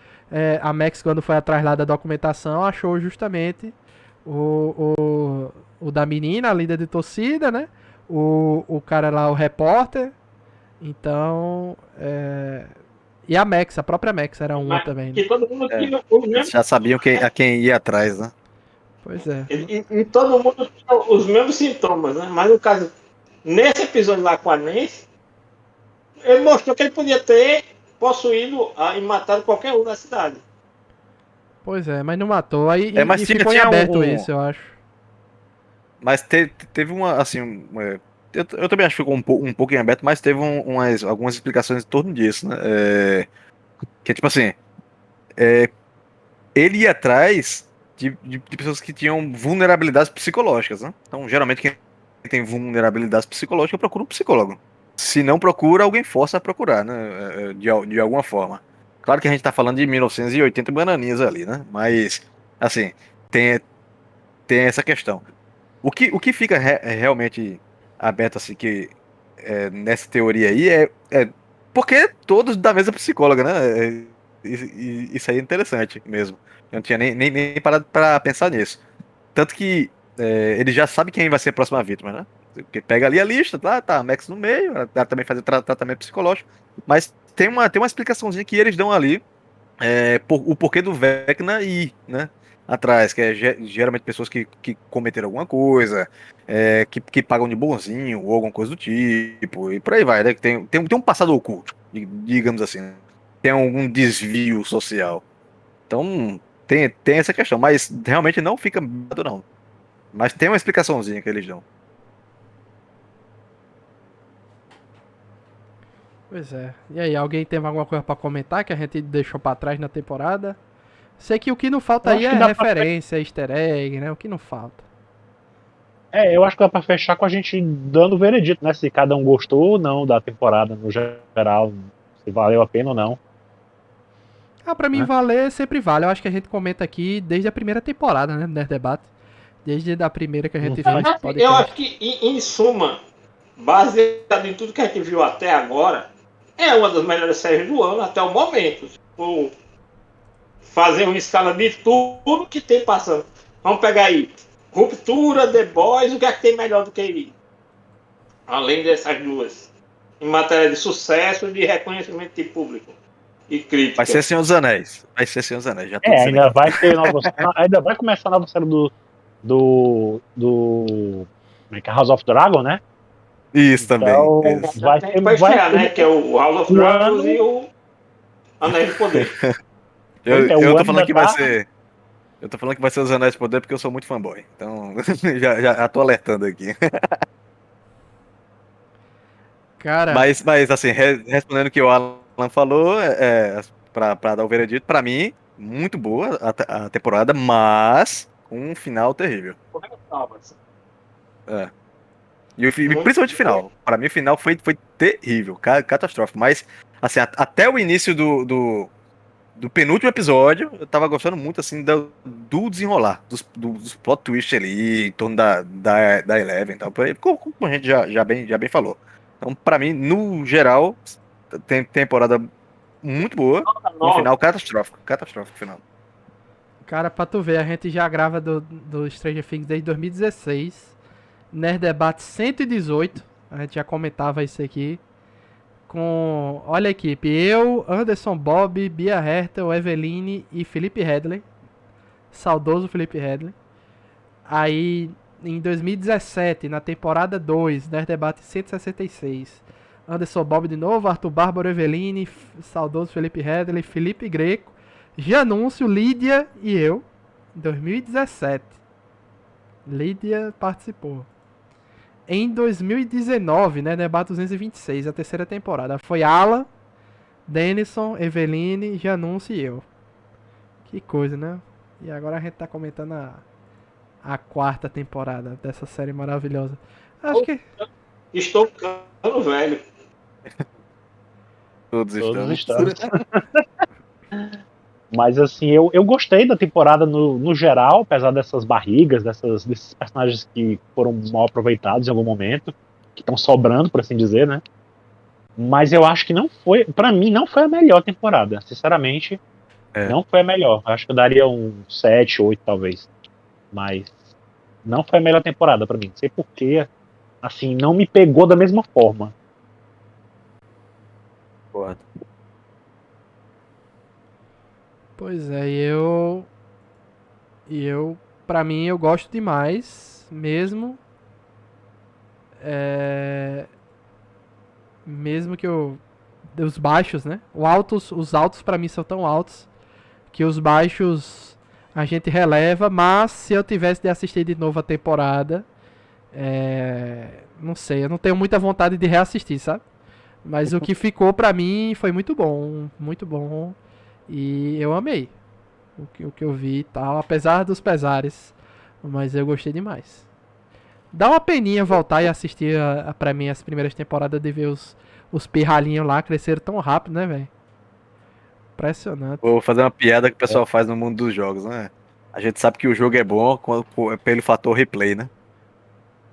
a Max, quando foi atrás lá da documentação, achou justamente o da menina, a líder de torcida, né? O cara lá, o repórter. Então, e a Max, a própria Max era uma Mas também, né? que todo mundo é, tinha os eles mesmos. já sabiam a quem ia atrás, né? Pois é. E todo mundo tinha os mesmos sintomas, né? Mas no caso, nesse episódio lá com a Nancy, ele mostrou que ele podia ter possuído e matado qualquer um da cidade. Pois é, mas não matou. Aí Mas e ficou em tinha aberto isso, eu acho. mas teve uma, assim, eu também acho que ficou um pouco em aberto, mas teve algumas explicações em torno disso, né? Que tipo assim, ele ia atrás de pessoas que tinham vulnerabilidades psicológicas, né? Então, geralmente, quem tem vulnerabilidades psicológicas procura um psicólogo. Se não procura, alguém força a procurar, né? De alguma forma. Claro que a gente tá falando de 1980 bananinhas ali, né? Mas, assim, tem, tem essa questão. O que fica realmente aberto, assim, que nessa teoria aí porque todos da mesma psicóloga, né? Isso aí é interessante mesmo. Eu não tinha nem parado pra pensar nisso. Tanto que ele já sabe quem vai ser a próxima vítima, né? Porque pega ali a lista, tá a Max no meio, ela também faz o tratamento psicológico, mas tem uma explicaçãozinha que eles dão ali, o porquê do Vecna ir, né? Atrás, que é geralmente pessoas que cometeram alguma coisa, que pagam de bonzinho, ou alguma coisa do tipo, e por aí vai, né? Que tem um passado oculto, digamos assim, né? Tem algum desvio social. Então, tem essa questão, mas realmente não fica barato, não. Mas tem uma explicaçãozinha que eles dão. Pois é. E aí, alguém tem alguma coisa pra comentar que a gente deixou pra trás na temporada? Sei que o que não falta Eu aí acho que é dá pra referência, easter egg, né? O que não falta. eu acho que dá pra fechar com a gente dando o veredito, né? Se cada um gostou ou não da temporada no geral, se valeu a pena ou não. Pra mim né? valer sempre vale. Eu acho que a gente comenta aqui desde a primeira temporada, né? Do Nerd Debate. Desde a primeira que a gente faz podcast. Eu acho que, em suma, baseado em tudo que a gente viu até agora, é uma das melhores séries do ano até o momento. Se for fazer uma escala de tudo que tem passando. Vamos pegar aí. Ruptura, The Boys, o que é que tem melhor do que ele? Além dessas duas. Em matéria de sucesso e de reconhecimento de público e crítica. Vai ser Senhor dos Anéis. Vai ser Senhor dos Anéis, já tô dizendo Ainda aqui. vai ter ainda vai começar a nova série do como é que é? House of Dragon, né? Isso também. Então, Isso. vai Tem ter, pra vai estrear, ter né? Que é o House of um Dragons ano. e o Anéis do Poder. Eu, Pois é, o eu tô ano falando ainda que vai tá. ser. Eu tô falando que vai ser os Anéis de Poder porque eu sou muito fanboy. Então, já tô alertando aqui. Cara, Mas assim, respondendo o que o Alan falou, pra dar o veredito, pra mim, muito boa a temporada, mas com um final terrível. É. Muito Principalmente o boa. final. Pra mim, o final foi terrível, catastrófico. Mas, assim, até o início do penúltimo episódio, eu tava gostando muito, assim, do desenrolar, dos plot twists ali, em torno da Eleven e tal. Como a gente já bem falou. Então, pra mim, no geral, tem temporada muito boa, com um final catastrófico. Catastrófico final. cara, pra tu ver, a gente já grava do Stranger Things desde 2016. Nerd Debate 118. A gente já comentava isso aqui. Com. Olha a equipe. Eu, Anderson Bob, Bia Hertel, Eveline e Felipe Hedley. Saudoso Felipe Hedley. Aí, em 2017, na temporada 2, Nerd Debate 166. Anderson Bob de novo, Arthur Bárbaro, Eveline, saudoso Felipe Hedley, Felipe Greco, Janúncio, Lídia e eu. Em 2017. Lídia participou. Em 2019, né, Debate 226, a terceira temporada, foi Alan, Denison, Eveline, Janúncio e eu. Que coisa, né? E agora a gente tá comentando a quarta temporada dessa série maravilhosa. Acho que Estou ficando velho. Todos Todos estamos. estamos. Mas assim, eu gostei da temporada no geral, apesar dessas barrigas, desses personagens que foram mal aproveitados em algum momento, que estão sobrando, por assim dizer, né? Mas eu acho que não foi, pra mim, não foi a melhor temporada. Sinceramente, É. não foi a melhor. Acho que eu daria um 7, 8 talvez. Mas não foi a melhor temporada pra mim. Não sei porquê. Assim, não me pegou da mesma forma. Concordo. Pois é, pra mim, eu gosto demais, mesmo. Mesmo que eu. Os baixos, né? Os altos pra mim são tão altos que os baixos a gente releva, mas se eu tivesse de assistir de novo a temporada, não sei, eu não tenho muita vontade de reassistir, sabe? Mas o que ficou pra mim foi muito bom e eu amei o que eu vi e tal, apesar dos pesares, mas eu gostei demais. Dá uma peninha voltar e assistir pra mim as primeiras temporadas de ver os pirralhinhos lá cresceram tão rápido, né, velho? Impressionante. Vou fazer uma piada que o pessoal faz no mundo dos jogos, né? A gente sabe que o jogo é bom pelo fator replay, né?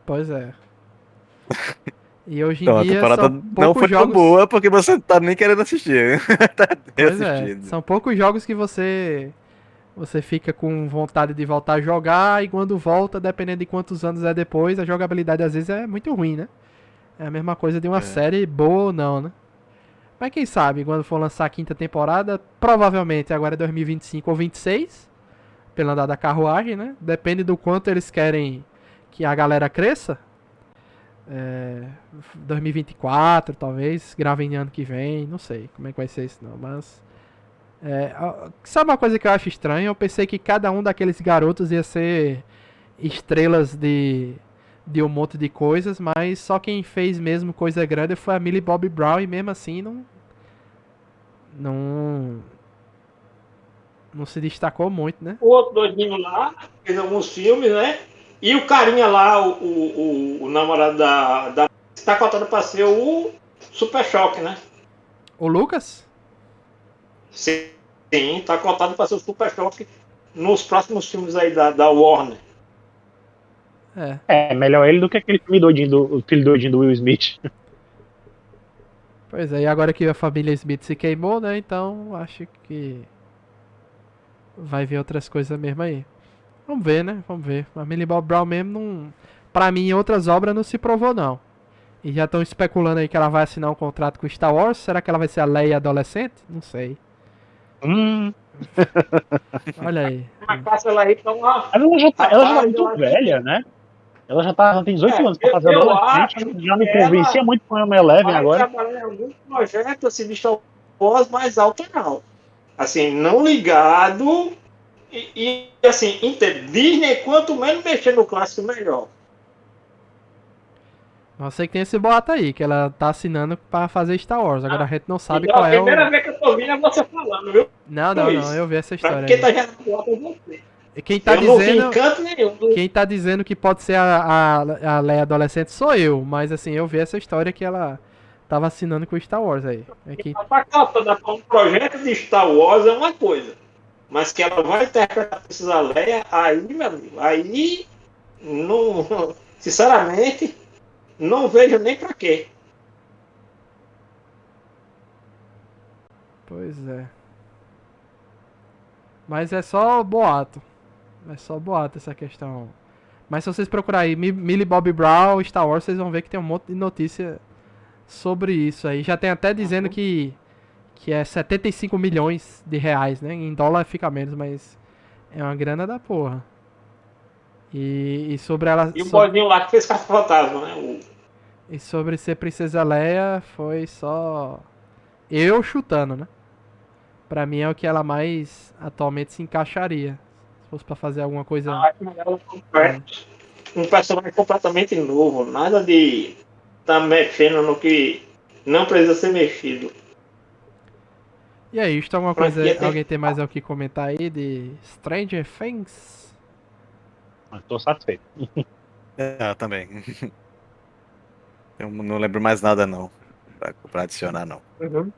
Pois é. E hoje em Então, a dia temporada são não poucos foi tão jogos. boa porque você não tá nem querendo assistir. Tá Pois é, reassistindo. são poucos jogos que você fica com vontade de voltar a jogar e quando volta, dependendo de quantos anos é depois, a jogabilidade às vezes é muito ruim, né? É a mesma coisa de uma série boa ou não, né? Mas quem sabe, quando for lançar a quinta temporada, provavelmente agora é 2025 ou 26, pelo andar da carruagem, né? Depende do quanto eles querem que a galera cresça. 2024, talvez, gravem ano que vem, não sei como é que vai ser isso não, mas sabe uma coisa que eu acho estranha? Eu pensei que cada um daqueles garotos ia ser estrelas de um monte de coisas, mas só quem fez mesmo coisa grande foi a Millie Bobby Brown e mesmo assim não, não se destacou muito, né? O outro doidinho lá fez alguns filmes, né? E o carinha lá, o namorado da está cotado para ser o Super Choque, né? O Lucas? Sim. Sim, tá contado para ser o Super Choque nos próximos filmes aí da Warner. É. É, melhor ele do que aquele filme doidinho o filho doidinho do Will Smith. Pois é, e agora que a família Smith se queimou, né? Então acho que vai vir outras coisas mesmo aí. Vamos ver, né? Vamos ver. A Millie Bob Brown mesmo não. Pra mim, em outras obras não se provou, não. E já estão especulando aí que ela vai assinar um contrato com Star Wars. Será que ela vai ser a Leia adolescente? Não sei. Olha aí. Mas passa ela aí pra uma. Mas ela já tá Rapaz, muito eu acho velha, né? Ela tem 18 anos pra eu, fazer eu adolescente. acho Já me que convencia ela muito com a Eleven vai agora. trabalhar em algum projeto assim, de Star Wars mais alto, não. Assim, não ligado. Assim, Disney, quanto menos mexer no clássico, melhor. Eu sei que tem esse boato aí, que ela tá assinando pra fazer Star Wars. Agora a gente não sabe Então, qual a é primeira o. vez que eu tô ouvindo é você falando, viu? Não, Isso. eu vi essa Pra história quem tá aí. gerando boato é você. E quem tá Eu não vi dizendo. encanto nenhum. Quem tá dizendo que pode ser a Leia adolescente sou eu, mas assim, eu vi essa história que ela tava assinando com o Star Wars aí. É que, Um projeto de Star Wars é uma coisa. Mas que ela vai interpretar a Princesa Leia, aí, meu amigo, aí não, sinceramente, não vejo nem pra quê. pois é. Mas é só boato. É só boato essa questão. Mas se vocês procurarem aí Millie Bobby Brown, Star Wars, vocês vão ver que tem um monte de notícia sobre isso aí. Já tem até dizendo que é 75 milhões de reais, né? Em dólar fica menos, mas é uma grana da porra. E sobre ela. E o boizinho lá que fez Caça-Fantasma, né? E sobre ser Princesa Leia foi só eu chutando, né? Pra mim é o que ela mais atualmente se encaixaria. Se fosse pra fazer alguma coisa. Um personagem completamente novo, nada de tá mexendo no que não precisa ser mexido. E aí, está alguma Pra coisa. que tem- Alguém tem mais o que comentar aí de Stranger Things? Mas tô satisfeito. Também. Eu não lembro mais nada, não. Pra adicionar, não. Uhum.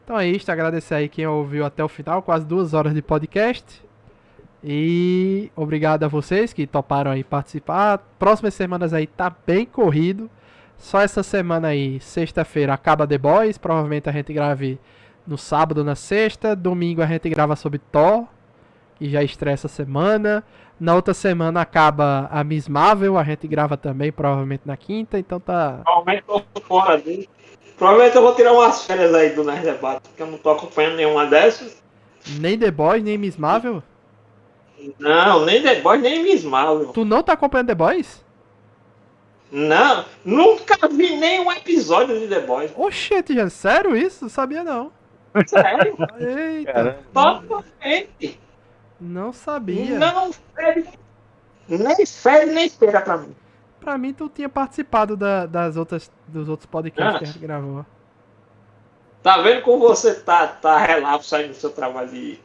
Então é isso, agradecer aí quem ouviu até o final, quase 2 horas de podcast. E obrigado a vocês que toparam aí participar. Próximas semanas aí tá bem corrido. Só essa semana aí, sexta-feira, acaba The Boys. Provavelmente a gente grave no sábado ou na sexta. Domingo a gente grava sobre Thor, que já estreia essa semana. Na outra semana acaba a Miss Marvel, a gente grava também, provavelmente na quinta. Então tá. Provavelmente eu tô fora disso. Provavelmente eu vou tirar umas férias aí do Nerd Debate, porque eu não tô acompanhando nenhuma dessas. Nem The Boys, nem Miss Marvel. Não, nem The Boys, nem Miss Marvel. Tu não tá acompanhando The Boys? Não, nunca vi nenhum episódio de The Boys. Oxente, já, sério isso? Sabia não. Sério? Eita, Totalmente. não sabia. Não fede, nem fede, nem espera pra mim. Pra mim, tu tinha participado dos outros podcasts que a gente gravou. Tá vendo como você tá relapso aí no seu trabalho de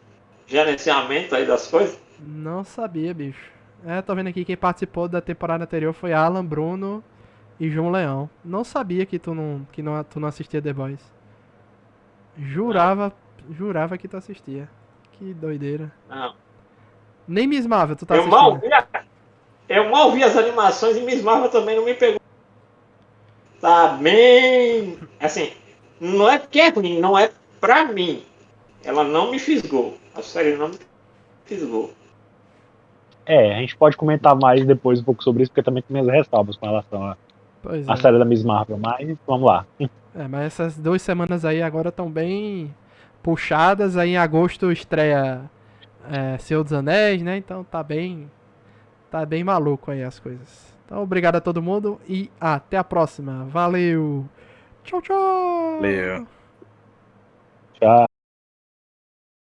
gerenciamento aí das coisas? Não sabia, bicho. É, tô vendo aqui quem participou da temporada anterior foi Alan, Bruno e João Leão. Não sabia que tu não assistia The Boys. Jurava que tu assistia. Que doideira. Não. Nem Miss Marvel tu tá Eu assistindo. mal vi as animações e Miss Marvel também não me pegou. Tá bem. Assim, não é porque é ruim, não é pra mim. Ela não me fisgou. A série não me fisgou. É, a gente pode comentar mais depois um pouco sobre isso, porque também tem minhas ressalvas com relação Pois à é. série da Miss Marvel, mas vamos lá. É, mas essas 2 semanas aí agora estão bem puxadas. Aí em agosto estreia Senhor dos Anéis, né? Então tá bem maluco aí as coisas. Então obrigado a todo mundo e até a próxima. Valeu! Tchau, tchau! Valeu. Tchau.